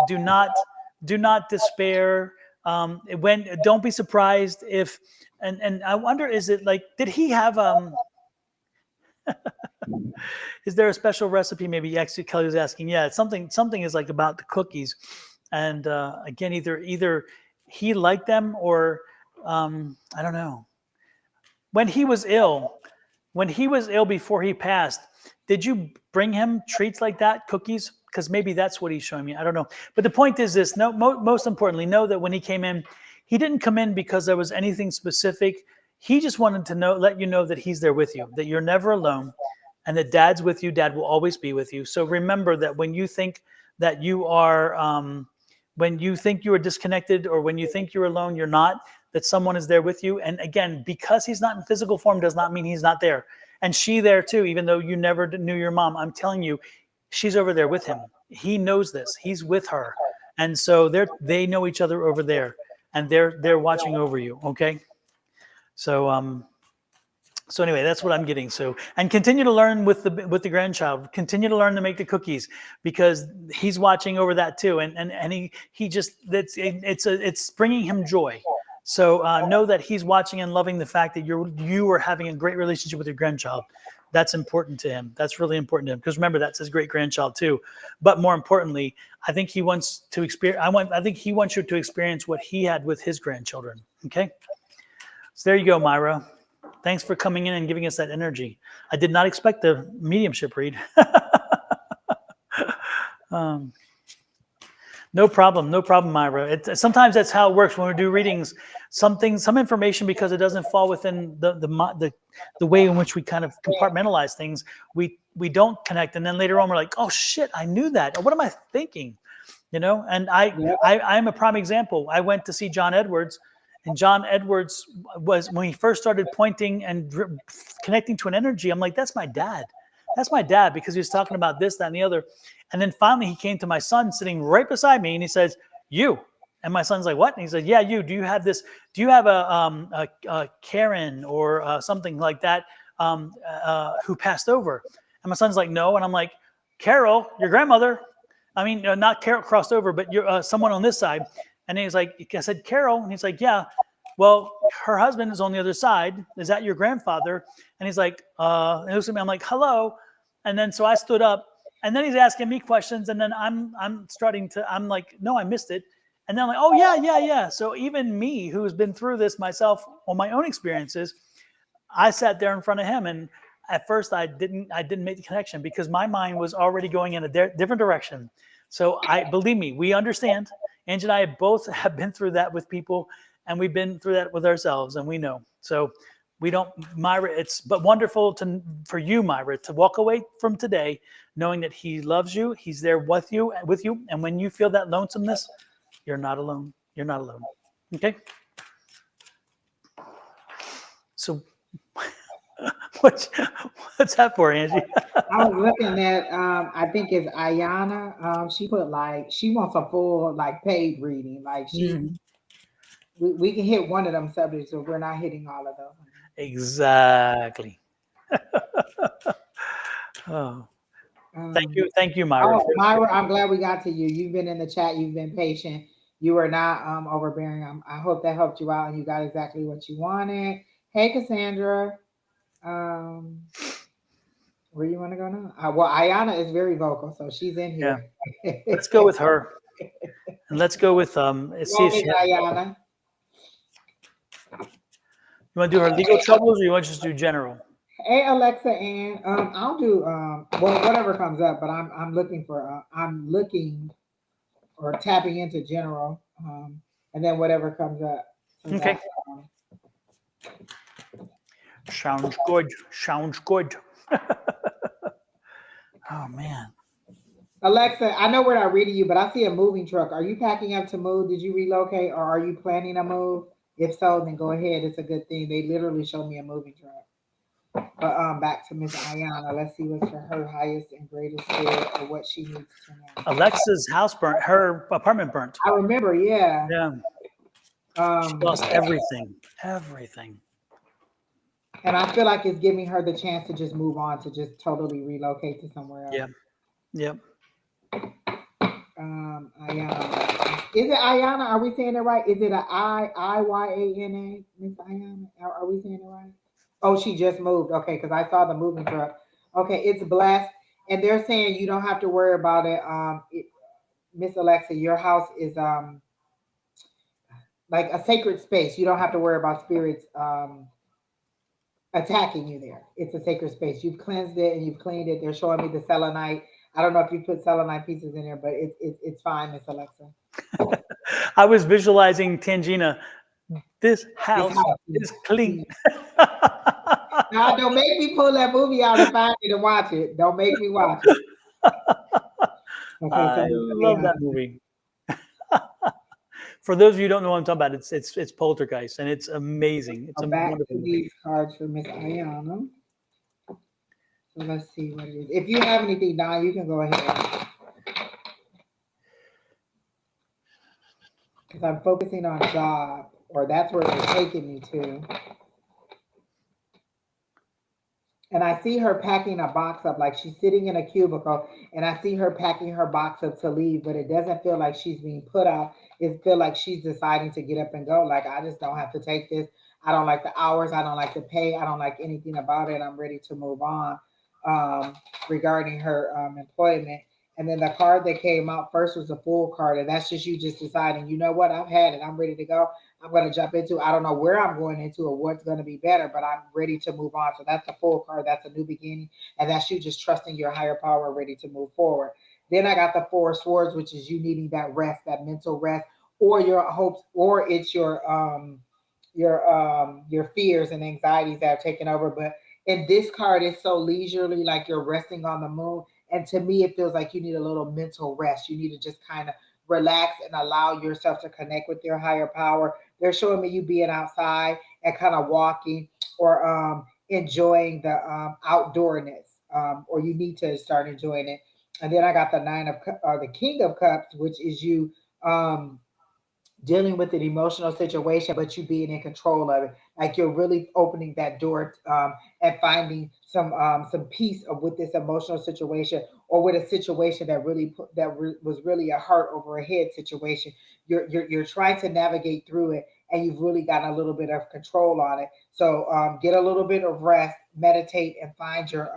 Do not despair. Don't be surprised if, and I wonder, is it like, did he have, is there a special recipe? Maybe actually Kelly was asking. Yeah, it's something is like about the cookies. And again, either he liked them, or I don't know. When he was ill before he passed, did you bring him treats like that, cookies? Because maybe that's what he's showing me. I don't know. But the point is this: most importantly, know that when he came in, he didn't come in because there was anything specific. He just wanted to let you know that he's there with you, that you're never alone, and that Dad's with you. Dad will always be with you. So remember that when you think that you are, when you think you are disconnected, or when you think you're alone, you're not. That someone is there with you. And again, because he's not in physical form does not mean he's not there. And she there too, even though you never knew your mom, I'm telling you, she's over there with him. He knows this. He's with her. And so they know each other over there, and they're watching over you. Okay. So anyway, that's what I'm getting. So, and continue to learn with the grandchild. Continue to learn to make the cookies, because he's watching over that too. And he just it's bringing him joy. So know that he's watching and loving the fact that you are having a great relationship with your grandchild. That's important to him. That's really important to him, because remember, that's his great grandchild too. But more importantly, I think he wants to experience. I think he wants you to experience what he had with his grandchildren. Okay. So there you go, Myra. Thanks for coming in and giving us that energy. I did not expect the mediumship read. No problem, Myra. Sometimes that's how it works when we do readings. Some information, because it doesn't fall within the way in which we kind of compartmentalize things, we don't connect, and then later on we're like, oh shit, I knew that. What am I thinking? And I'm a prime example. I went to see John Edwards. And John Edwards was, when he first started pointing and connecting to an energy, I'm like, that's my dad. That's my dad, because he was talking about this, that, and the other. And then finally he came to my son sitting right beside me, and he says, you. And my son's like, what? And he said, yeah, you. Do you have this? Do you have a Karen or something like that who passed over? And my son's like, no. And I'm like, Carol, your grandmother. I mean, not Carol crossed over, but you're someone on this side. And he's like, I said, Carol. And he's like, yeah. Well, her husband is on the other side. Is that your grandfather? And he's like, and it was me. I'm like, hello. And then so I stood up, and then he's asking me questions. And then I'm like, no, I missed it. And then I'm like, oh yeah. So even me, who's been through this myself on my own experiences, I sat there in front of him, and at first I didn't make the connection, because my mind was already going in a different direction. So believe me, we understand. Angie and I both have been through that with people, and we've been through that with ourselves, and we know. So we don't, Myra, it's but wonderful for you, Myra, to walk away from today knowing that he loves you, he's there with you, and when you feel that lonesomeness, you're not alone. You're not alone. Okay? So what's that for, Angie? I was looking at, I think it's Ayana. She put she wants a full paid reading. Like we can hit one of them subjects, but we're not hitting all of those. Exactly. Oh, thank you, Myra. Oh, Myra, I'm glad we got to you. You've been in the chat. You've been patient. You are not overbearing. I hope that helped you out, and you got exactly what you wanted. Hey, Cassandra. Where you want to go now? Well, Ayana is very vocal, so she's in here. Yeah. Let's go with her, and let's go with see if she Ayana. You want to do her legal troubles, or you want to just do general? Hey, Alexa, and I'll do well, whatever comes up. But I'm looking for or tapping into general, and then whatever comes up. So okay. Sounds good. Sounds good. Oh man. Alexa, I know we're not reading you, but I see a moving truck. Are you packing up to move? Did you relocate, or are you planning to move? If so, then go ahead. It's a good thing. They literally showed me a moving truck. But back to Miss Ayana. Let's see what's for her highest and greatest good, or what she needs to know. Alexa's house burnt. Her apartment burnt. I remember. Yeah. Yeah. She lost everything. Everything. And I feel like it's giving her the chance to just move on, to just totally relocate to somewhere else. Yeah. Yep. Ayana. Is it Ayana? Are we saying it right? Is it a Iyana? Miss Ayana? Are we saying it right? Oh, she just moved. Okay, because I saw the moving truck. Okay, it's blessed. And they're saying you don't have to worry about it. Miss Alexa, your house is like a sacred space. You don't have to worry about spirits attacking you there. It's a sacred space. You've cleansed it and you've cleaned it. They're showing me the selenite. I don't know if you put selenite pieces in there, but it's fine, Miss Alexa. I was visualizing Tangina. This house is clean. Now, don't make me pull that movie out and find it and watch it. Don't make me watch it. Okay, I love that movie. For those of you who don't know what I'm talking about, it's Poltergeist, and it's amazing. It's back wonderful to these cards for Miss Ayana. So let's see what it is. If you have anything, Don, you can go ahead. Because I'm focusing on job, or that's where it's taking me to. And I see her packing a box up, like she's sitting in a cubicle, and I see her packing her box up to leave, but it doesn't feel like she's being put out. It feels like she's deciding to get up and go. Like, I just don't have to take this. I don't like the hours. I don't like the pay. I don't like anything about it. I'm ready to move on regarding her employment. And then the card that came out first was a full card, and that's just you just deciding, you know what, I've had it. I'm ready to go. I'm going to jump into. I don't know where I'm going into or what's going to be better, but I'm ready to move on. So that's a full card. That's a new beginning. And that's you just trusting your higher power, ready to move forward. Then I got the Four of Swords, which is you needing that rest, that mental rest, or your hopes, or it's your fears and anxieties that have taken over. But in this card, it's so leisurely, like you're resting on the moon. And to me, it feels like you need a little mental rest. You need to just kind of relax and allow yourself to connect with your higher power. They're showing me you being outside and kind of walking or enjoying the outdoorness, or you need to start enjoying it. And then I got the the King of Cups, which is you dealing with an emotional situation, but you being in control of it. Like you're really opening that door and finding some peace with this emotional situation, or with a situation that was really a heart over a head situation. You're trying to navigate through it, and you've really gotten a little bit of control on it. So get a little bit of rest, meditate, and find your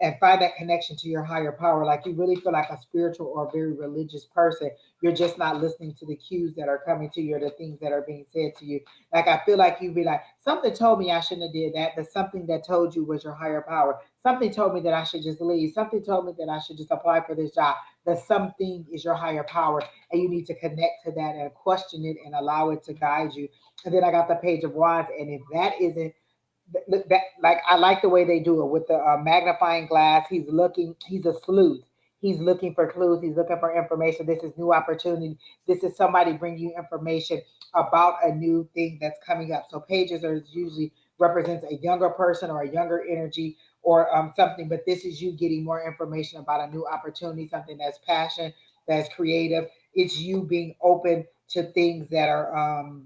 and find that connection to your higher power. Like you really feel like a spiritual or a very religious person. You're just not listening to the cues that are coming to you or the things that are being said to you. Like I feel like you'd be like, something told me I shouldn't have did that, but something that told you was your higher power. Something told me that I should just leave. Something told me that I should just apply for this job. That something is your higher power, and you need to connect to that and question it and allow it to guide you. And then I got the Page of Wands, and if that isn't like I like the way they do it with the magnifying glass. He's looking. He's a sleuth. He's looking for clues. He's looking for information. This is new opportunity. This is somebody bringing you information about a new thing that's coming up. So pages are usually represents a younger person or a younger energy or something. But this is you getting more information about a new opportunity, something that's passion, that's creative. It's you being open to things that are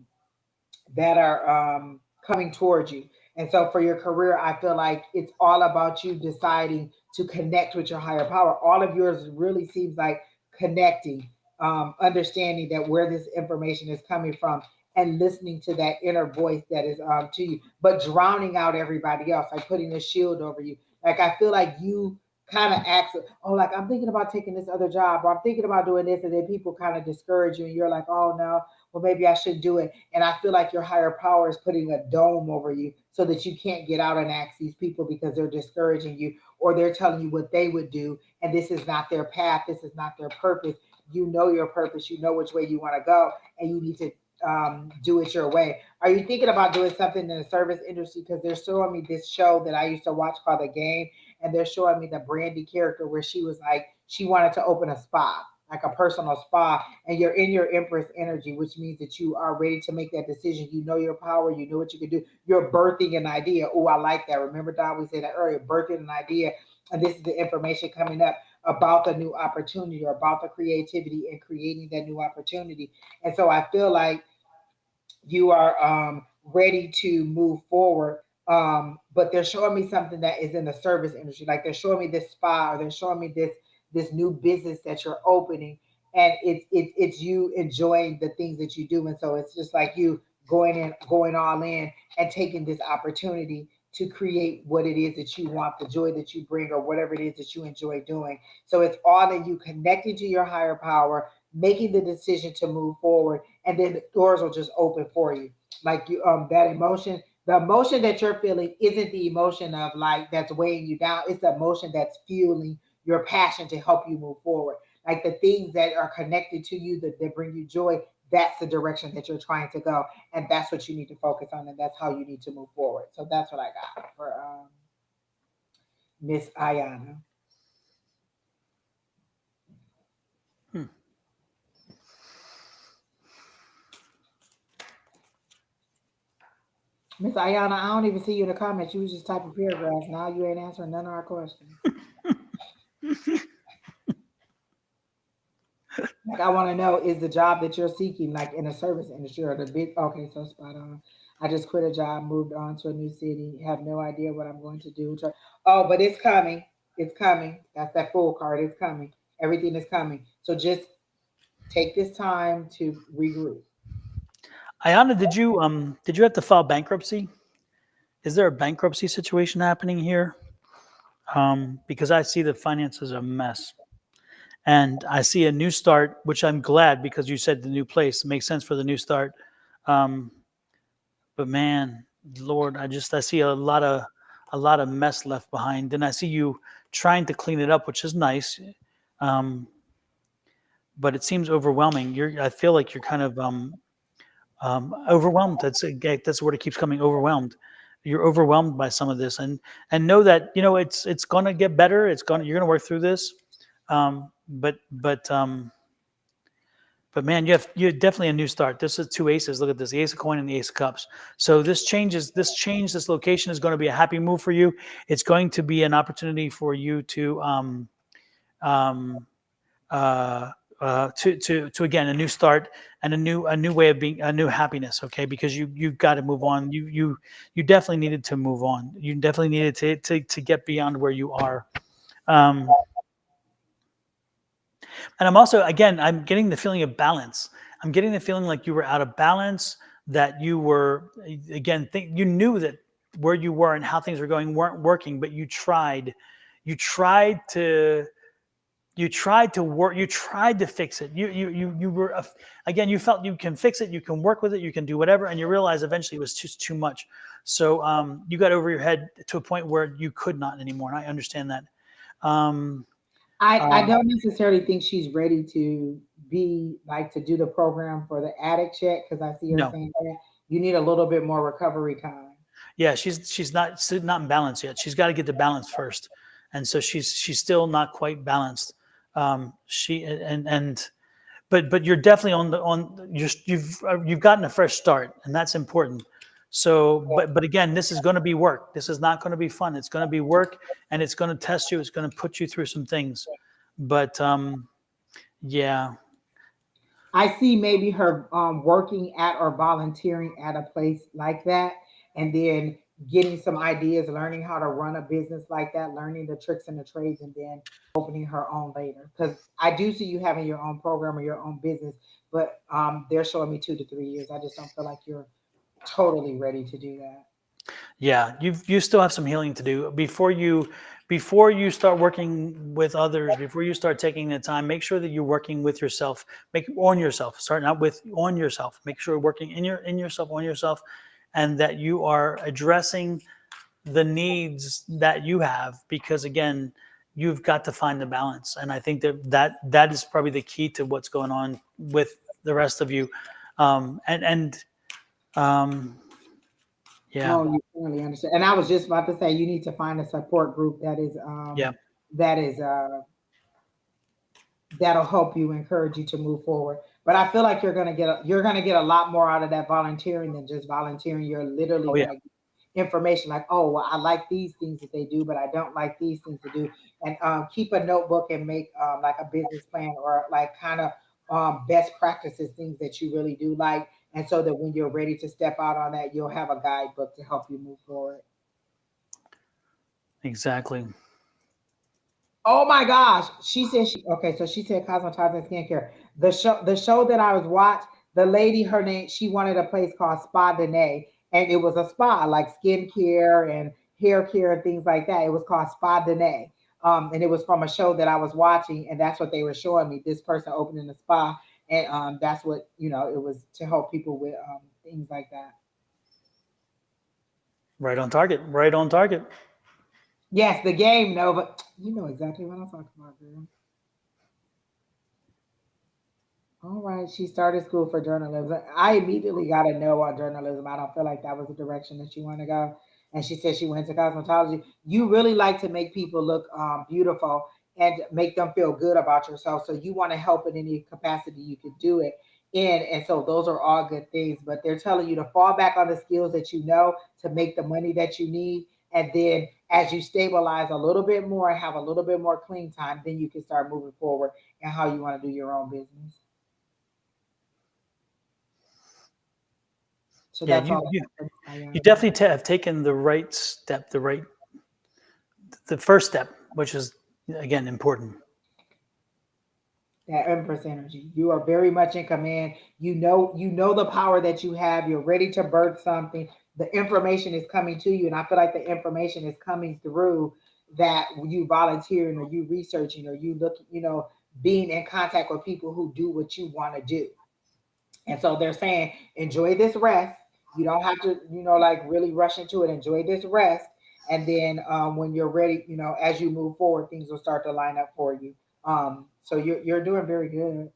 coming towards you. And so for your career, I feel like it's all about you deciding to connect with your higher power. All of yours really seems like connecting, understanding that where this information is coming from and listening to that inner voice that is to you, but drowning out everybody else, like putting a shield over you. Like I feel like you kind of ask, oh, like I'm thinking about taking this other job, or I'm thinking about doing this, and then people kind of discourage you, and you're like, oh no, well maybe I should do it. And I feel like your higher power is putting a dome over you so that you can't get out and ask these people because they're discouraging you or they're telling you what they would do. And this is not their path. This is not their purpose. You know your purpose. You know which way you want to go, and you need to do it your way. Are you thinking about doing something in the service industry? Because they're showing me this show that I used to watch called The Game, and they're showing me the Brandy character where she was like, she wanted to open a spa, like a personal spa, and you're in your Empress energy, which means that you are ready to make that decision. You know your power, you know what you can do. You're birthing an idea. Oh, I like that. Remember, Don, we said that earlier, birthing an idea. And this is the information coming up about the new opportunity or about the creativity and creating that new opportunity. And so I feel like you are ready to move forward. But they're showing me something that is in the service industry. Like they're showing me this spa, or they're showing me this new business that you're opening, and it's you enjoying the things that you do. And so it's just like you going all in and taking this opportunity to create what it is that you want, the joy that you bring, or whatever it is that you enjoy doing. So it's all in you connecting to your higher power, making the decision to move forward, and then the doors will just open for you. Like you, that emotion, the emotion that you're feeling isn't the emotion of like that's weighing you down. It's the emotion that's fueling your passion to help you move forward. Like the things that are connected to you that bring you joy, that's the direction that you're trying to go. And that's what you need to focus on. And that's how you need to move forward. So that's what I got for Miss Ayana. Hmm. Miss Ayana, I don't even see you in the comments. You was just typing paragraphs. Now you ain't answering none of our questions. Like I want to know, is the job that you're seeking like in a service industry or the big? Okay, so spot on. I just quit a job, moved on to a new city. Have no idea what I'm going to do. Oh, but it's coming. It's coming. That's that full card. It's coming. Everything is coming. So just take this time to regroup. Ayana, did you have to file bankruptcy? Is there a bankruptcy situation happening here? Because I see the finances are a mess. And I see a new start, which I'm glad because you said the new place makes sense for the new start. Um, but man, Lord, I see a lot of mess left behind, and I see you trying to clean it up, which is nice. Um, but it seems overwhelming. I feel like you're kind of overwhelmed. That's the word it keeps coming. Overwhelmed. You're overwhelmed by some of this, and know that it's going to get better. You're going to work through this. But man, you have definitely a new start. This is two aces. Look at this: the ace of coin and the ace of cups. So this location is going to be a happy move for you. It's going to be an opportunity for you to um, to again a new start and a new way of being, a new happiness. Okay, because you've got to move on. You definitely needed to move on. You definitely needed to get beyond where you are. Um, and I'm getting the feeling of balance. I'm getting the feeling like you were out of balance, that you were, again, you knew that where you were and how things were going weren't working, but you tried to, work, you tried to fix it. You were, again, you felt you can fix it, you can work with it, you can do whatever. And you realize eventually it was just too much. So you got over your head to a point where you could not anymore. And I understand that. Um, I um, don't necessarily think she's ready to be like to do the program for the addict check because I see her no. saying that you need a little bit more recovery time. Yeah, she's not in balance yet. She's got to get the balance first, and so she's still not quite balanced. She and but you're definitely you've gotten a fresh start, and that's important. So, but again, this is going to be work. This is not going to be fun. It's going to be work, and it's going to test you. It's going to put you through some things. But yeah, I see maybe her working at or volunteering at a place like that, and then getting some ideas, learning how to run a business like that, learning the tricks and the trades, and then opening her own later. Because I do see you having your own program or your own business, but they're showing me 2 to 3 years. I just don't feel like you're totally ready to do that. yeah, you still have some healing to do before you start working with others. Before you start taking the time, make sure that you're working with yourself. Make on yourself. Start not with on yourself. Make sure you're working in yourself, on yourself, and that you are addressing the needs that you have. Because again, you've got to find the balance, and I think that is probably the key to what's going on with the rest of you. And um, yeah, Oh, you clearly understand. And I was just about to say you need to find a support group yeah. that is that'll help you, encourage you to move forward. But I feel like you're gonna get a lot more out of that volunteering than just volunteering. You're literally Oh yeah. gonna get information like, oh, well, I like these things that they do, but I don't like these things to do. And keep a notebook and make like a business plan or like kind of best practices, things that you really do like. And so that when you're ready to step out on that, you'll have a guidebook to help you move forward. Exactly. Oh my gosh. She said so she said cosmetology and skincare. The show that I was watched, the lady, her name, she wanted a place called Spa Dene. And it was a spa, like skincare and hair care and things like that. It was called Spa Dene. And it was from a show that I was watching, and that's what they were showing me. This person opening a spa, and that's what it was to help people with things like that. Right on target. Right on target. Yes, the game, no, but you know exactly what I'm talking about, girl. All right, she started school for journalism. I immediately got a no on journalism. I don't feel like that was the direction that you want to go. And she said she went to cosmetology. You really like to make people look beautiful and make them feel good about yourself. So you want to help in any capacity you could do it. And so those are all good things, but they're telling you to fall back on the skills that you know to make the money that you need. And then as you stabilize a little bit more and have a little bit more clean time, then you can start moving forward and how you want to do your own business. So Yeah, that's you all I you got for you Diana. definitely have taken the right step, the first step, which is again important. That Empress energy. You are very much in command. You know the power that you have. You're ready to birth something. The information is coming to you, and I feel like the information is coming through that you volunteering or you researching or you looking, being in contact with people who do what you want to do. And so they're saying, enjoy this rest. You don't have to, like really rush into it. Enjoy this rest. And then when you're ready, as you move forward, things will start to line up for you. So you're doing very good.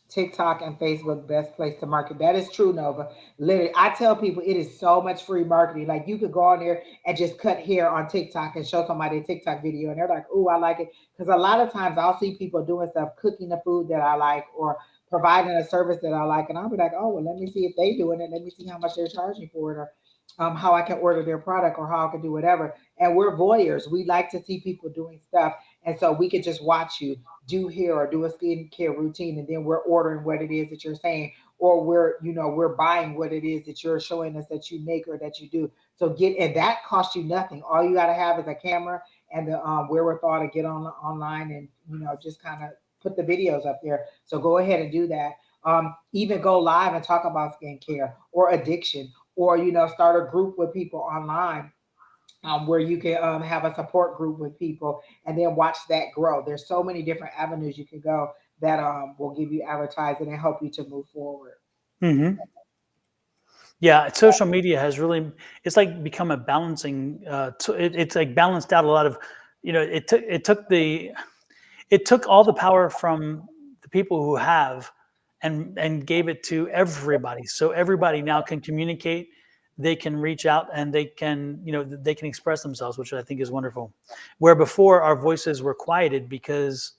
TikTok and Facebook, best place to market. That is true, Nova. Literally, I tell people it is so much free marketing. Like you could go on there and just cut hair on TikTok and show somebody a TikTok video, and they're like, "Oh, I like it." Because a lot of times I'll see people doing stuff, cooking the food that I like, or providing a service that I like, and I'll be like, "Oh, well, let me see if they doing it. Let me see how much they're charging for it, or how I can order their product, or how I can do whatever." And we're voyeurs. We like to see people doing stuff, and so we could just watch you do hair or do a skincare routine, and then we're ordering what it is that you're saying, or we're buying what it is that you're showing us that you make or that you do. So and that costs you nothing. All you got to have is a camera and the wherewithal to get on online and just kind of put the videos up there. So go ahead and do that. Even go live and talk about skincare or addiction, or start a group with people online, where you can have a support group with people and then watch that grow. There's so many different avenues you can go that will give you advertising and help you to move forward. Hmm. Yeah, social media has really, it's like become a balancing, it's like balanced out a lot of, it took all the power from the people who have and gave it to everybody. So everybody now can communicate, they can reach out, and they can express themselves, which I think is wonderful. Where before our voices were quieted because,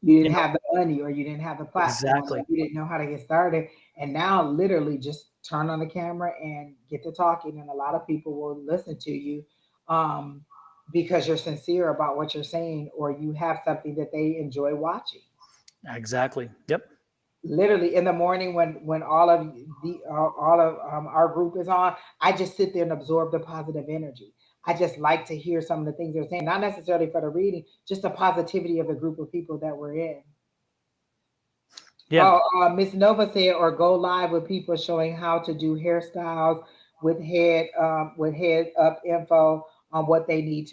You you didn't know, have the money, or you didn't have the platform, or exactly. you didn't know how to get started. And now literally just turn on the camera and get to talking, and a lot of people will listen to you, um, because you're sincere about what you're saying, or you have something that they enjoy watching. Exactly. Yep. Literally in the morning when all of our group is on, I just sit there and absorb the positive energy. I just like to hear some of the things they're saying, not necessarily for the reading, just the positivity of the group of people that we're in. Yeah. Oh, Miss Nova said, or go live with people showing how to do hairstyles with head up info on what they need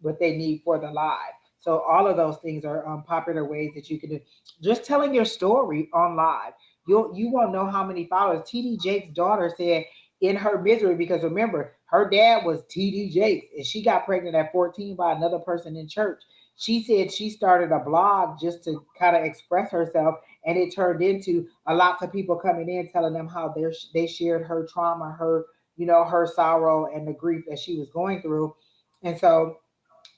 what they need for the live. So all of those things are popular ways that you can do. Just telling your story on live. You won't know how many followers. TD Jake's daughter said in her misery, because remember, her dad was TD Jakes and she got pregnant at 14 by another person in church. She said she started a blog just to kind of express herself, and it turned into a lot of people coming in telling them how they shared her trauma, her sorrow, and the grief that she was going through. And so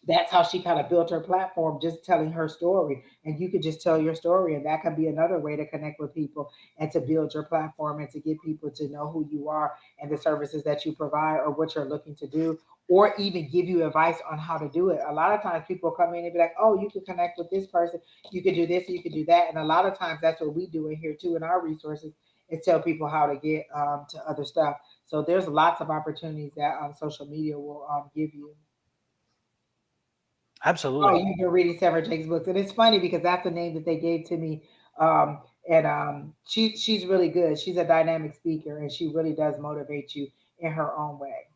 that's how she kind of built her platform, just telling her story. And you could just tell your story, and that could be another way to connect with people and to build your platform and to get people to know who you are and the services that you provide or what you're looking to do, or even give you advice on how to do it. A lot of times people come in and be like, oh, you can connect with this person, you could do this, you could do that. And a lot of times that's what we do in here too in our resources, is tell people how to get to other stuff. So there's lots of opportunities that social media will give you. Oh, Absolutely. you've been reading Sarah Jake's books, and it's funny because that's the name that they gave to me. And she's really good. She's a dynamic speaker, and she really does motivate you in her own way.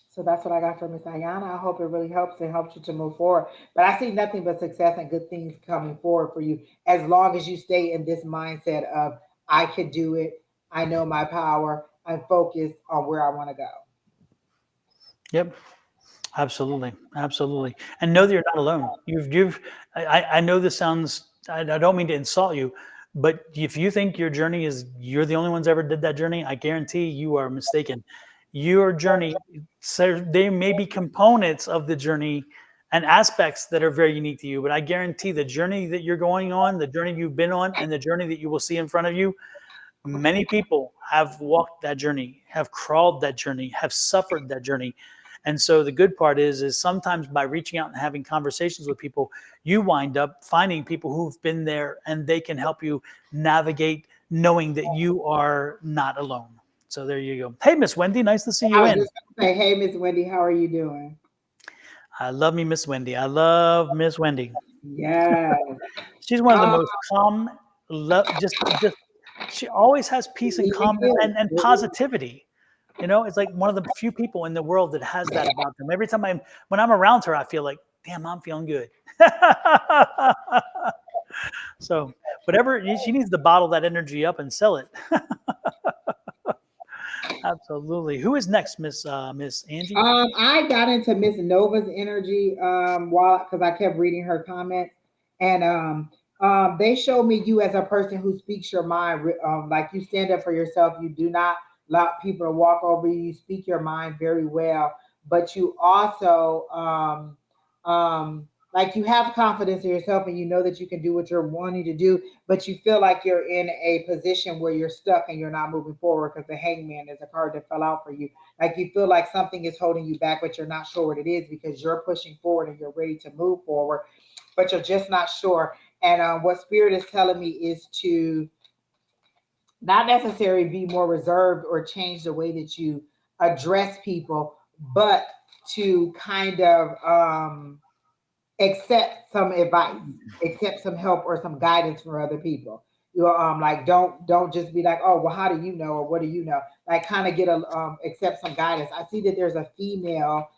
So that's what I got from Miss Ayana. I hope it really helps and helps you to move forward. But I see nothing but success and good things coming forward for you as long as you stay in this mindset of I could do it. I know my power. I'm focused on where I want to go. Yep. Absolutely, absolutely, and know that you're not alone. I know this sounds. I don't mean to insult you, but if you think your journey is you're the only ones ever did that journey, I guarantee you are mistaken. your journey. So there may be components of the journey and aspects that are very unique to you, but I guarantee the journey that you're going on, the journey you've been on, and the journey that you will see in front of you, many people have walked that journey, have crawled that journey, have suffered that journey. And so the good part is sometimes by reaching out and having conversations with people, you wind up finding people who've been there and they can help you navigate knowing that you are not alone. So there you go. Hey, Miss Wendy, nice to see I you was in. just gonna say, hey, Miss Wendy, how are you doing? I love me, Miss Wendy. I love Miss Wendy. Yes. She's one of the Um, most calm, just she always has peace and calmness and it is. positivity. You know, it's like one of the few people in the world that has that about them. Every time when I'm around her, I feel like, damn, I'm feeling good. So whatever she needs to bottle that energy up and sell it. Absolutely. Who is next, Miss Angie? I got into Miss Nova's energy while because I kept reading her comments, and they showed me you as a person who speaks your mind. Like you stand up for yourself. You do not allow people to walk over you. You speak your mind very well, but you also like you have confidence in yourself, and you know that you can do what you're wanting to do, but you feel like you're in a position where you're stuck and you're not moving forward because the Hangman is a card that fell out for you. Like you feel like something is holding you back, but you're not sure what it is because you're pushing forward and you're ready to move forward, but you're just not sure. And what Spirit is telling me is to not necessarily be more reserved or change the way that you address people, but to kind of accept some advice, accept some help or some guidance from other people. You like don't just be like, oh well, how do you know or what do you know? Like kind of get a accept some guidance. I see that there's a female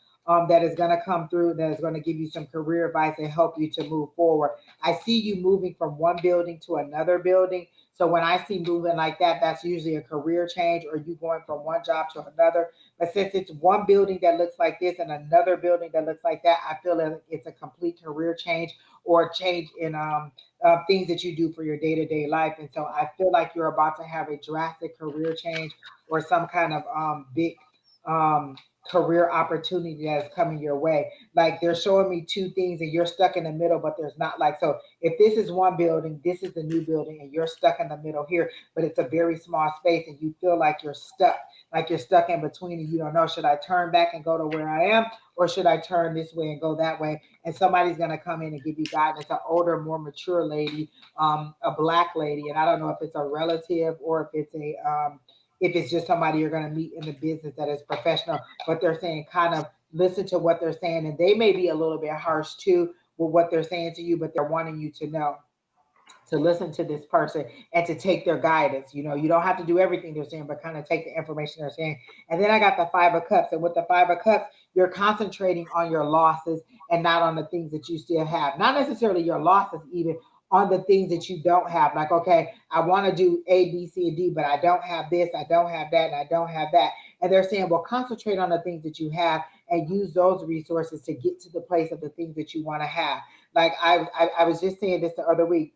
that is going to come through that is going to give you some career advice and help you to move forward. I see you moving from one building to another building. So when I see moving like that, that's usually a career change or you going from one job to another. But since it's one building that looks like this and another building that looks like that, I feel like it's a complete career change or a change in things that you do for your day to day life. And so I feel like you're about to have a drastic career change or some kind of big um, career opportunity that's coming your way. Like they're showing me two things and you're stuck in the middle, but there's not like, so if this is one building, this is the new building and you're stuck in the middle here, but it's a very small space and you feel like you're stuck in between and you don't know, should I turn back and go to where I am or should I turn this way and go that way? And somebody's going to come in and give you guidance, an older, more mature lady, a black lady. And I don't know if it's a relative or if it's just somebody you're going to meet in the business that is professional, but they're saying kind of listen to what they're saying. And they may be a little bit harsh too with what they're saying to you, but they're wanting you to know to listen to this person and to take their guidance. You know, you don't have to do everything they're saying, but kind of take the information they're saying. And then I got the Five of Cups. And with the Five of Cups, you're concentrating on your losses and not on the things that you still have. Not necessarily your losses, even on the things that you don't have. Like, okay, I want to do A, B, C, and D, but I don't have this, I don't have that, and I don't have that. And they're saying, well, concentrate on the things that you have and use those resources to get to the place of the things that you want to have. Like I was just saying this the other week,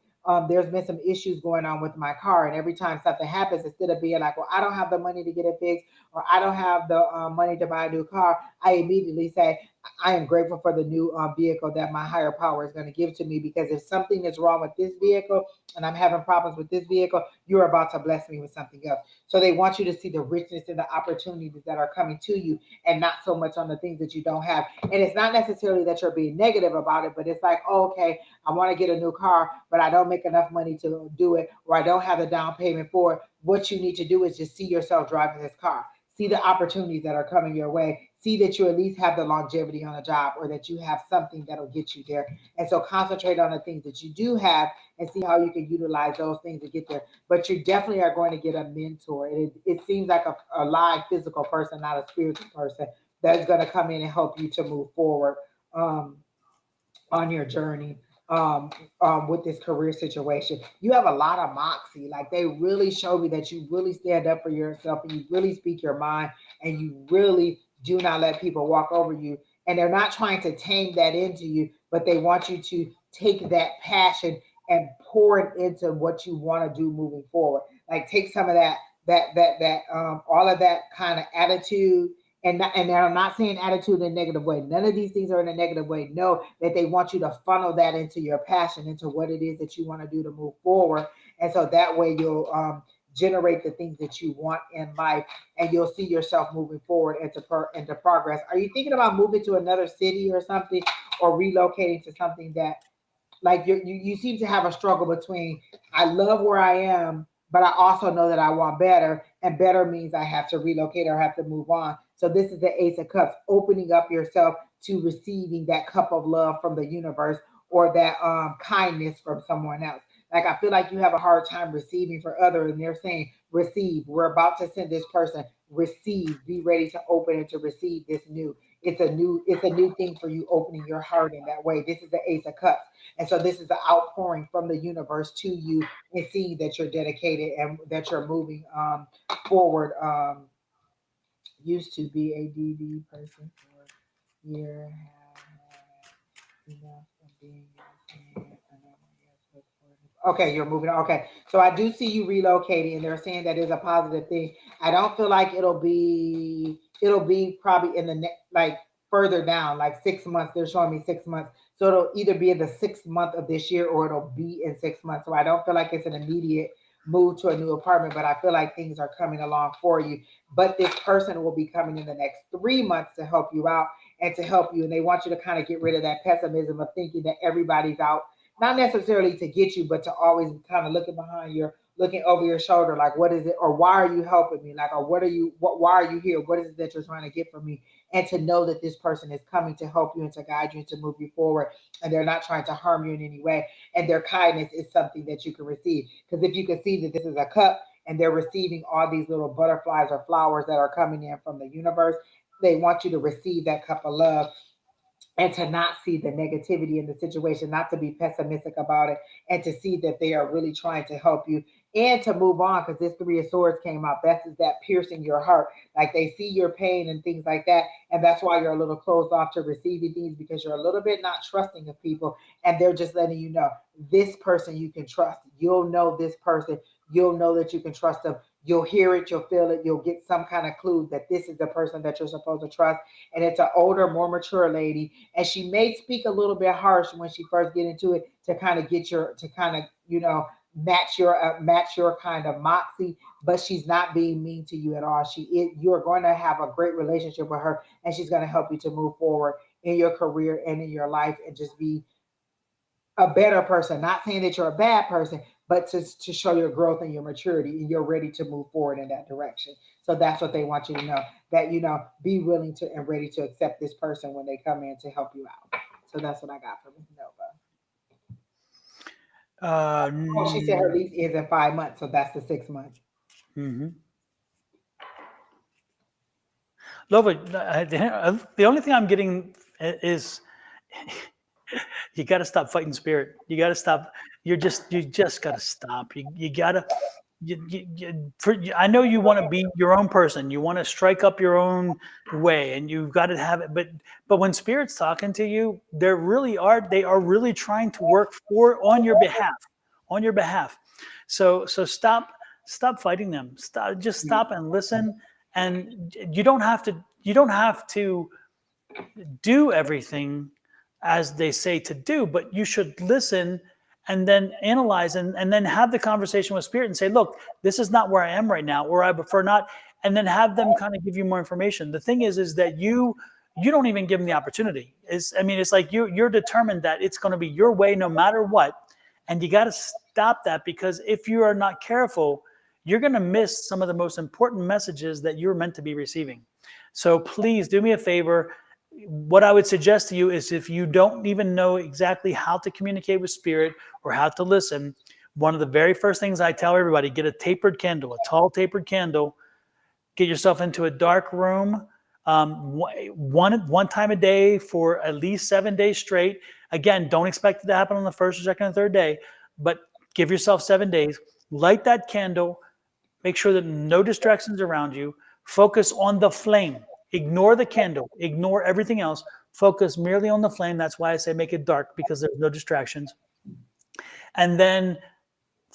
there's been some issues going on with my car. And every time something happens, instead of being like, well, I don't have the money to get it fixed or I don't have the money to buy a new car, I immediately say, I am grateful for the new vehicle that my higher power is going to give to me. Because if something is wrong with this vehicle and I'm having problems with this vehicle, you're about to bless me with something else. So they want you to see the richness and the opportunities that are coming to you and not so much on the things that you don't have. And it's not necessarily that you're being negative about it, but it's like, oh, okay, I want to get a new car, but I don't make enough money to do it, or I don't have the down payment for it. What you need to do is just see yourself driving this car. See the opportunities that are coming your way. See that you at least have the longevity on a job or that you have something that'll get you there. And so concentrate on the things that you do have and see how you can utilize those things to get there. But you definitely are going to get a mentor. It seems like a live physical person, not a spiritual person, that's going to come in and help you to move forward. On your journey with this career situation. You have a lot of moxie. Like they really show me that you really stand up for yourself and you really speak your mind and you really do not let people walk over you. And they're not trying to tame that into you, but they want you to take that passion and pour it into what you want to do moving forward. Like take some of all of that kind of attitude. And I'm not saying attitude in a negative way. None of these things are in a negative way. No, that they want you to funnel that into your passion, into what it is that you want to do to move forward. And so that way you'll generate the things that you want in life, and you'll see yourself moving forward into progress. Are you thinking about moving to another city or something, or relocating to something that, like, you seem to have a struggle between, I love where I am, but I also know that I want better, and better means I have to relocate or have to move on. So this is the Ace of Cups, opening up yourself to receiving that cup of love from the universe, or that kindness from someone else. Like, I feel like you have a hard time receiving for others, and they're saying, receive. We're about to send this person. Receive. Be ready to open and to receive this new. It's a new thing for you, opening your heart in that way. This is the Ace of Cups. And so this is the outpouring from the universe to you, and seeing that you're dedicated and that you're moving forward. Used to be a DD person for a year, have enough of being okay, you're moving on. Okay, so I do see you relocating, and they're saying that is a positive thing. I don't feel like it'll be probably in the like further down, like 6 months. They're showing me 6 months, so it'll either be in the 6th month of this year, or it'll be in 6 months. So I don't feel like it's an immediate move to a new apartment, but I feel like things are coming along for you. But this person will be coming in the next 3 months to help you out and to help you, and they want you to kind of get rid of that pessimism of thinking that everybody's out, not necessarily to get you, but to always kind of looking over your shoulder, like, what is it, or why are you helping me, like, or why are you here, what is it that you're trying to get from me, and to know that this person is coming to help you and to guide you and to move you forward, and they're not trying to harm you in any way, and their kindness is something that you can receive. Because if you can see that this is a cup, and they're receiving all these little butterflies or flowers that are coming in from the universe, they want you to receive that cup of love, and to not see the negativity in the situation, not to be pessimistic about it, and to see that they are really trying to help you and to move on. Because this Three of Swords came out. That's that piercing your heart. Like, they see your pain and things like that. And that's why you're a little closed off to receiving things, because you're a little bit not trusting of people. And they're just letting you know, this person you can trust. You'll know this person. You'll know that you can trust them. You'll hear it, you'll feel it, you'll get some kind of clue that this is the person that you're supposed to trust. And it's an older, more mature lady. And she may speak a little bit harsh when she first get into it, to kind of match your kind of moxie, but she's not being mean to you at all. You're going to have a great relationship with her, and she's going to help you to move forward in your career and in your life, and just be a better person. Not saying that you're a bad person, but to show your growth and your maturity, and you're ready to move forward in that direction. So that's what they want you to know, that, be willing to and ready to accept this person when they come in to help you out. So that's what I got from Ms. Nova. She said her lease is in 5 months, so that's the 6 months. Mm-hmm. Lova, the only thing I'm getting is you got to stop fighting spirit. You got to stop. You just got to stop. You got to. I know you want to be your own person. You want to strike up your own way, and you've got to have it. But when spirit's talking to you, they are really trying to work on your behalf. So stop fighting them. Stop and listen. And you don't have to do everything as they say to do, but you should listen and then analyze and then have the conversation with spirit and say, look, this is not where I am right now, or I prefer not, and then have them kind of give you more information. The thing is that you don't even give them the opportunity. It's like you're determined that it's going to be your way no matter what, and you got to stop that, because if you are not careful, you're going to miss some of the most important messages that you're meant to be receiving. So please do me a favor. What I would suggest to you is, if you don't even know exactly how to communicate with spirit or how to listen, one of the very first things I tell everybody, get a tapered candle, a tall tapered candle. Get yourself into a dark room one time a day for at least 7 days straight. Again, don't expect it to happen on the first or second or third day, but give yourself 7 days. Light that candle. Make sure that no distractions around you. Focus on the flame. Ignore the candle. Ignore everything else. Focus merely on the flame. That's why I say make it dark, because there's no distractions. And then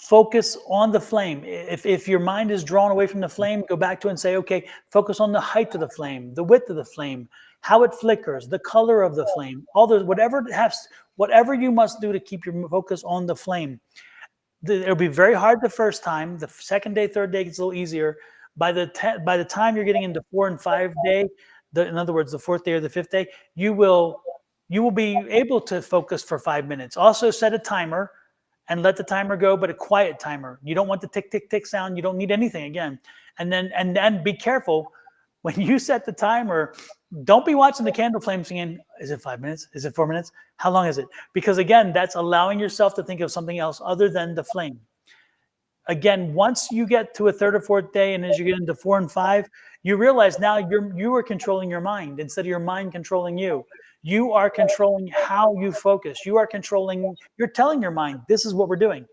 focus on the flame. If your mind is drawn away from the flame, go back to it and say, okay, focus on the height of the flame, the width of the flame, how it flickers, the color of the flame, all those, whatever you must do to keep your focus on the flame. It'll be very hard the first time. The second day, third day gets a little easier. By the time you're getting into 4 and 5 day, in other words, the fourth day or the fifth day, you will be able to focus for 5 minutes. Also set a timer and let the timer go, but a quiet timer. You don't want the tick, tick, tick sound. You don't need anything again. And then be careful when you set the timer. Don't be watching the candle flame singing, is it 5 minutes? Is it 4 minutes? How long is it? Because again, that's allowing yourself to think of something else other than the flame. Again, once you get to a third or fourth day, and as you get into 4 and 5, you realize now you are controlling your mind instead of your mind controlling you. You are controlling how you focus. You're telling your mind, this is what we're doing.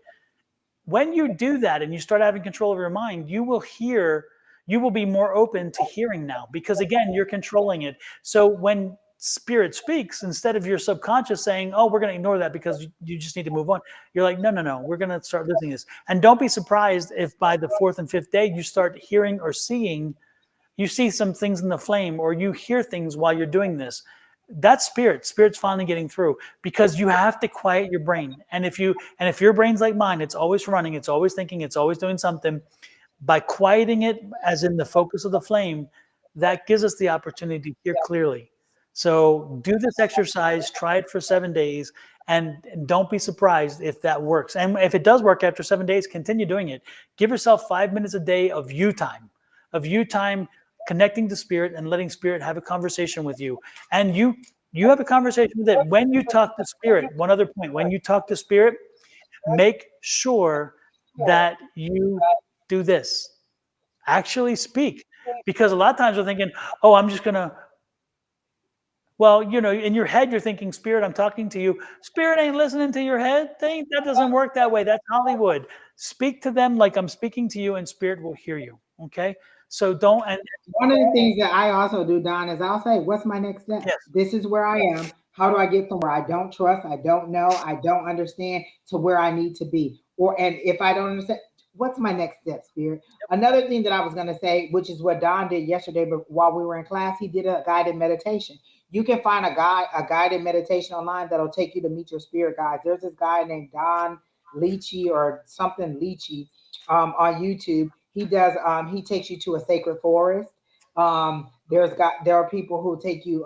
When you do that and you start having control of your mind, you will be more open to hearing now, because again, you're controlling it. So when spirit speaks, instead of your subconscious saying, oh, we're going to ignore that because you just need to move on, you're like, no, we're going to start listening to this. And don't be surprised if by the fourth and fifth day you start hearing or seeing, you see some things in the flame, or you hear things while you're doing this. That's spirit's finally getting through, because you have to quiet your brain. And if your brain's like mine, it's always running, it's always thinking, it's always doing something. By quieting it, as in the focus of the flame, that gives us the opportunity to hear clearly. So do this exercise, try it for 7 days, and don't be surprised if that works. And if it does work after 7 days, continue doing it. Give yourself 5 minutes a day of you time, connecting to spirit and letting spirit have a conversation with you. And you have a conversation with it. When you talk to spirit, one other point, when you talk to spirit, make sure that you do this. Actually speak. Because a lot of times we're thinking, oh, I'm just going to, well, in your head, you're thinking, spirit, I'm talking to you. Spirit ain't listening to your head. That doesn't work that way. That's Hollywood. Speak to them like I'm speaking to you, and spirit will hear you. Okay? So don't. And one of the things that I also do, Don, is I'll say, what's my next step? Yes. This is where I am. How do I get from where I don't trust, I don't know, I don't understand, to where I need to be? And if I don't understand, what's my next step, spirit? Another thing that I was going to say, which is what Don did yesterday, but while we were in class, he did a guided meditation. You can find a guided meditation online that'll take you to meet your spirit guides. There's this guy named Don Leachy or something Leachy on YouTube. He does. He takes you to a sacred forest. There are people who take you.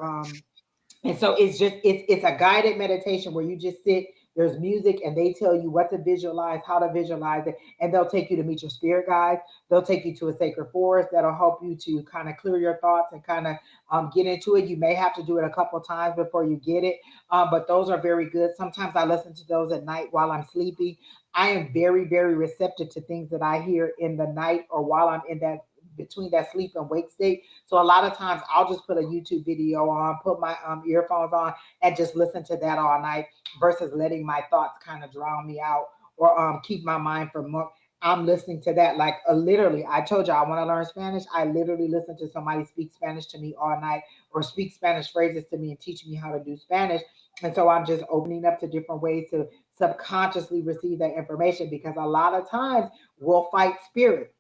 And so it's a guided meditation where you just sit. There's music, and they tell you what to visualize, how to visualize it, and they'll take you to meet your spirit guides. They'll take you to a sacred forest that'll help you to kind of clear your thoughts and kind of get into it. You may have to do it a couple of times before you get it, but those are very good. Sometimes I listen to those at night while I'm sleeping. I am very, very receptive to things that I hear in the night or while I'm in that between that sleep and wake state. So a lot of times I'll just put a YouTube video on, put my earphones on, and just listen to that all night versus letting my thoughts kind of drown me out or keep my mind from. I'm listening to that like literally. I told you I want to learn Spanish. I literally listen to somebody speak Spanish to me all night, or speak Spanish phrases to me and teach me how to do Spanish. And so I'm just opening up to different ways to subconsciously receive that information, because a lot of times we'll fight spirit.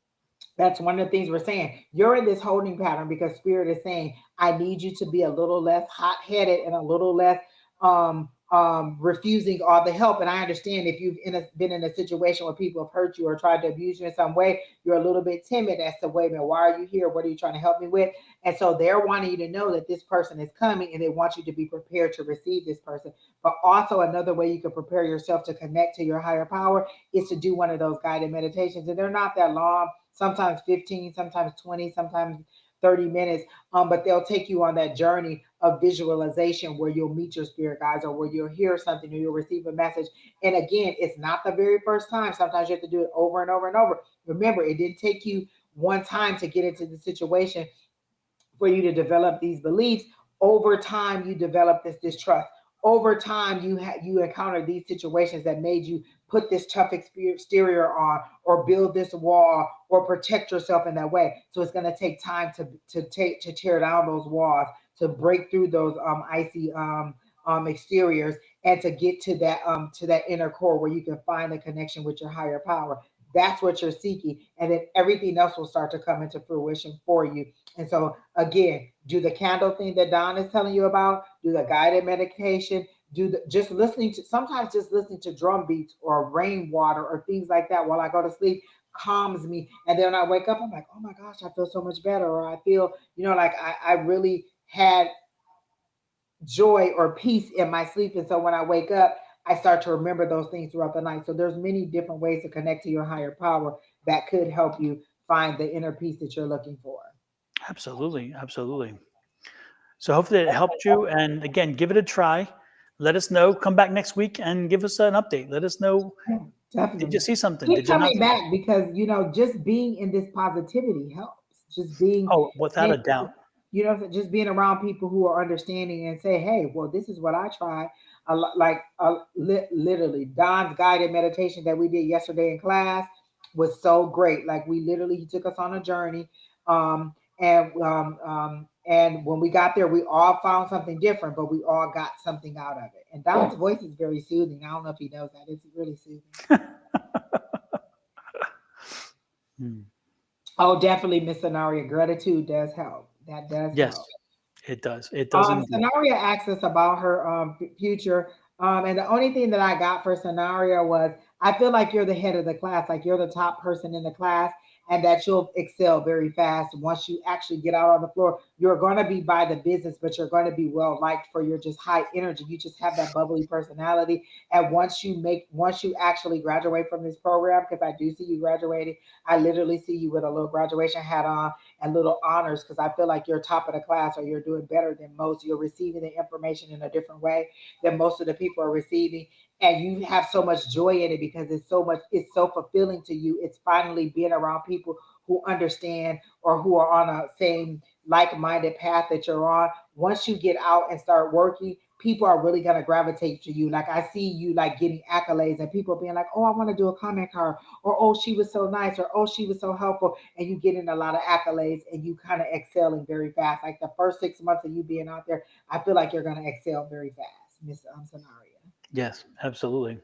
That's one of the things we're saying. You're in this holding pattern because spirit is saying, I need you to be a little less hot-headed and a little less refusing all the help. And I understand if you've been in a situation where people have hurt you or tried to abuse you in some way, you're a little bit timid as to, wait a minute, why are you here? What are you trying to help me with? And so they're wanting you to know that this person is coming, and they want you to be prepared to receive this person. But also another way you can prepare yourself to connect to your higher power is to do one of those guided meditations. And they're not that long. Sometimes 15, sometimes 20, sometimes 30 minutes. But they'll take you on that journey of visualization where you'll meet your spirit guides, or where you'll hear something, or you'll receive a message. And again, it's not the very first time. Sometimes you have to do it over and over and over. Remember, it didn't take you one time to get into the situation for you to develop these beliefs. Over time, you develop this distrust. Over time, you encounter these situations that made you put this tough exterior on, or build this wall, or protect yourself in that way. So it's going to take time to tear down those walls, to break through those icy exteriors, and to get to that inner core where you can find the connection with your higher power. That's what you're seeking, and then everything else will start to come into fruition for you. And so again, do the candle thing that Don is telling you about, do the guided meditation, do the just listening to, sometimes just listening to drum beats or rainwater or things like that while I go to sleep calms me. And then when I wake up, I'm like, oh my gosh, I feel so much better. Or I feel, like I really had joy or peace in my sleep. And so when I wake up, I start to remember those things throughout the night. So there's many different ways to connect to your higher power that could help you find the inner peace that you're looking for. Absolutely. Absolutely. So hopefully it helped you. And again, give it a try. Let us know. Come back next week and give us an update. Let us know. Yeah, Did you definitely. see something? Keep Did you not? coming back because just being in this positivity helps. Just being, Oh, without a doubt. just being around people who are understanding and say, hey, well, this is what I tried. Literally, Don's guided meditation that we did yesterday in class was so great. Like he took us on a journey. And when we got there, we all found something different, but we all got something out of it. And Don's voice is very soothing. I don't know if he knows that. It's really soothing. Oh, definitely, Miss Scenario. Gratitude does help. That does Yes, help. it does. It does indeed. Scenario asked us about her future. And the only thing that I got for Scenario was I feel like you're the head of the class, like you're the top person in the class, and that you'll excel very fast once you actually get out on the floor. You're going to be by the business, but you're going to be well liked for your just high energy. You just have that bubbly personality. And once you actually graduate from this program, because I do see you graduating, I literally see you with a little graduation hat on and little honors, because I feel like you're top of the class or you're doing better than most. You're receiving the information in a different way than most of the people are receiving. And you have so much joy in it because it's so fulfilling to you. It's finally being around people who understand or who are on a same like-minded path that you're on. Once you get out and start working, people are really going to gravitate to you. Like I see you like getting accolades and people being like, oh, I want to do a comment card, or oh, she was so nice, or oh, she was so helpful. And you getting a lot of accolades and you kind of excelling very fast. Like the first 6 months of you being out there, I feel like you're going to excel very fast, Miss Scenario. Yes, absolutely.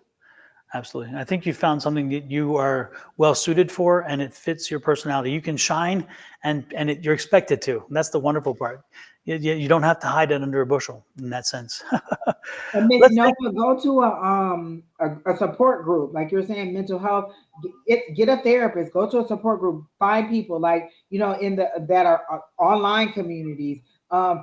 Absolutely. I think you found something that you are well suited for and it fits your personality. You can shine and you're expected to. And that's the wonderful part. You don't have to hide it under a bushel in that sense. And Miss Let's Nova, take, go to a support group, like you're saying, mental health. Get a therapist. Go to a support group. Find people like in the that are online communities,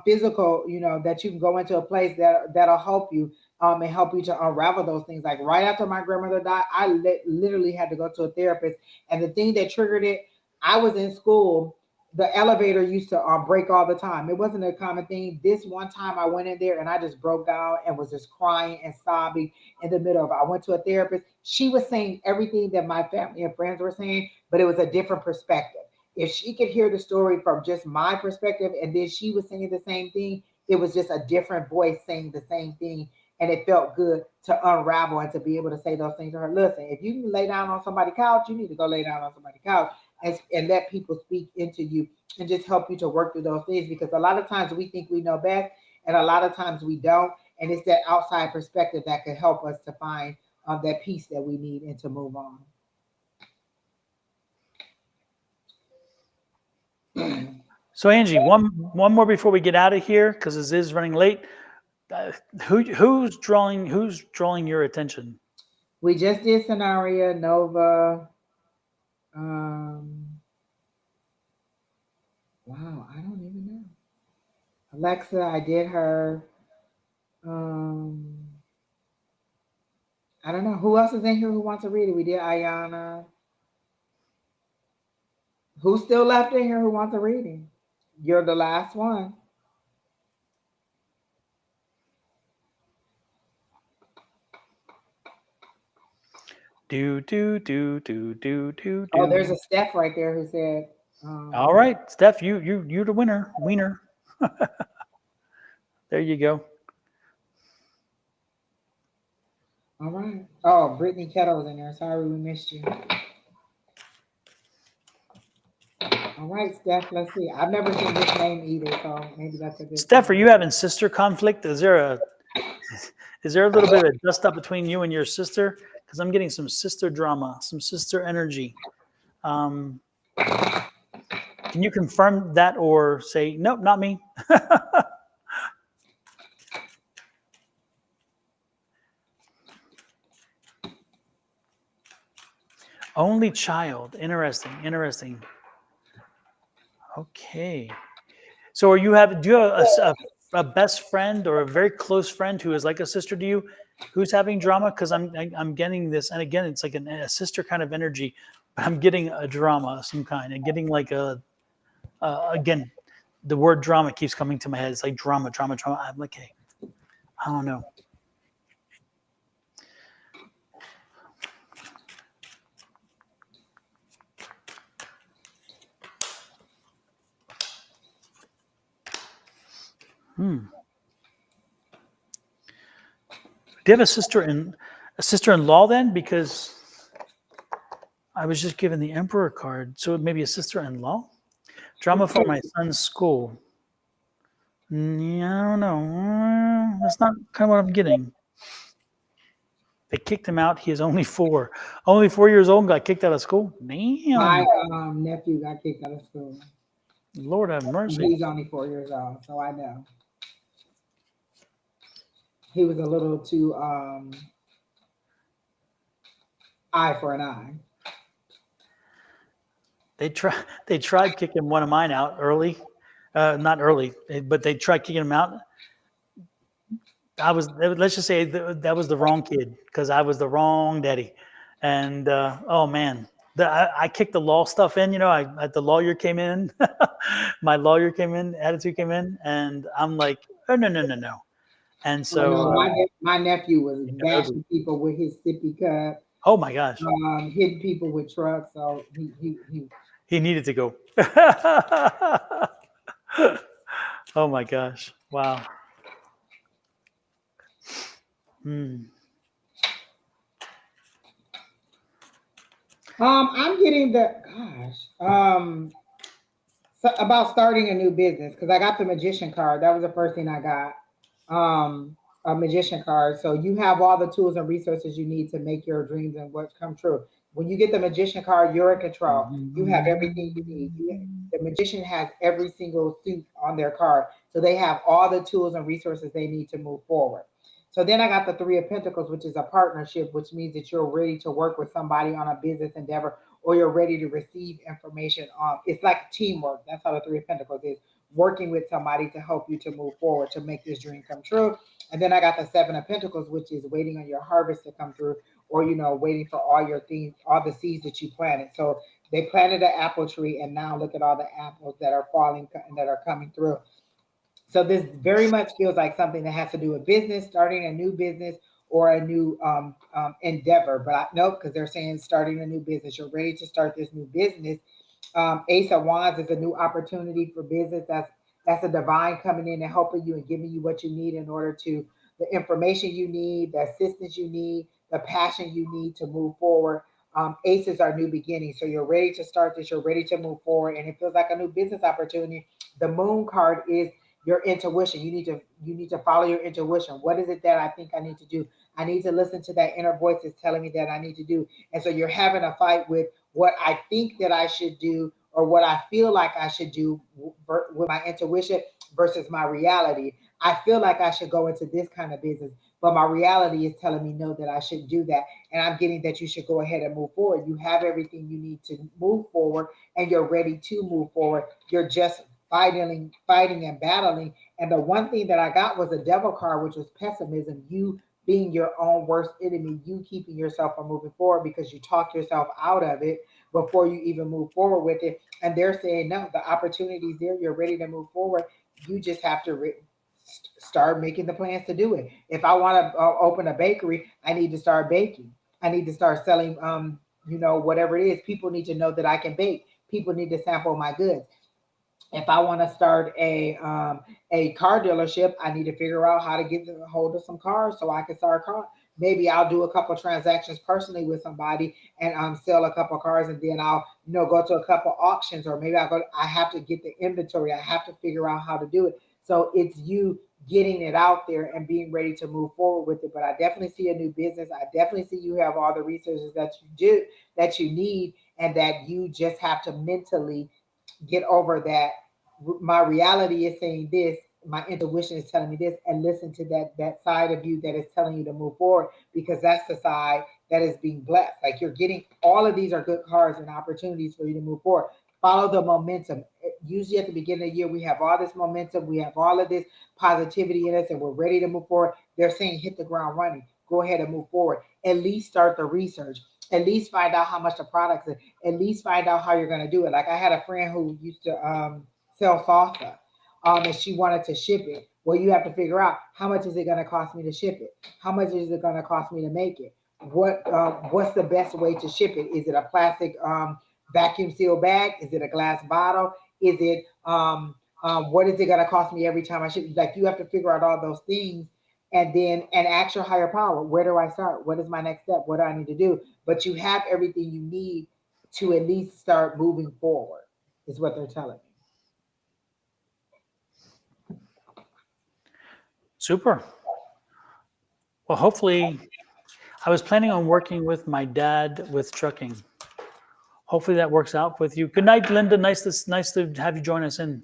physical. That you can go into a place that'll help you. And help you to unravel those things. Like right after my grandmother died, I literally had to go to a therapist, and the thing that triggered it, I was in school. The elevator used to break all the time. It wasn't a common thing. This one time I went in there and I just broke down and was just crying and sobbing in the middle of it. I went to a therapist. She was saying everything that my family and friends were saying, but it was a different perspective. If she could hear the story from just my perspective and then she was saying the same thing, it was just a different voice saying the same thing. And it felt good to unravel and to be able to say those things to her. Listen, if you can lay down on somebody's couch, you need to go lay down on somebody's couch and let people speak into you and just help you to work through those things, because a lot of times we think we know best and a lot of times we don't, and it's that outside perspective that can help us to find that peace that we need and to move on. so Angie, one more before we get out of here, because this is running late. Who's drawing your attention? We just did Scenario, Nova. Wow, I don't even know. Alexa, I did her. Um, I don't know who else is in here who wants to read it. We did Ayana. Who's still left in here who wants a reading? You're the last one. Do do do do do do Oh, there's do. a Steph right there who said, All right, Steph, you're the wiener. There you go. all right. Oh, Brittany Kettle's in there. Sorry we missed you. All right, Steph, let's see. I've never seen this name either, so maybe that's a good Steph, are thing. you having sister conflict? Is there a Is there a little bit of a dust up between you and your sister? Because I'm getting some sister drama, some sister energy. Can you confirm that or say, nope, not me? Only child. Interesting. Interesting. Okay. So do you have a best friend or a very close friend who is like a sister to you who's having drama? Because I'm getting this, and again, it's like a sister kind of energy, but I'm getting a drama of some kind and getting like again, the word drama keeps coming to my head. It's like drama, drama, drama. I'm like, hey, I don't know. Do you have a sister-in-law then? Because I was just given the Emperor card, so maybe a sister-in-law. Drama for my son's school. Yeah, I don't know. That's not kind of what I'm getting. They kicked him out. He is only 4. Only 4 years old and got kicked out of school? Damn. My nephew got kicked out of school. Lord have mercy. He's only 4 years old, so I know. He was a little too eye for an eye. They tried kicking one of mine out early. Not early, but they tried kicking him out. Let's just say that was the wrong kid because I was the wrong daddy. And oh man, I kicked the law stuff in. The lawyer came in, my lawyer came in, attitude came in, and I'm like, oh no. And so my nephew was bashing people with his sippy cup. Oh my gosh, hitting people with trucks. So he needed to go. Oh my gosh, wow. I'm getting so about starting a new business because I got the magician card. That was the first thing I got. A magician card. So you have all the tools and resources you need to make your dreams and what come true. When you get the magician card, you're in control. You have everything you need. The magician has every single suit on their card. So they have all the tools and resources they need to move forward. So then I got the 3 of Pentacles, which is a partnership, which means that you're ready to work with somebody on a business endeavor or you're ready to receive information. It's like teamwork. That's how the 3 of Pentacles is, working with somebody to help you to move forward, to make this dream come true. And then I got the 7 of Pentacles, which is waiting on your harvest to come through, or, waiting for all your things, all the seeds that you planted. So they planted an apple tree, and now look at all the apples that are falling and that are coming through. So this very much feels like something that has to do with business, starting a new business or a new endeavor. But nope, because they're saying starting a new business. You're ready to start this new business. Ace of Wands is a new opportunity for business. That's a divine coming in and helping you and giving you what you need in order to, the information you need, the assistance you need, the passion you need to move forward. Aces are new beginnings. So you're ready to start this. You're ready to move forward. And it feels like a new business opportunity. The Moon card is your intuition. You need to follow your intuition. What is it that I think I need to do? I need to listen to that inner voice that's telling me that I need to do. And so you're having a fight with what I think that I should do or what I feel like I should do with my intuition versus my reality. I feel like I should go into this kind of business, but my reality is telling me no, that I shouldn't do that. And I'm getting that you should go ahead and move forward. You have everything you need to move forward and you're ready to move forward. You're just fighting and battling. And the one thing that I got was a devil card, which was pessimism. You being your own worst enemy, you keeping yourself from moving forward because you talk yourself out of it before you even move forward with it. And they're saying, no, the opportunity is there. You're ready to move forward. You just have to start making the plans to do it. If I want to open a bakery, I need to start baking. I need to start selling, whatever it is. People need to know that I can bake. People need to sample my goods. If I want to start a car dealership, I need to figure out how to get a hold of some cars so I can start a car. Maybe I'll do a couple of transactions personally with somebody and sell a couple of cars, and then I'll go to a couple of auctions, or maybe I have to get the inventory. I have to figure out how to do it. So it's you getting it out there and being ready to move forward with it. But I definitely see a new business. I definitely see you have all the resources that you do, that you need, and that you just have to mentally get over that. My reality is saying this, my intuition is telling me this, and listen to that side of you that is telling you to move forward, because that's the side that is being blessed. Like, you're getting all of these are good cards and opportunities for you to move forward. Follow the momentum. Usually at the beginning of the year, we have all this momentum, we have all of this positivity in us, and we're ready to move forward. They're saying hit the ground running. Go ahead and move forward. At least start the research. At least find out how much the products is. At least find out how you're going to do it. Like, I had a friend who used to sell salsa, and she wanted to ship it. Well, you have to figure out, how much is it going to cost me to ship it? How much is it going to cost me to make it? What's the best way to ship it? Is it a plastic vacuum seal bag? Is it a glass bottle? Is it what is it going to cost me every time I ship? Like, you have to figure out all those things, and then ask your higher power, where do I start? What is my next step? What do I need to do? But you have everything you need to at least start moving forward, is what they're telling me. Super. Well, hopefully, I was planning on working with my dad with trucking. Hopefully that works out with you. Good night, Linda. Nice to have you join us in.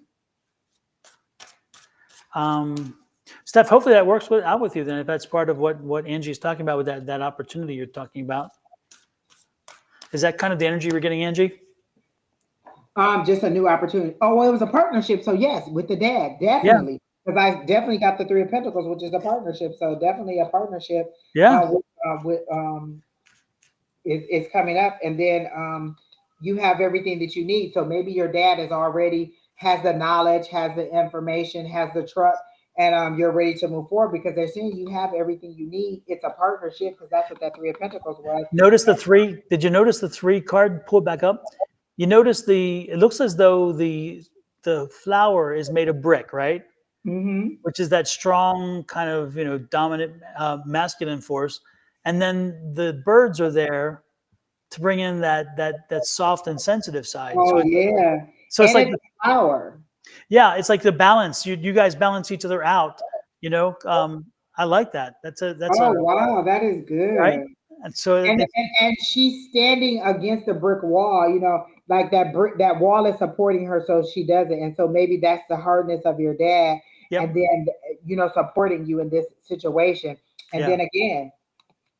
Steph, hopefully that works out with you then, if that's part of what Angie's talking about with that opportunity you're talking about. Is that kind of the energy you're getting, Angie? Just a new opportunity. Oh, well, it was a partnership. So yes, with the dad, definitely. Because I definitely got the Three of Pentacles, which is a partnership. So definitely a partnership. Yeah. Is coming up, and then you have everything that you need. So maybe your dad is already has the knowledge, has the information, has the truck, and you're ready to move forward because they're saying you have everything you need. It's a partnership, because that's what that Three of Pentacles was. Notice the three. Did you notice the three card? Pull it back up. You notice it looks as though the flower is made of brick, right? Mm-hmm. Which is that strong kind of, dominant masculine force. And then the birds are there to bring in that soft and sensitive side. Oh, yeah. So it's and like it's a flower. Yeah, it's like the balance. You guys balance each other out. I like that. That's Wow, that is right. good. And so And she's standing against the brick wall, like that wall is supporting her, so she does it. And so maybe that's the hardness of your dad, Yep. and then supporting you in this situation. And then again,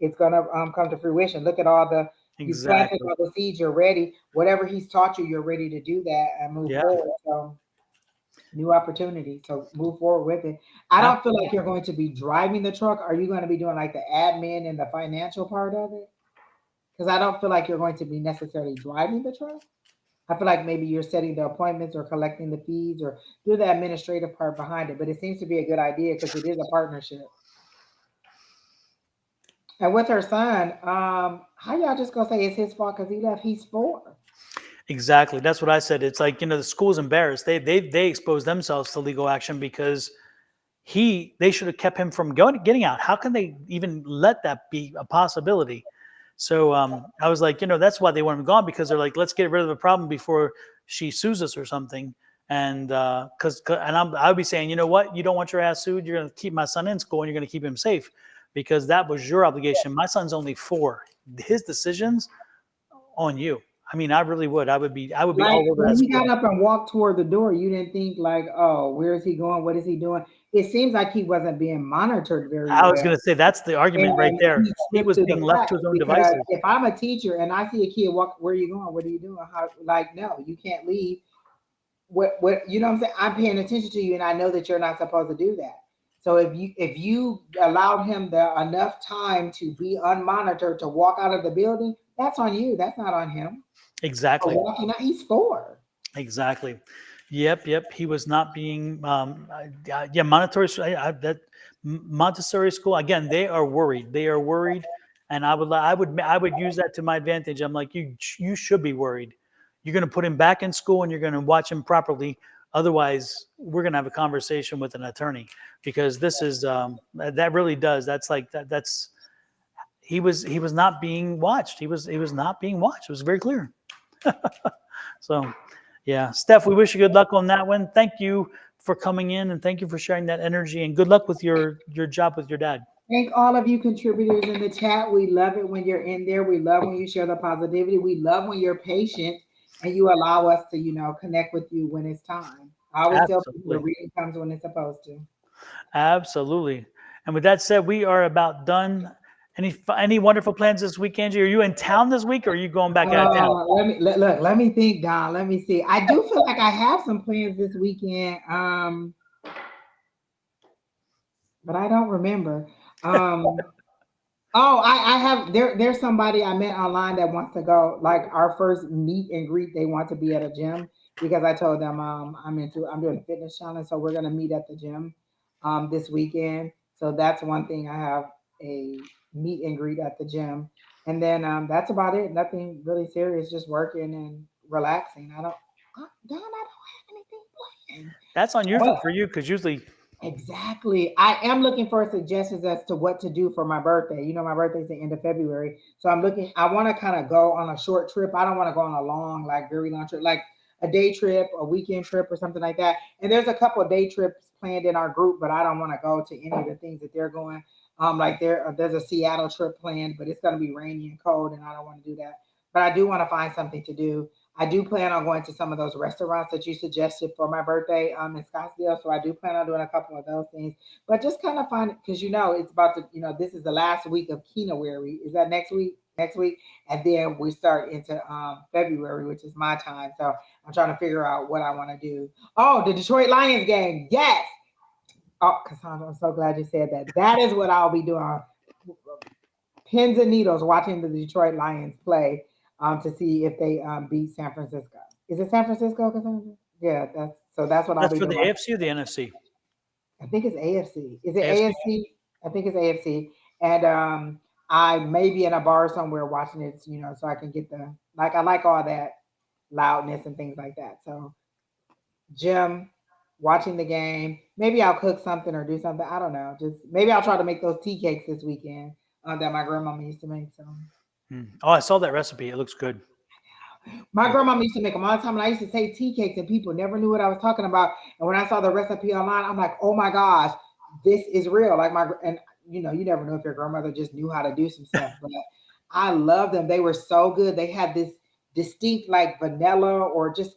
it's gonna come to fruition. Look at all you planted all the seeds, you're ready. Whatever he's taught you, you're ready to do that and move forward. So new opportunity. So move forward with it. I don't feel like you're going to be driving the truck. Are you going to be doing like the admin and the financial part of it? Because I don't feel like you're going to be necessarily driving the truck. I feel like maybe you're setting the appointments or collecting the fees or do the administrative part behind it. But it seems to be a good idea because it is a partnership. And with her son, how y'all just gonna say it's his fault because he left? He's 4. Exactly. That's what I said. It's like, the school's embarrassed. They exposed themselves to legal action because they should have kept him from getting out. How can they even let that be a possibility? So I was like, that's why they want him gone, because they're like, let's get rid of the problem before she sues us or something. And I would be saying, you know what? You don't want your ass sued. You're going to keep my son in school and you're going to keep him safe because that was your obligation. My son's only 4. His decisions on you. I mean, I really would. I would be Like, all over when that he school. got up and walked toward the door, you didn't think like, oh, where is he going? What is he doing? It seems like he wasn't being monitored very well. I was going to say that's the argument right there. He was being left to his own devices. If I'm a teacher and I see a kid walk, where are you going? What are you doing? No, you can't leave. What you know what I'm saying? I'm paying attention to you and I know that you're not supposed to do that. So if you allowed him enough time to be unmonitored to walk out of the building, that's on you. That's not on him. Exactly. Walking out, he's 4. Exactly. Yep. He was not being that Montessori school. Again, they are worried. And I would use that to my advantage. I'm like, you should be worried. You're going to put him back in school and you're going to watch him properly. Otherwise, we're going to have a conversation with an attorney, because this is that really does. That's like that. That's he was not being watched. He was not being watched. It was very clear. So, yeah, Steph, we wish you good luck on that one. Thank you for coming in, and thank you for sharing that energy. And good luck with your job with your dad. Thank all of you contributors in the chat. We love it when you're in there. We love when you share the positivity. We love when you're patient and you allow us to, connect with you when it's time. I always tell people the Absolutely. reading comes when it's supposed to. Absolutely. And with that said, we are about done. Any wonderful plans this week, Angie? Are you in town this week, or are you going back out of town? Let me think, Don. Let me see. I do feel like I have some plans this weekend. But I don't remember. Oh, I have there's somebody I met online that wants to go, like our first meet and greet. They want to be at a gym because I told them I'm doing a fitness challenge, so we're gonna meet at the gym this weekend. So that's one thing. I have a meet and greet at the gym. And then that's about it. Nothing really serious, just working and relaxing. Don, I don't have anything planned. That's unusual for you because usually Exactly. I am looking for suggestions as to what to do for my birthday. My birthday's the end of February. So I want to kind of go on a short trip. I don't want to go on a long, like very long trip, like a day trip, a weekend trip or something like that. And there's a couple of day trips planned in our group, but I don't want to go to any of the things that they're going. Like there's a Seattle trip planned, but it's going to be rainy and cold and I don't want to do that. But I do want to find something to do. I do plan on going to some of those restaurants that you suggested for my birthday in Scottsdale. So I do plan on doing a couple of those things, but just kind of find it because it's about to, this is the last week of Kinawari. Is that next week? Next week, and then we start into February, which is my time. So I'm trying to figure out what I want to do. Oh, the Detroit Lions game, yes. Oh, Cassandra, I'm so glad you said that. That is what I'll be doing. Pins and needles, watching the Detroit Lions play. To see if they beat San Francisco. Is it San Francisco, Cassandra? Yeah, that's what I'll that's be for the doing. AFC or the NFC. I think it's AFC. Is it AFC? AFC? I think it's AFC. And I may be in a bar somewhere watching it, so I can get I like all that loudness and things like that. So gym, watching the game. Maybe I'll cook something or do something. I don't know. Just maybe I'll try to make those tea cakes this weekend that my grandmama used to make. So. Oh, I saw that recipe. It looks good. My grandma used to make them all the time, and I used to say tea cakes, and people never knew what I was talking about. And when I saw the recipe online, I'm like, oh my gosh, this is real. You never know if your grandmother just knew how to do some stuff, but I love them. They were so good. They had this distinct like vanilla or just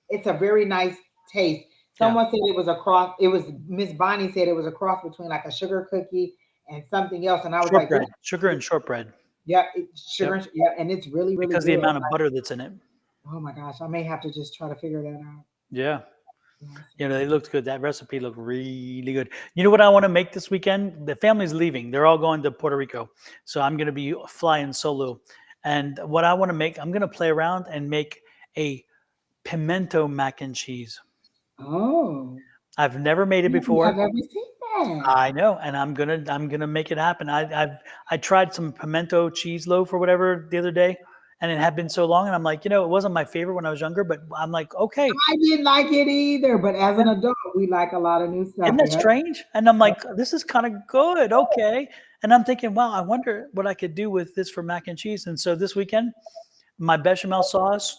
it's a very nice taste. Someone said it was a cross. It was Miss Bonnie said it was a cross between like a sugar cookie and something else, and I was shortbread, like, sugar and shortbread. Yeah, sugar. Yep. Yeah, and it's really, really because good. the amount of butter that's in it. Oh my gosh, I may have to just try to figure that out. Yeah. They looked good. That recipe looked really good. You know what I want to make this weekend? The family's leaving. They're all going to Puerto Rico. So I'm going to be flying solo. And what I want to make, I'm going to play around and make a pimento mac and cheese. Oh. I've never made it before. I've never seen that. I know, and I'm gonna make it happen. I tried some pimento cheese loaf or whatever the other day, and it had been so long, and I'm like, it wasn't my favorite when I was younger, but I'm like, okay. I didn't like it either, but as an adult, we like a lot of new stuff. Isn't that strange? And I'm like, this is kind of good, okay. And I'm thinking, wow, I wonder what I could do with this for mac and cheese. And so this weekend, my bechamel sauce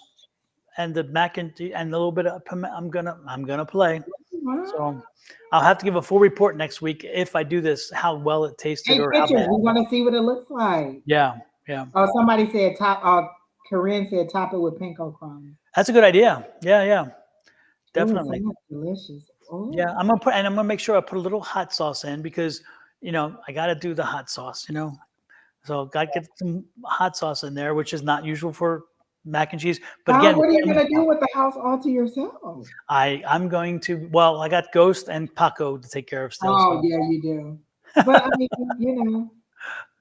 and the mac and a little bit of I'm gonna play. Wow. So I'll have to give a full report next week if I do this, how well it tasted or how bad. We want to see what it looks like. Yeah. Oh, somebody said Corinne said top it with panko crumbs. That's a good idea. Yeah. Definitely. Ooh, delicious. Ooh. Yeah, I'm gonna make sure I put a little hot sauce in because I got to do the hot sauce. So got to get some hot sauce in there, which is not usual for mac and cheese. But again, what are you gonna do with the house all to yourself? I'm going to. Well, I got Ghost and Paco to take care of still. Oh, yeah, you do. But I mean, oh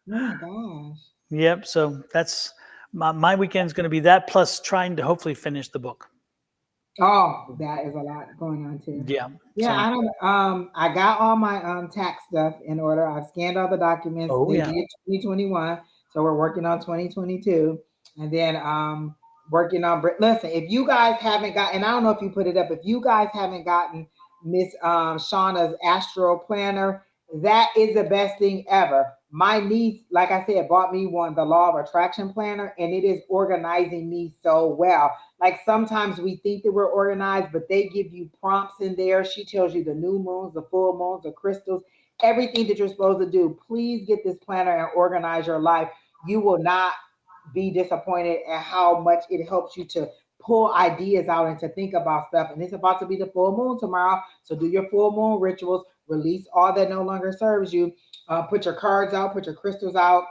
my gosh. Yep. So that's my weekend's going to be that plus trying to hopefully finish the book. Oh, that is a lot going on too. Yeah. Yeah, I don't. I got all my tax stuff in order. I've scanned all the documents. Oh, they yeah. did 2021, so we're working on 2022, and then working on. Listen, if you guys haven't got, and I don't know if you put it up, if you guys haven't gotten Miss Shauna's Astro Planner, that is the best thing ever. My niece, like I said, bought me one, the Law of Attraction Planner, and it is organizing me so well. Like sometimes we think that we're organized, but they give you prompts in there. She tells you the new moons, the full moons, the crystals, everything that you're supposed to do. Please get this planner and organize your life. You will not be disappointed at how much it helps you to pull ideas out and to think about stuff. And it's about to be the full moon tomorrow. So do your full moon rituals, release all that no longer serves you. Put your cards out, put your crystals out,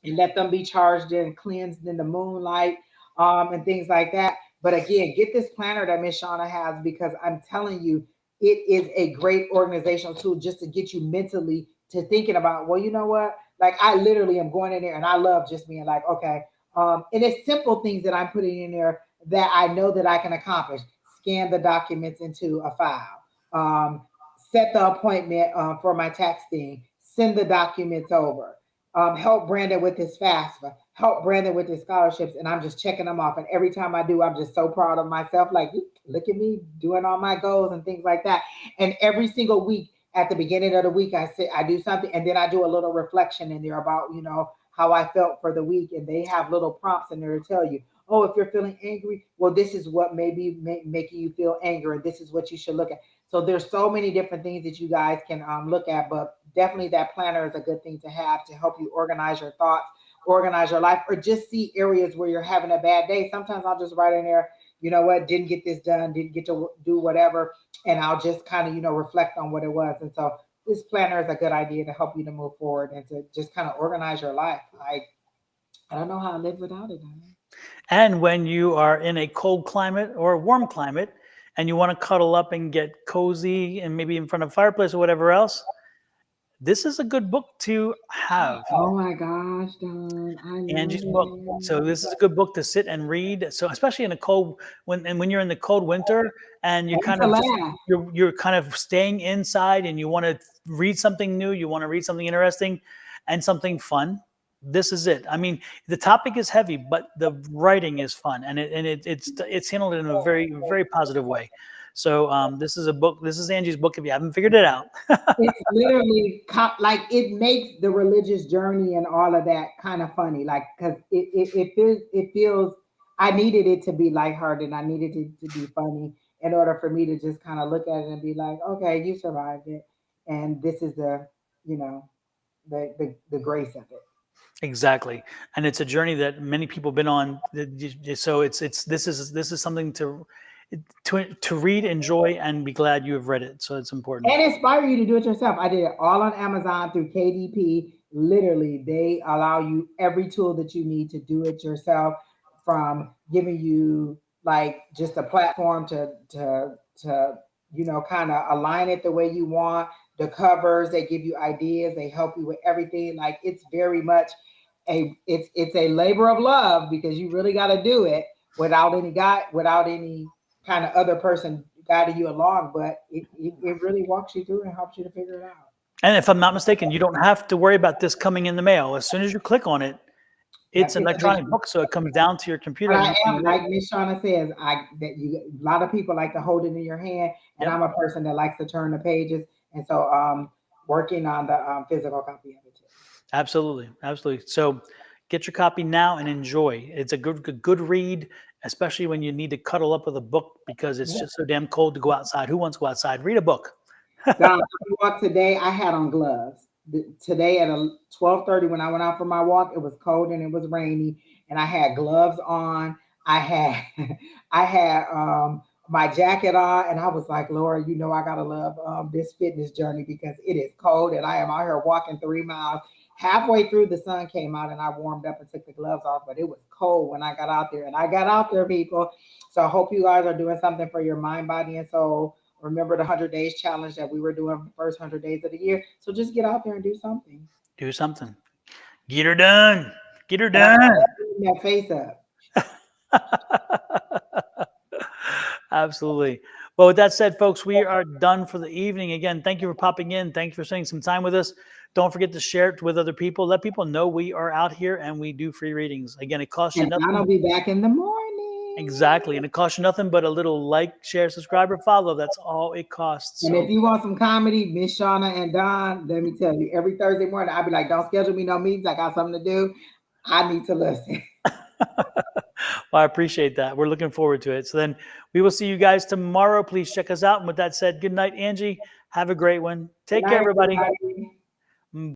and let them be charged and cleansed in the moonlight, and things like that. But again, get this planner that Miss Shauna has, because I'm telling you, it is a great organizational tool just to get you mentally to thinking about, well, you know what? Like I literally am going in there and I love just being like, okay. And it's simple things that I'm putting in there that I know that I can accomplish. Scan the documents into a file. Set the appointment for my tax thing. Send the documents over. Help Brandon with his FAFSA, help Brandon with his scholarships, and I'm just checking them off. And every time I do, I'm just so proud of myself. Like, look at me doing all my goals and things like that. And every single week, at the beginning of the week, I do something, and then I do a little reflection in there about how I felt for the week, and they have little prompts in there to tell you, oh, if you're feeling angry, well, this is what may be making you feel angry, and this is what you should look at. So there's so many different things that you guys can look at, but definitely that planner is a good thing to have to help you organize your thoughts, organize your life, or just see areas where you're having a bad day. Sometimes I'll just write in there, you know what, didn't get this done, didn't get to do whatever, and I'll just kind of, reflect on what it was. And so this planner is a good idea to help you to move forward and to just kind of organize your life. Like, I don't know how I live without it. And when you are in a cold climate or a warm climate and you want to cuddle up and get cozy and maybe in front of a fireplace or whatever else, this is a good book to have. Oh my gosh, Don, I love Angie's book. So it. this is a good book to sit and read. So especially in a cold when you're in the cold winter and you And kind to of just laugh. you're kind of staying inside and you want to read something new, you want to read something interesting and something fun. This is it. I mean, the topic is heavy, but the writing is fun and it's handled in a very, very positive way. So this is a book. This is Angie's book if you haven't figured it out. It's literally like it makes the religious journey and all of that kind of funny, like because it feels I needed it to be lighthearted. I needed it to be funny in order for me to just kind of look at it and be like, okay, you survived it, and this is the you know the grace of it. Exactly, and it's a journey that many people have been on. So this is something to read, enjoy, and be glad you have read it. So it's important. And inspire you to do it yourself. I did it all on Amazon through KDP. Literally, they allow you every tool that you need to do it yourself, from giving you like just a platform to kind of align it the way you want. The covers, they give you ideas, they help you with everything. Like it's very much it's a labor of love, because you really got to do it without any kind of other person guiding you along, but it really walks you through and helps you to figure it out. And if I'm not mistaken, you don't have to worry about this coming in the mail. As soon as you click on it, it's Yep, an it's electronic book, so it comes down to your computer. but And I you can am, read. like Miss Shauna says, a lot of people like to hold it in your hand, and Yep. I'm a person that likes to turn the pages, and so working on the physical copy of it too. Absolutely, absolutely. So get your copy now and enjoy. It's a good read, especially when you need to cuddle up with a book because it's Yeah. just so damn cold to go outside. Who wants to go outside? Read a book. Don, I walked today. I had on gloves. Today at 12:30 when I went out for my walk, it was cold and it was rainy, and I had gloves on. I had I had my jacket on, and I was like, Lord, I gotta love this fitness journey because it is cold, and I am out here walking 3 miles. Halfway through, the sun came out, and I warmed up and took the gloves off, but it was cold when I got out there, and I got out there, people. So I hope you guys are doing something for your mind, body, and soul. Remember the 100 days challenge that we were doing the first 100 days of the year. So just get out there and do something. Do something. Get her done. Get her And I'm done. putting that face up. Absolutely. Well, with that said, folks, we are done for the evening. Again, thank you for popping in. Thank you for spending some time with us. Don't forget to share it with other people. Let people know we are out here and we do free readings. Again, it costs you And nothing. I'll be back in the morning. Exactly. And it costs you nothing but a little like, share, subscribe, or follow. That's all it costs. And So if you want some comedy, Miss Shauna and Don, let me tell you, every Thursday morning, I'll be like, don't schedule me no meetings. I got something to do. I need to listen. well, I appreciate that. We're looking forward to it. So then we will see you guys tomorrow. Please check us out. And with that said, good night, Angie. Have a great one. Take Good care, night, everybody. everybody.